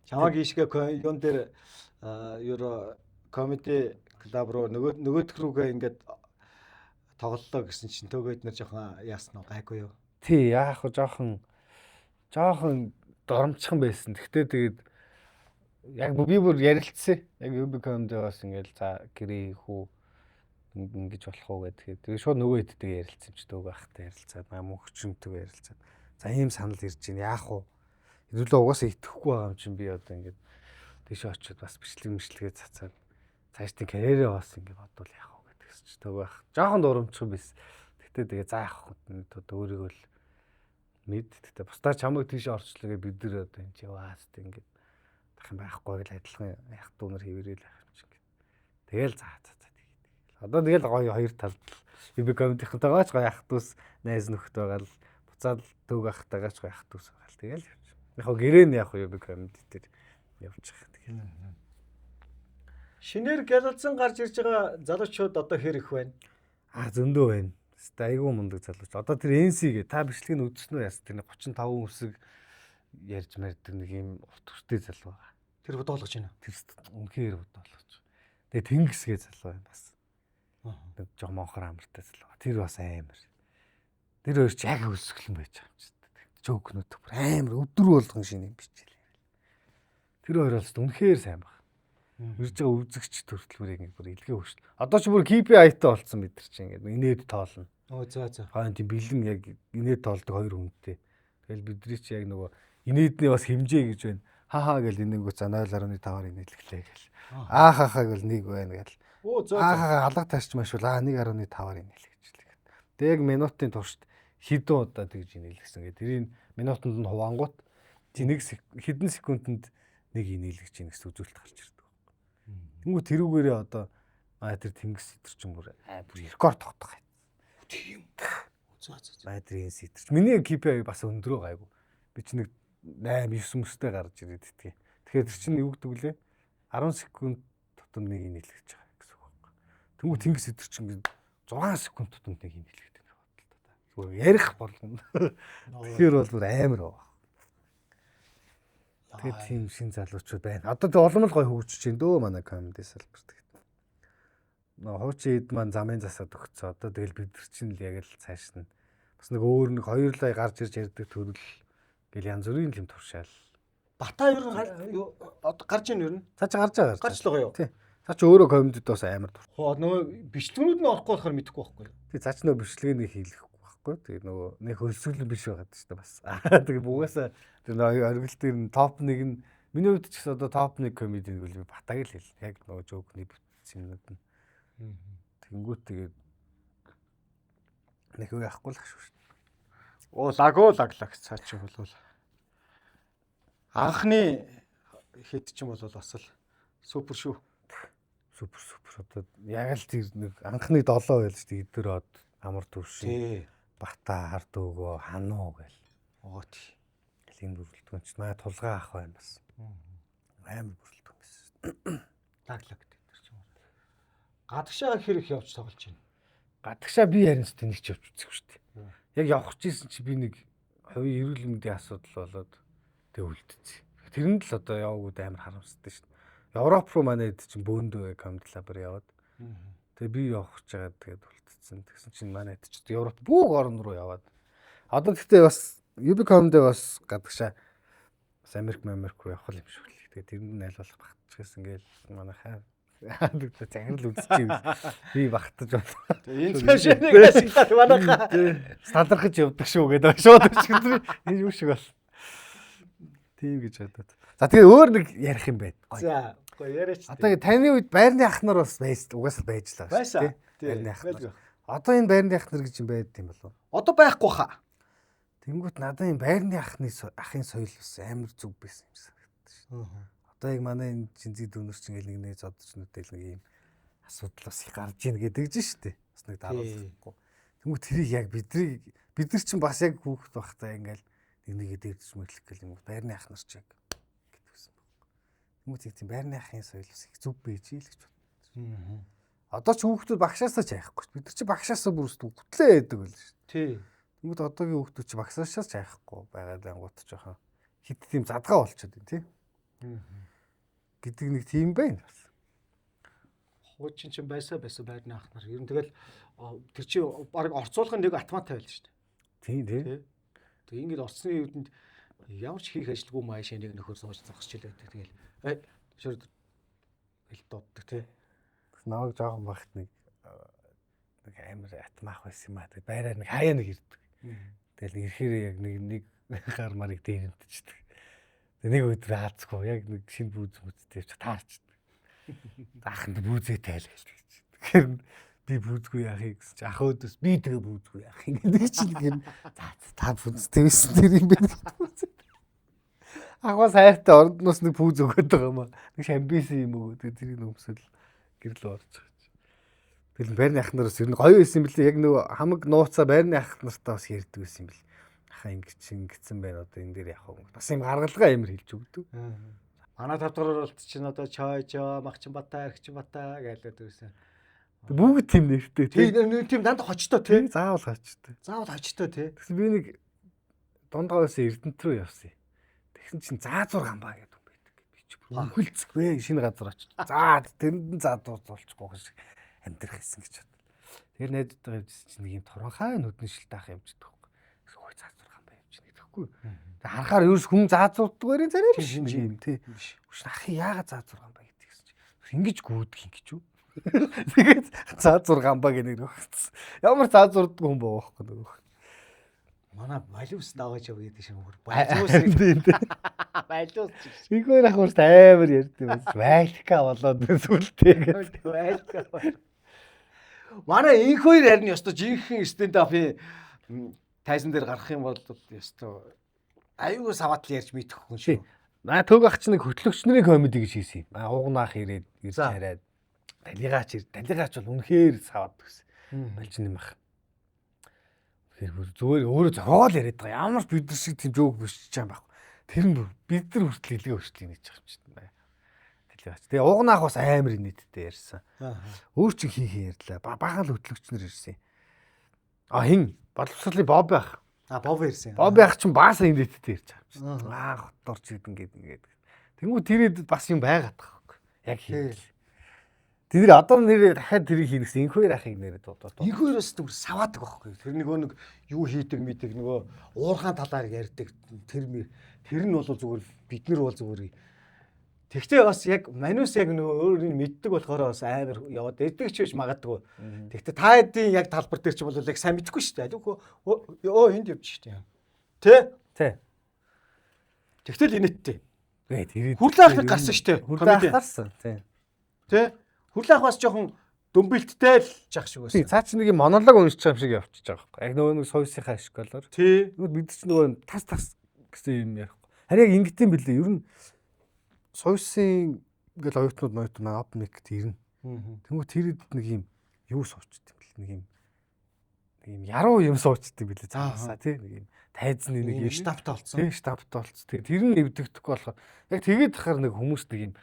Чамаг ийшгээ юун дээр евро комеди Клуб руу нөгөөх рүүгээ ингээд тоглолоо гэсэн чинь төгөөд нэр жоохон яасан уу гайгүй юу? Тий, яах вэ жоохон доромчхон байсан. Гэхдээ тэгээд яг би бүр ярилцсан. Яг UB-д бас ингээл за гэрээ хүү ингэж болох уу гэдэг. Тэгээд шууд нөгөө хэдтэйгээ ярилцсан ч дөөг ахтай ярилцаад мөнхчөнтэйгээ ярилцаад. За ийм санал ирж байна. Яах вэ? Хэдүүлээ угаасаа итгэхгүй байгаа юм чинь би одоо ингээд тийш очиод бас бичлэгээ цацаад цаашдын карьерээ бас ингээд бодвол яах вэ гэдэгс ч дөөг ах. Жоохон дурамчхан байсан. Гэхдээ тэгээ заах одоо өөрийгөө л мэд. Гэхдээ бусдаа чамайг тийш орчлоогээ бид нар одоо энэ яваас ингээд тах юм байхгүй гэл адилхан яг дүүнэр хэвээрэл байх юм шиг. Тэгэл заа. Одоо тэгэл гоё хоёр талд UB-ийнхэнтэйгаач гоё ах дүүс найз нөхд байгаа л буцаад төг ахтайгаач гоё ах дүүс байгаа л тэгэл яг гэрээ нь яг UB-д дээр явж байгаа. Тэгэл Шинээр гялалзан гарч ирж байгаа залуучууд одоо хэр их байна? Зөндөө байна. Хэвээ айгүй мундаг залууч. Одоо тэр NC-гээ та бичлэгийг үзсэн үү яс тэр 35 үсэг ярьж мэрдэг нэг юм урт хүртэй залуу байгаа. Тэр бодоолгож байна. Тэр үнхээр бодоолгож. Тэгээ тэнгисгээ залуу байна бас. Нэг жоо монхор амартай залуу. Тэр бас амар. Тэр хоёр ч яг өсгөлэн байж байгаа юм чинь. Жөөгнүүд бүр амар өдөр болгон шинэ бичээлээ. Тэр хоёр бас үнхээр сайн байна. Ирж байгаа үзэгч төрөлтмөр ингэ бүр илгээ хөшл. Одоо ч бүр KPI-тай болсон бид нар чинь ингэ инээд тоолно. За. Хаан тийм бэлэн яг инээд тоолдог хоёр хүнтэй. Тэгэл бидний чи яг нөгөө инээдний бас хэмжээ гэж байна. Хаа гэл энэнгүү за 0.5-аар инээлгэлээ гэл. Хаахаа гэл 1 байна гэл. Алга таарч маш бол 1.5-аар инээлгэжлээ. Тэг яг минутын туршид хэдэн удаа тэгж инээлгсэн. Тэгээ тэрийг минутанд нь хуваангууд чи хэдэн секундэд нэг инээлгэж ийн гэсэн үзүүлэлт гарч ирдэг. Тэнгүү тэрүүгээрээ одоо тэр тэнгис сэтэрчин бүр рекорд тогтох. Тийм. За. Тэр энэ сэтэрч. Миний KPI бас өндрөө гайгүй. Би чи нэг 8 9 мөстэй гарч ирээд идтгээ. Тэгэхээр тэр чинь юу гэдэг лээ? 10 секунд тутам нэг инээлгэж байгаа гэсэн үг байна. Тэнгүү тэнгис сэтэрчин 6 секунд тутам нэг инээлгэж байгаа бодлоо. Зүгээр ярих болгоно. Тэгэхээр бол бүр амар байна. Тэгээд тийм шин залуучууд байна. Одоо тэг олон л гой хөгжиж байна дөө манай комеди салбарт. Хуучин хэд маань замын засаад өгцөө. Одоо тэгэл бид нар чинь л яг л цааш нь бас нэг өөр нэг хоёрлаа гарч ирж ярьдаг төрөл гэл янз бүрийн юм туршаал. Бата ер нь одоо гарч ийн ер нь. Цааш гарч байгаа. Гарч л байгаа юу? Тий. Цааш өөрөө комедид бас амар тур. Нөгөө бичлэгнүүд нь орохгүй болохоор мэдэхгүй байхгүй юу? Тий цааш нөгөө бичлэгийг хийлгэхгүй байхгүй. Тэгээ нөгөө нэг хөлсгөл биш байгаад ч та бас. Тэгээ бугаасаа тэр нөгөө оргил дээр нь топ 1 нь миний хувьд ч гэсэн одоо топ 1 комеди гэвэл би Батаг л хэл. Яг нөгөө жоокны юмнууд нь. Тэнгүүт тэгээд нэг үе ахгүй л ах шүү. Лаглагч цаа чи болвол анхны хэд ч юм бол бас л супер шүү. Супер. Одоо яг л тэр нэг анхны 7 байл шүү дээ. Идэрод амар төвшин. Бата хард өгөө хануу гэл. Тий. Энэ бүрэлдэхүүн ч маа тулгаа ах байна бас. Амар бүрэлдэхүүн байсан. Лаглаг тэр ч юм. Гадагшаа хэр их явж тоглож байна. Гадагшаа би харин ч тэнийч явж үзэхгүй шүү дээ. Яг явах гэсэн чи би нэг хувийн эрүүл мэндийн асуудал болоод тэг үлдчихсэн. Тэрэнд л одоо явагууд амар харамсдаг шүү дээ. Европ руу манайд чинь бөөндөө комеди клабаар яваад. Тэгээ би явах гэж байгаа тэгээд үлдчихсэн. Тэгсэн чинь манайд ч Европ бүх орн руу яваад. Одоо гэхдээ бас UB комеди бас гадагшаа бас Америк руу явах юм шиг л. Тэгээ тэрэнд нь айлуулах багтчихсан гээл манай хаа загнал үзчихээ. Би багтаж байна. Энэ цаашаа асуулт манайха стандартж явдаг шүү гэдэг шууд өчгөр энэ юу шиг бол. Тийм гэж бодоод. За тэгээ өөр нэг ярих юм байна. За, яриач. Одоо таны үед байрны ах нар бас угаасаа байж л байгаа шүү дээ. Байрны ах нар. Одоо энэ байрны ах нар гэж юм байд юм болов. Одоо байхгүй хаа. Тэнгүүт надад энэ байрны ахын соёл бас амар зүг байсан юм санагдаж байна. Одоо яг манай энэ жинзий дүүнер чинь нэг нэг зодч нүдэл нэг юм асуудал бас их гарч ийн гэдэг чинь шүү дээ. Бас нэг дараалахгүй. Тэнгүүт тэрийг яг бид нар чинь бас яг хүүхэд байхдаа ингээл нэгээ дээрдэж мэдлэх гэл юм. Байрны ах нар ч яг гэдгийгсэн баг. Тэнгүүт яг тийм байрны ахын соёл бас их зүг байж ий л гэж бодлоо. Одоо ч хүүхдүүд багшаасаа ч айхгүй. Бид нар чи багшаасаа бүрс хөтлөө яадаг байл шүү. Тий. Тэнгүүт одоогийн хүүхдүүд чи багшаасаа ч айхгүй байгаад ангууд жоохон хит тийм задгаа болчиход байна тий. Гэдэг нэг тийм байна. Хуучин чинь байсан байрны ах нар. Ер нь тэгэл тэр чинь баг орцуулгын нэг автомат тавиал шүү дээ. Тийм. Тэг ингээд орцны үедэнд ямар ч хийх ажилгүй маашаа нэг нөхөр сууж зогсож илээ. Тэгэл шүр хэл дууддаг тий. Наваг жоохон багт нэг амар атмах байсан юм аа. Тэг байраар нэг хаяа нэг ирдэг. Тэгэл ирэхээр яг нэг гар марыг дээрэмтчихдэг. Тэг нэг өдөр хаацгүй яг нэг шинэ бүүз мүцтэй таарчдаг. Аханд бүүзээ тайлал гэж. Тэгэхээр би бүүзгүй яахыг гэсэн чи ах өөдөөс би тэгээ бүүзгүй яах юм гэдэг чинь гэр та бүүзтэй байсан тэр юм байна. Ахвас хайртай ордноос нэг бүүз өгöd байгаа юм аа. Нэг шамбисэн юм өгöd тэрийг өмсөл гэрлөө орж байгаа. Тэгэл байрны ах нараас ер нь гоё байсан юм билээ. Яг нөгөө хамаг нууцаа байрны ах нартаа бас ярьдаг байсан юм бэл. Ахаа ингэсэн байна одоо энэ дээр явах юм. Бас юм гаргалгаа амар хэлж өгдөг. Манай 5 дугаар болт чинь одоо чойжоо, Махчинбатай, Архичинбатай гэлээд байсан. Бүгд тийм нэртэй Тийм дандаа хочтой тий. Заавал хочтой. Заавал хочтой тий. Тэгсэн би нэг дундгаас Эрдэнэт рүү явсан. Тэгсэн чинь заазуур гамбаа гэдэг юм байдаг. Би ч хөлцгвэ шинэ газар очиж. За тэрэнд заазуур зулчихгүй гэж амьдрах гэсэн гэж бод. Тэр найдтай явжсэн чинь нэг юм торонхай нүдний шилтаах явждаг байхгүй. Хөөе заазуур гамбаа явж нэгдэхгүй. Тэг харахаар ерөөс хүн заазуурдгаарийн царай биш юм тий. Үш ахи яагаад заазуур гамбаа гэдэг гэсэн чинь ингэж гүйдэг юм гэж юу. Тэгээд заазуур гамбаа гэнэ нөгөөцсөн. Ямар заазуурдгүй хүн баахгүй нөгөө. Манай малиус даваач яв гэдэг шиг өөр. Балиус. Балиус. Игор ах урт амар ярьд юм. Вайлка болоод сүлтэй гэдэг. Вайлка. Манай инх хоёр харин ёстой жинхэнэ стендапын тайзан дээр гарах юм бол ёстой аюу саваатл ярьж мэдэх хүн шүү. Наа төг ах чинь нэг хөтлөгчнэрийн комеди гэж хийсэн юм. Уугнаах ирээд ирж хараад талигаач бол үнэхээр саваад гэсэн. Болж юм ах. Тэр зүгээр өөрөө зогоол яриад байгаа. Ямар бид нар шиг тийм жоог бишиж байгаа юм баг. Тэр нь бид нар хүртэл илгээ өршлийг нээж байгаа юм чинь байна. Талигаач. Тэгээ уугнаах бас амар нийтдээ ярьсан. Өөр чи хий ярьлаа. Бахан л хөтлөгчнөр ирсэн. Хин боловсролын Боб байх. Боб ирсэн. Боб байх чинь баасан нийтдээ ярьж байгаа юм чинь. Хотдорч ингээд. Тэнгүү тэрэд бас юм байгаад байгаа юм. Яг хийх. Тэр одоо нэр дахиад тэрийг хийнэсэн инх хоёр ахыг нэрээ дуудаад. Инх хоёроос түр саваадаг байхгүй. Тэр нэг юу хийдэг мэддэг нөгөө уурхаан талаар ярьдаг тэр нь бол зүгээр бид нар бол зүгээр. Тэгтээ бас яг манус яг нөгөө өөрийг мэддэг болохоор бас амар яваад эдэг ч биш магадгүй. Тэгтээ та хэдийн яг талбар дээр ч бол яг сайн мэдэхгүй шүү дээ. Энд явж шүү дээ. Тэ. Тэгтэл инэттэй. Хүрлээ ахыг гарсан шүү дээ. Хүрлээ гарсан. Тэ. Хүрлээ ах бас жоохон дөмбөлттэй л жах шиг байсан. Цаа чи нэг монолог уншиж байгаа юм шиг явчихж байгаа байхгүй. Яг нөгөө нэг соёсынхаа ашиглалаар. Тий. Бид ч нөгөө тас гэсэн юм ярихгүй. Харин яг ингэдэм билээ. Ер нь соёсын ингээл оюутнууд маань опмикт ирнэ. Тэнгүү тэрэд нэг юм юу суучт юм бэл. Нэг юм яруу юм суучт юм билээ. Цаасаа тий. Нэг юм тайзны нэг юм штабтай болсон. Тий, штабтай болсон. Тэр нь эвдэгдэхгүй болохоор яг тэгээд хахаар нэг хүмүүс нэг юм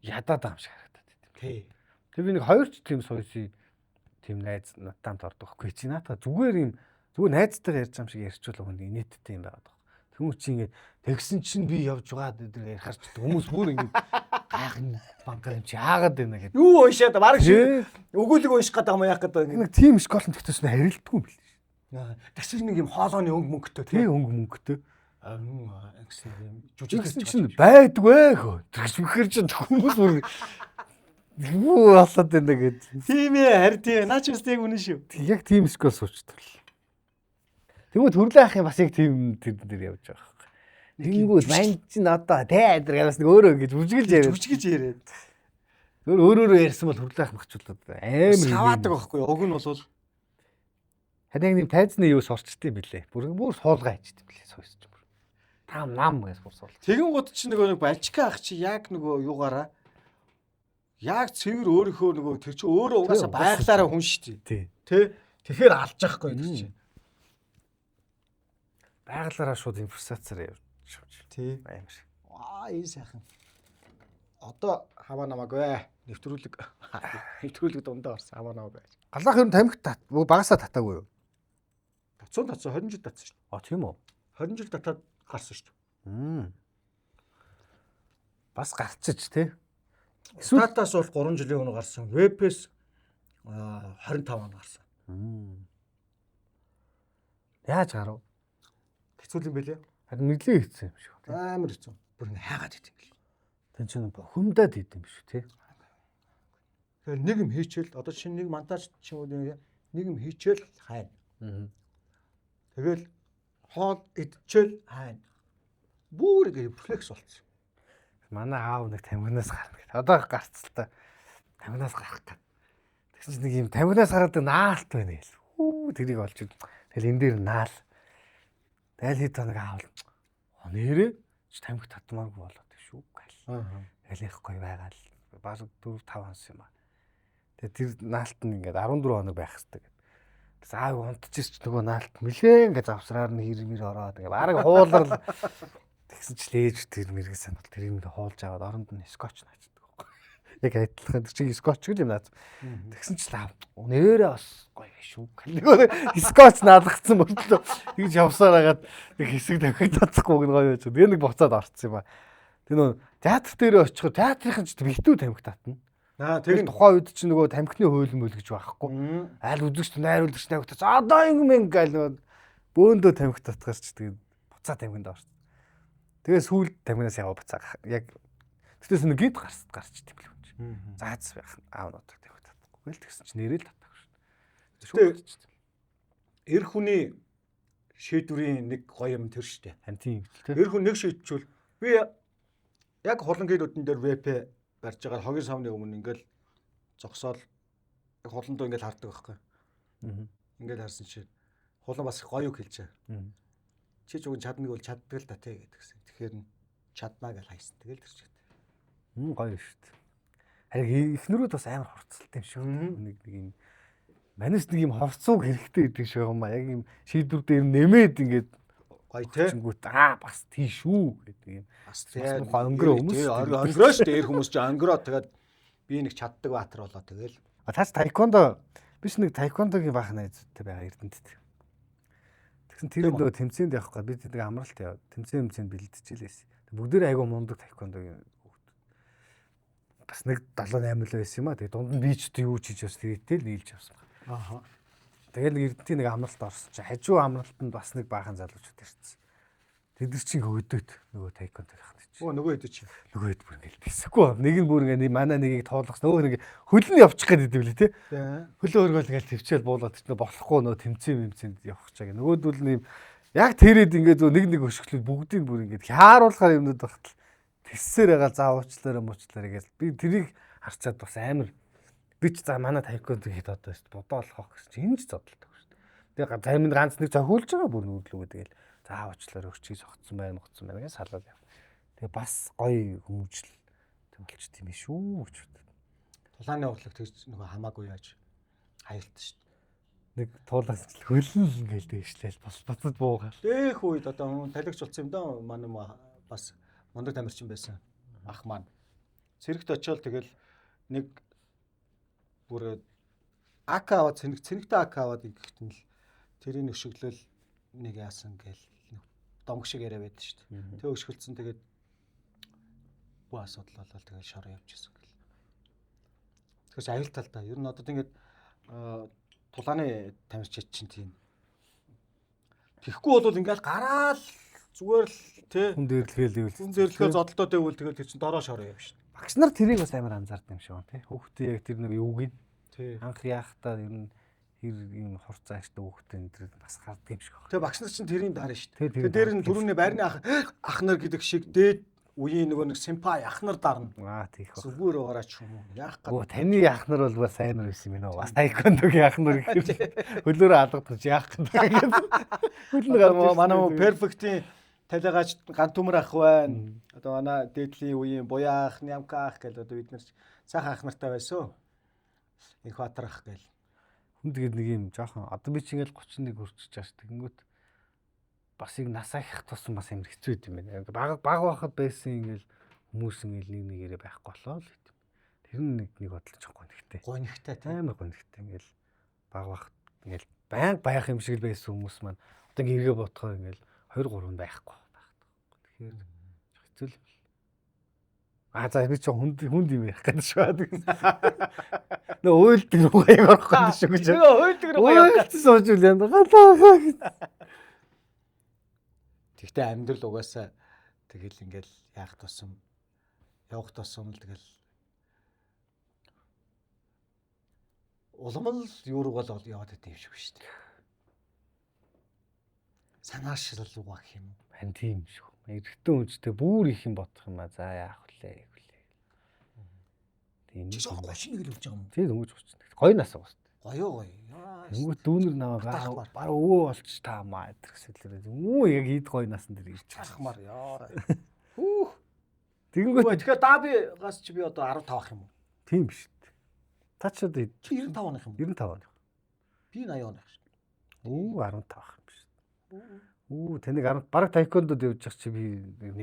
ядаад байгаа юм шиг харагдаад байт. Тий. Тэр би нэг хоёр ч тийм соёсыг тийм найз надад ордог байхгүй чи наатаа зүгээр найзтайгаа ярьж байгаа юм шиг ярьчвал хүн инээдтэй юм байгаад байна. Тэмүүл чи ингээд тэгсэн чинь би явж байгаа дээр ярихарч хүмүүс бүр ингээд гайхна банкар юм чи яагаад байна гэдэг. Юу уушаад баг шиг өгүүлэг унших гэдэг юм яах гэдэг. Нэг тийм школын тэгтээс нь харилдгүй юм биш. Тэгсэн нэг юм хоолойны өнгө мөнгөтэй тий өнгө мөнгөтэй. Гэсэн юм жүжигсэн чинь байдгүй хөө. Тэгж мөхөр чинь хүмүүс бүр юу болоод байна гэдэг. Тийм ээ харин тийм наач бас яг үнэн шүү. Яг тийм скол суучдаг. Тэгмээ төрлөө ах юм бас яг тийм тэр дээр явж байгаа хэрэг. Тэнгүүд мань чинь одоо тэ адр гараас нэг өөрөө ингэж жүжиглж яриад. Зөв өөрөөрөө ярьсан бол төрлөө ах махчлаад амар саваадаг байхгүй уг нь бол харин нэг тайзны юу сурчдсан билээ. Бүр суулгаа хийчихдээ билээ сойсч бүр. Там нам гэж бүр суул. Тэгэн гот чи нэг Балчика ах чи яг нөгөө юугаараа яг цэвэр өөрийнхөө нөгөө тэр чи өөрөө угаасаа байглаараа хүн шүү дээ. Тэ. Тэгэхээр алж яахгүй тэр чи. Байглаараа шууд импровизацаар явж. Тий. Амар. Энэ сайхан. Одоо хаваа намаг вэ? Нэвтрүүлэг дундаа орсон хаваа намаг байж. Галаах юм тамхи багасаа татаагүй юу? Татсан 20 жил татсан шүү. Тийм үү? 20 жил татаад гарсан шүү. Бас гарчиж тий. Статаас бол 3 жилийн өмнө гарсан. Вебээс 25 он гарсан. Яаж гарав? Хэцүү юм бэлээ. Харин нэглээ хийсэн юм шиг. Амар хэцүү. Бүр ингэ хайгаад идэв юм. Тэн чинь хүмдээд идэв юм шүү тий. Тэгэхээр нэг юм хийчихэл одоо чинь нэг монтаж ч юм уу нэг юм хийчихэл хайна. Тэгэл хоол идчихэл хайна. Бүр ингэ рефлекс болчихсон. Манай аав нэг тамхинаас гарна гэдэг. Одоо гарцлаа. Тамхинаас гарах гэдэг. Тэгсэн чинь нэг юм тамхинаас гараад наалт байна гэл. Тэрийг олж ид. Тэгэл энэ дээр наал. Тэгэл хэд хоног аавал. Нэрээ ч тамхи татмааргүй болоод шүү гэл. Тэгэл их гоё байгаа л. Баг 4-5 хонс юм аа. Тэгээ тэр наалт нь ингээд 14 хоног байх хэрэгтэй гэдэг. Тэгээс аав унтчихс ч нөгөө наалт мэлээ ингээд завсраар нь хэрмэр ороод ингээд баг хуулал. Тэгсэн ч лээж тэр мэрэгс санал тэр юм хуулж аваад оронд нь скотч наачдаг байхгүй. Яг адилхан тэр чинь скотч гэл юм наац. Тэгсэн ч лав. Нэрээ бас гоё шүү. Нөгөө скотч наалгацсан мөртлөө тэгж явсаар хагаад нэг хэсэг тавхиж татахгүй гэн гоё байж. Тэгээ нэг буцаад орцсон юм аа. Тэр нөгөө театр дээр очиход театрын ч битүү тамхи татна. Тэр тухайн үед чинь нөгөө тамхины хуйлан мөл гэж байхгүй. Айл үзэгч найруулагч тавхитаж одоо ингэм ингээл бөөндөө тамхи татгаарч тэгээд буцаа тамхинд орсон. Тэгээ сүүлд тамхинаас яваа буцаа. Яг тэгтээс нэг гид гарч тийм л юм чи. Заац байх аавнууд тамхи татахгүй. Гэл тэгсэн чи нэрэл татах шүү. Тэгтээ эр хүний шийдвэрийн нэг гоё юм тэр штэ. Харин тийм тийм. Эр хүн нэг шийдчихвэл би яг холонгидуудын дээр ВП барьж байгаа хогийн савны өмнө ингээл зогсоол яг холондоо ингээл хардаг байхгүй. Ингээл харсан чи холон бас гоё хэлжээ. Чи ч үгүй чадныг бол чаддаг л та тий гэдгсэн. Тэгэхээр чаднаа гэж хайсан. Тэгэл тэр чигт. Гоё шүү дээ. Харин эхнэрүүд бас амар хорцолтой юм шүү. Нэг юм манайс нэг юм хорцууг хэрэгтэй гэдэг шиг юм аа. Яг юм шийдвэр дээр нэмээд ингээд гоё тий. Бас тийшүү гэдэг юм. Бас өнгөрөө хүмүүс. Өнгөрөө шүү дээ. Эр хүмүүс ч өнгөрөө тэгээд би нэг чаддаг баатар болоо тэгэл. Цааш таеквондо биш нэг таеквондогийн баах найзтай байгаа Эрдэнэт. Тэр нөгөө тэмцээнд явахгүй бид нэг амралт яваад тэмцээн бэлдчихлээс. Бүгдээр айгу мундаг таеквондогийн хүүхд. Бас нэг 78 л байсан юм а. Тэгээ дунд нь би ч юу ч хийж бас тэрийтэл нийлж авсан байна. Тэгэл Эрдэнэтийн нэг амралт орсон чи хажуу амралтанд бас нэг баахан залуучууд ирсэн. Тэд нар чинь өгдөөд нөгөө таеквондо байхад чи. Нөгөө хэд чи. Нөгөө хэд бүр ингээл тэсэхгүй. Нэг нь бүр ингээ манай нэгийг тоолгосон. Нөгөө нэг хөлн явчих гээд идэв лээ тий. Хөлөө өргөөл ингээл төвчээл буулгаад ч болохгүй нөө тэмцээнд явах чааг. Нөгөөдөл нь яг тэрэд ингээ зөө нэг өшгөлөд бүгдийг бүр ингээ хааруулахаар юмнууд багтал тэссээр байгаа заавуучлаараа муучлаараа гээл би тэрийг харцаад бас амар би ч за манай таеквондо хэд одоо бодоо олох гэсэн чинь энэ ч зодтолтой шүү дээ. Тэгээ зарим нь ганц нэг зохиулж байгаа бүр нүдлүүгээ тэгэл заавуучлаараа өчгийг согцсон байна гэж салаад яв. Тэгээ бас гоё хүмүүжил болчих тийм ээ шүү гэж боддог. Тулааны урлаг тэгж нөгөө хамаагүй яаж хаялт шүү дээ. Нэг туулаас хөлн ингээл дэвшлээл бас бацад буугаар. Дэх үед одоо талигч болсон юм даа манай бас мундаг тамирчин байсан ах маань. Цэрэгт очиод тэгэл нэг бүр ак аваад цэнэгтэй ак аваад ихэхт нь л тэрийн өшөглөл нэг яасан гээл домг шиг яриа байдаг шүү дээ. Тэг өшгөлцсөн тэгээд бүх асуудал болол тэгээд шороо явчихсан гэл. Тэгэхээр аюул талдаа ер нь одоо тэгээд тулааны тамирчид чинь тийм. Тэхгүй бол ингээл гараал зүгээр л тий хүн дээрлэхээр зодолтой дэвэл тэгэл тэр чинь дороо шороо явна шүү дээ. Багш нар тэрийг бас амар анзаардаг юм шиг байна тий. Хүүхдээ яг тэр нэг юуг нь тий анх яахтаа ер нь хэр юм хурц ааштай хүүхдээ энэ бас гардаг юм шиг байна. Тэгээ багш нар чинь тэрийн дараа шүү дээ. Тэгээ дээр нь түрүүний байрны ах нар гэдэг шиг дээд үеийн нөгөө нэг симпай ах нар дарна. Тийх ба. Зүгээр угаараач юм уу? Яах гээд. Таны ах нар бол бас сайн байсан юм аа. Бас таеквондогийн ах нар гэхээр хөлөөрөө алгадаж яах гээд. Хөлөөр манай перфектийн талигач гант төмөр ах байна. Одоо манай дээдлийн үеийн буяа ах, нямка ах гэл одоо бид нар сайхан ах нартай байсан. Инхватер ах гэл. Хүн тэгээд нэг юм жоохон одоо би чи ингээл 31 хүрчихэж байгаа ш. Тэнгүүт бас их нас ахих тусам бас амар хэцүү юм байна. Баг байхад байсан ингээл хүмүүс ингээл нэг нэгээрээ байхгүй болоо л гэт. Тэр нэг бодлож байгаа гонхтой. Гонхтой амар гонхтой ингээл баг байхад ингээл байнга байх юм шиг л байсан хүмүүс маань одоо ингээ эргээ ботхоо ингээл 2 3 байхгүй байх. Тэгэхээр хэцүү л. За би ч хүнд юм ярих гэдэг шүү. Нөө уйлдаг руугаа юм орох гэдэг шүү гэж. Нөгөө хуйлдаг руу явах. Сууж үлэн галаа. Тэгтээ амьдрал угаасаа тэгэл ингээл яах тусам явах тусам л тэгэл улам л юу руу л яваад байт юм шиг шүү дээ. Санаашил руу гэх юм. Харин тийм шүү. Эрэгтэй хүнчтэй бүр их юм бодох юм аа. За яах вүлээ. Тийм. Чи жоо 31 л явж байгаа юм. Тийм дөнгөж хүчтэй. Гоё нас уу. Гоё. Тэнгүүт дүүнэр наваа баг өвөө болчих таамаа гэдэгсэлэр. Мүү яг ийд гоё насан дээр ирж чахмаар яа. Хүүх. Тэнгүүт Тэгэхээр Дабигаас чи би одоо 15 ах юм уу? тийм биш. Та ч одоо 95 оных юм. 95 оных. Би 80 оных шүү. 15 ах юм биш. Тэнэг 10 бараг тайкондод явж байгаа чи би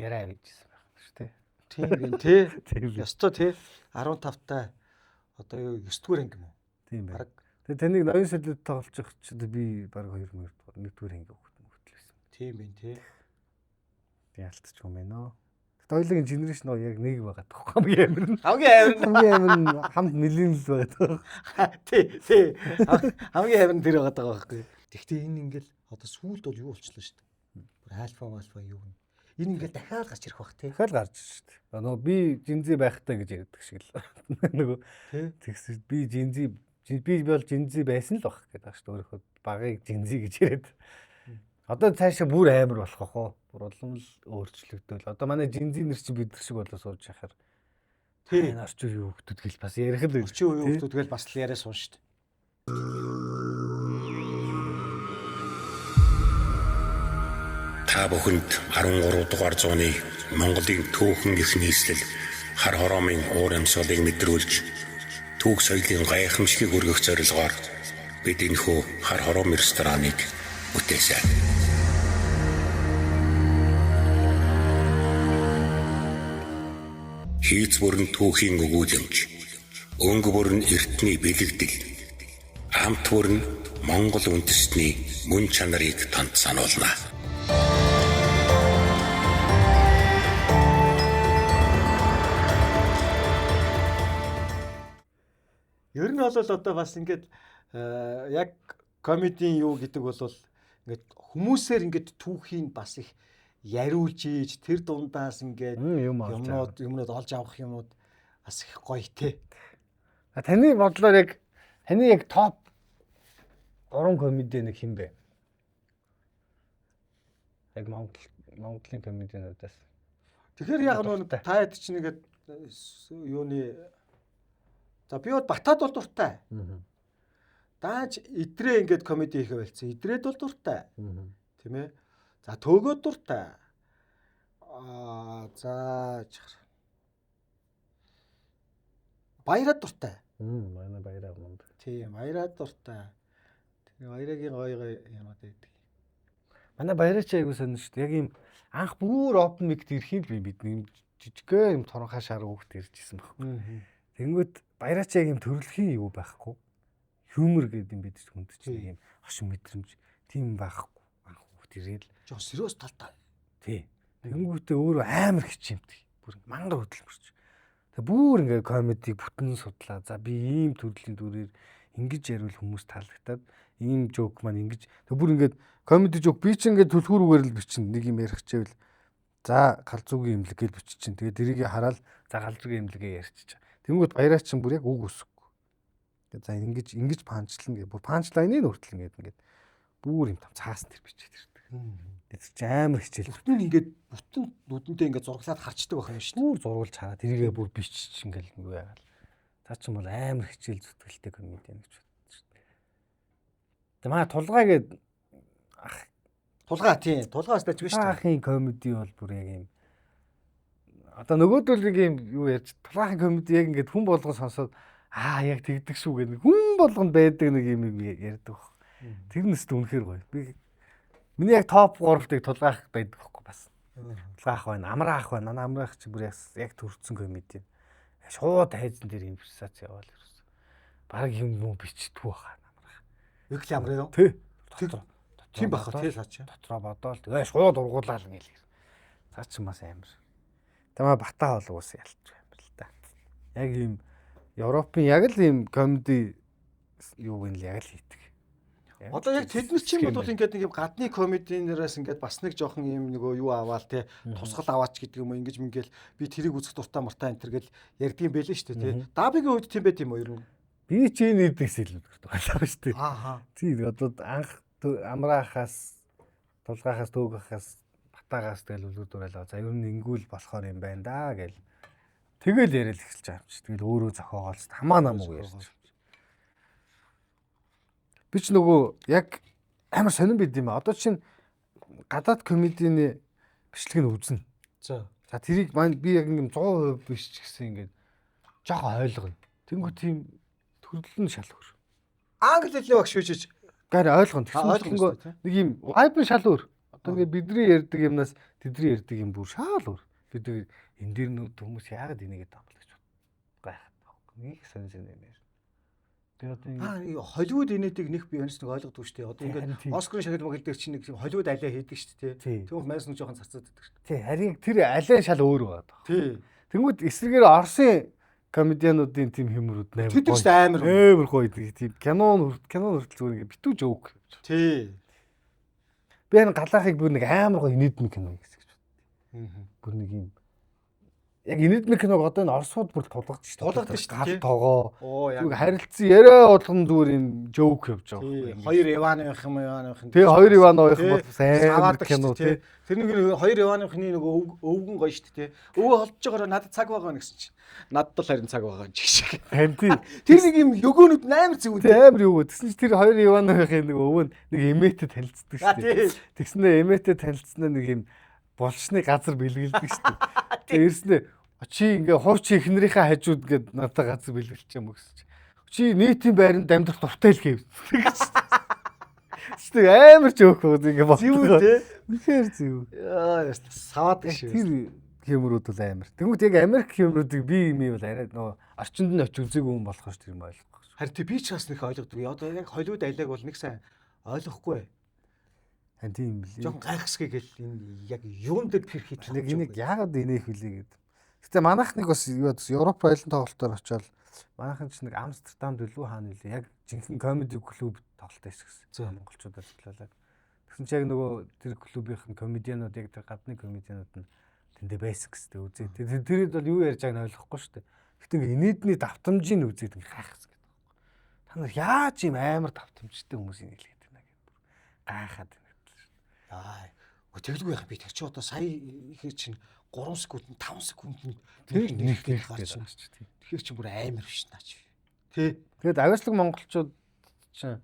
яраа байжсэн байх шүү дээ. Тийм гэн тий. Тийм. Ёстой тий. 15-таа одоо юу 9-р анги юм уу? Тийм байна. Бараг Тэгээ тэнэг 90 солиод тоглож байгаа ч би бараг 2 1-р анги хөтлөсөн. тийм байна тий. Би алдчих юм байна. Тэгт ойлгийн генерашн яг нэг байгаа тох хамгийн амир нь. Хамгийн амир Хамт нэлээд л байгаа. тий. Хамгийн амир тэр байгаа даа байхгүй. Тэгтээ энэ ингээл одоо сүүлд бол юу болчихлоо шүү дээ. Бүр альфа юу юм. Энэ ингээл дахиад гарч ирэх бах тий. Дахиад гарч шүү дээ. Нөгөө би жинзи байхтай гэж ярьдаг шиг л. Нөгөө тэгс би бол жинзи байсан л баг гэдэг шүү дээ. Өөрөөхөө багыг жинзи гэж яриад. Одоо цаашаа бүр амар болох واخоо. Бүр улам л өөрчлөгдөөл. Одоо манай жинзи нэр чи бид шиг болоо сууж яхаар. Тий. Энэ орчин үеийн хүмүүс гэл бас ярих л үү. Орчин үеийн хүмүүс тэгэл бас л яриа суун шүү дээ. Та бүхэнд 13 дугаар зууны Монголын түүхэн их нийслэл хар хороомын уур амьсгалыг мэдрүүлж түүх соёлын гайхамшигыг өргөх зорилгоор бид энэхүү хар хороом рестораныг бүтээсэн. Хийц бүрэн түүхийн өгүүлэмж, өнгө бүрэн эртний бэлэгдэл, хамт бүрэн Монгол үндэстний мөн чанарыг танд сануулна. Ер нь бол одоо бас ингээд яг комедийн юу гэдэг бол ингээд хүмүүсээр ингээд түүхийн бас их яриулж ийж тэр дундаас ингээд юмнууд олж авах юмнууд бас их гоё те. Таны бодлоор яг таны яг топ 3 комеди нэг хин бэ? Яг Монголын комедиануудаас. Тэгэхээр яг нөө та хэд ч нэгэд юуны за би бол Батад бол дуртай. Дааж идрээ ингээд комеди хийхэ байлцсан. Идрээд бол дуртай. Тийм ээ. За төөгөөд дуртай. За Баяраад дуртай. Манай баяраа манд. Тийм, баяраад дуртай. Тэгээ баярагийн гоё юмуд байдаг. Манай баяраач айгуу сонир шүү дээ. Яг ийм анх бүр open mic ирэх юм бид нэг жижигхэн юм торонхаа шар хүүхд иржсэн байхгүй. Тэнгүүд баяраач яг ийм төрөлхийн юу байхгүй. Humor гэдэг юм бид хүнд чинь ийм хошин мэдрэмж тийм байхгүй. Анх хүүхд ирээл Жоо сериус талтай. Тий. Тэнгүүтээ өөрөө амар хичээмдэг. Бүр мангар хөдөлмөрч. Тэг бүр ингээ комедиг бүтэн судлаа. За би ийм төрлийн дүрээр ингэж ярил хүмүүс таалагдаад ийм жок маань ингэж тэг бүр ингээд комеди жок би ч ингээд түлхүүрүүгээр л бичин нэг юм ярих чивэл за галзуугийн имлэг гэж бичиж чинь. Тэгээд дэрийг хараад за галзуугийн имлэгээ ярьчих. Тэнгүүт баяраа чинь бүр яг үг өсөхгүй. Тэгээд за ингэж панчлан гэ бүр панчлайныг хүртэл ингээд бүр юм цаасан тэр бичээд ирдэг. Тэр чинь амар хичээл. Бүтэн ингээд бүтэн нүдэнтэй ингээд зурглаад харчдаг байх юм шүү дээ. Бүр зургуулж хараад тэрийгээ бүр бичиж ингээл юу яагаад. Та ч юм бол амар хичээл зүтгэлтэй комедиан гэж боддог шүү дээ. Тэгээ маа тулгаа гээд тулгаа тий. Тулгаас тааж биш шүү дээ. Ахын комеди бол бүр яг юм. Одоо нөгөөдөл нэг юм юу ярьж тулгаахын комеди яг ингээд хүн болгон сонсоод яг тэгдэг шүү гэх хүн болгонд байдаг нэг юм ярьдаг баг. Тэр нэст үнэхээр гоё. Би миний яг топ 3-ыг тулгаах байдаг байхгүй бас. Тулгаах байна, амраах байна. Амраах чи бүр яг төрцөн комеди. Шууд хайзан дээр импровизац яваал ерөөс. Бараг юм бичдэггүй баха амраах. Их л амраа юу? Тий. Тийм баха тий саач. Дотроо бодоол. Тэгээ шууд ургуулаа л ингээл. Цаа чи бас амар. Тамаа бата бол уус ялч амар. Яг ийм Европын яг л ийм комеди юу гэнэ л яг л хийдэг. Одоо яг тэднэр чинь бол ингээд нэг юм гадны комединераас ингээд бас нэг жоохон юм нөгөө юу аваал те тусгал аваач гэдэг юм ингэж мингээл би тэрийг үзэх дуртай мартаа энэ төр гэл ярьдгийн байлээ шүү дээ те. Дабигийн үед тийм байт юм уу ер нь? Би ч энэ нэгс хэлмэд байлаа шүү дээ. Аа. Тийм одоо анх амраахаас тулгаахаас төөгөхөөс батаагаас тэгэл үлгэрдүүрэлээ. За ер нь ингүүл болохоор юм байна да гэл. Тэгэл яриад эхэлж байгаа юм чи. Тэгэл өөрөө зохиогоолс хамаа намаагүй ярьж. Би ч нөгөө яг амар сонирн байд юм а. Одоо чинь гадаад комедийн бичлэг нь үзнэ. За тэрийг би яг ингээм 100% биш ч гэсэн ингээд жоохон ойлгоно. Тэнгүү тийм төрлөл нь шал өөр. англи хэлний багш шүүжиж гар ойлгоно. Тэгсэн нэг юм vibe шал өөр. Одоо ингээд бидний ярьдаг юмнаас тэдний ярьдаг юм бүр шал өөр. Бид энэ дээр нь хүмүүс яагаад энийгээ таамаг гэж гайхаад нэг сонирн юм яа. Тэгээ одоо Холливуд инээдэг нэг би өнс нэг ойлгодог шүү дээ. Одоо ингээд Оскарын шагнал могил дээр чинь нэг Холливуд алиа хийдэг шүү дээ. Тэгвэл майс нэг жоохон цацаад байдаг шүү дээ. Тий, харин тэр алиа шал өөр байгаа. Тий. Тэнгүүд эсрэгээр Оросын комедиануудын тийм хэмрүүд амар гоё тийм кинон хүртэл зүгээр ингээд битүү жоок. Тий. Би энэ галаахыг бүр нэг амар гоё инээдмэ кино гэсэн гэж байна. Бүр нэг юм яг инээдмэ киног одоо энэ Оросууд бүр тулгаж шүү дээ. Гал тоогоо. Зүг харилцсан яриа болгон зүгээр юм жоок явж байгаа. Хоёр Ивановх юм. Тэгээ хоёр Ивановх бол сайн кино тий. Тэр нэг хоёр Ивановхны нэг өвгөн гоё шүү дээ. Өвөө холдож байгаараа надад цаг байгаа гэсэн чинь. Надад л харин цаг байгаа юм чи шиг. Харин тий. Тэр нэг юм өгөөнүүд амар зүг үнтэй. Амар юу. Тэгсэн чинь тэр хоёр Ивановхын нэг өвөө нэг эмээтэй танилцдаг шүү дээ. Тэгснээр эмээтэй танилцснаа нэг юм болчны газар бэлгэлдэг шүү дээ. Тэгээ ирснээр чи ингээ хууч эхнэрийнхээ хажууд гээд надад газар бэлгэлчих юм гэсэн чи. Чи нийтийн байранд амьдрах дуртай л гэв. Тэг амар ч өөх ингээ болдог. Зүг тий. Үнэхээр зүг. Яа саваад шүү. Тэр хэмрүүд бол амар. Тэнгүүт яг Америк хэмрүүдийг би юм бол арай нөгөө орчинд нь очиж үзээгүй хүн болох ш тэр юм ойлгох. Харин би ч бас нэг ойлгодог. Одоо яг Холливуд алиаг бол нэг сайн ойлгохгүй. Хан тийм билээ. Жохон гайхсгий гэл энэ яг юун дээр тэр хийх нэг энийг яагаад инех вүлээ гэдэг. Гэтэ манайх нэг бас Европ айлын тоглолтоор очиод манайхан ч нэг Амстердамд үлгүй хаана үлээ. Яг жинхэнэ комеди клуб тоглолттой хэсгсэн. Монголчуудад төлөөлөд. Тэгсэн чинь яг нөгөө тэр клубийнх нь комедианууд яг тэр гадны комедианууд нь тэндээ байсан гэстэй үзээ. Тэрэд бол юу ярьж байгааг нь ойлгохгүй шүү дээ. Гэтэ инээдний давтамжийг үзээд ингээ гайхсан гэдэг. Та нар яаж юм амар давтамжтай хүмүүсийг нэлээд байна гэдэг. Гайхаад байна шүү. Аа. Тэгэлгүй яах би тэр чи одоо сая ихэр чинь 3 секунд 5 секунд тэр нэг гарч байна шүү дээ. Тэгэхээр чи бүр амар биш наач. Тэ. Тэгээд авиаслаг монголчууд чинь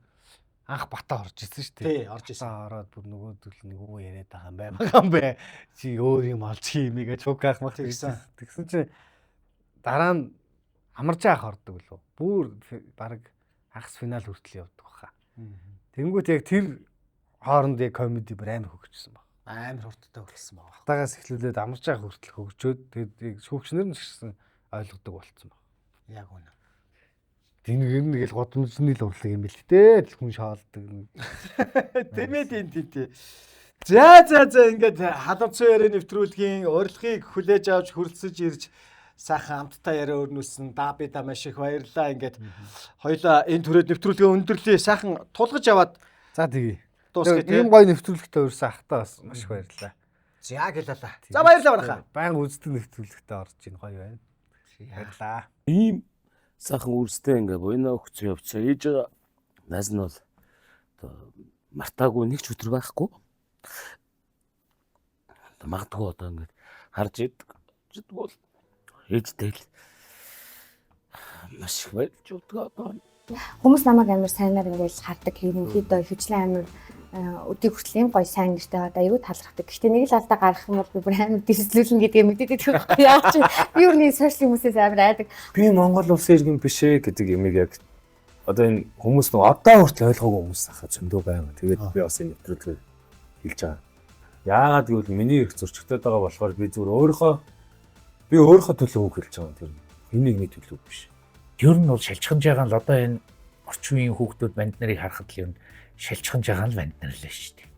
анх батаа орж ирсэн шүү дээ. Тий, орж ирсэн. Ороод бүр нөгөөдөл нөгөө яриад байгаа юм бэ. Чи өөр юм олж хиймээ гэж хуг хаах мах гэсэн. Тэгсэн чинь дараа нь амарч аах ордог лөө. Бүр баг хагас финал хүртэл явдаг баха. Тэнгүүт яг тэр хооронд яг комеди бүр амар хөгжсөн баг. Амар хурдтай хөгжсөн баг. Батаагаас эхлүүлээд амарч аах хүртэл хөгжөөд тэгээд шүүгчнэр нь ч гэсэн ойлгодог болцсон баг. Яг үнэ. Тэр нэг л годамжны л урлаг юм бэл тээ. Хүн шаалдаг. Тэмээд тий. За ингээд халамцсан яриа нэвтрүүлгийн урилгыг хүлээж авч хүрэлцэж ирж сайхан амттай яриа өрнүүлсэн Давида маш их баярлалаа. Ингээд хоёлаа энэ төрөд нэвтрүүлгээ өндөрлөө сайхан тулгаж аваад за тэгье. Дуусгая тий. Ийм гоё нэвтрүүлэгтээ өрсөн ахтаа бас маш их баярлалаа. За гэлээ. За баярлалаа барахаа. Баян үздэг нэвтрүүлэгтээ орж ийн гоё байна. Баярлалаа. Ийм сайхан үрстэй ингээ буйнаа өгцөө явцаа ээж байгаа. Наас нь бол оо мартаагүй нэг ч өдөр байхгүй. Магадгүй одоо ингээ харж иддэг бол ээжтэй л маш их байж удаа одоо. Хүмүүс намайг амар сайнаар ингээл хардаг ерөнхийдөө хөвчлэн амар өдий хүртэл юм гоё сайн нэртэй одоо аюу талархдаг. Гэхдээ нэг л алдаа гарах юм бол би бүр амар дэвслүүлнэ гэдгийг мэдээд байдаг. Яа чи би юу нэг сошиал хүмүүсээс амар айдаг. Би Монгол улсын иргэн биш ээ гэдэг юмыг яг одоо энэ хүмүүс нэг одоо хүртэл ойлгоогүй хүмүүс ахаа зөндөө байна. Тэгээд би бас энэ нэвтрүүлгээр хэлж байгаа. Яагаад гэвэл миний их зөрчигдөд байгаа болохоор би зүгээр өөрийнхөө төлөө үг хэлж байгаа. Тэр энийг төлөө биш. Ер нь бол шалчханж байгаа л одоо энэ орчин үеийн хүүхдүүд банд нарыг харахад л юм шалчханж байгаа л банд нар л шүү дээ.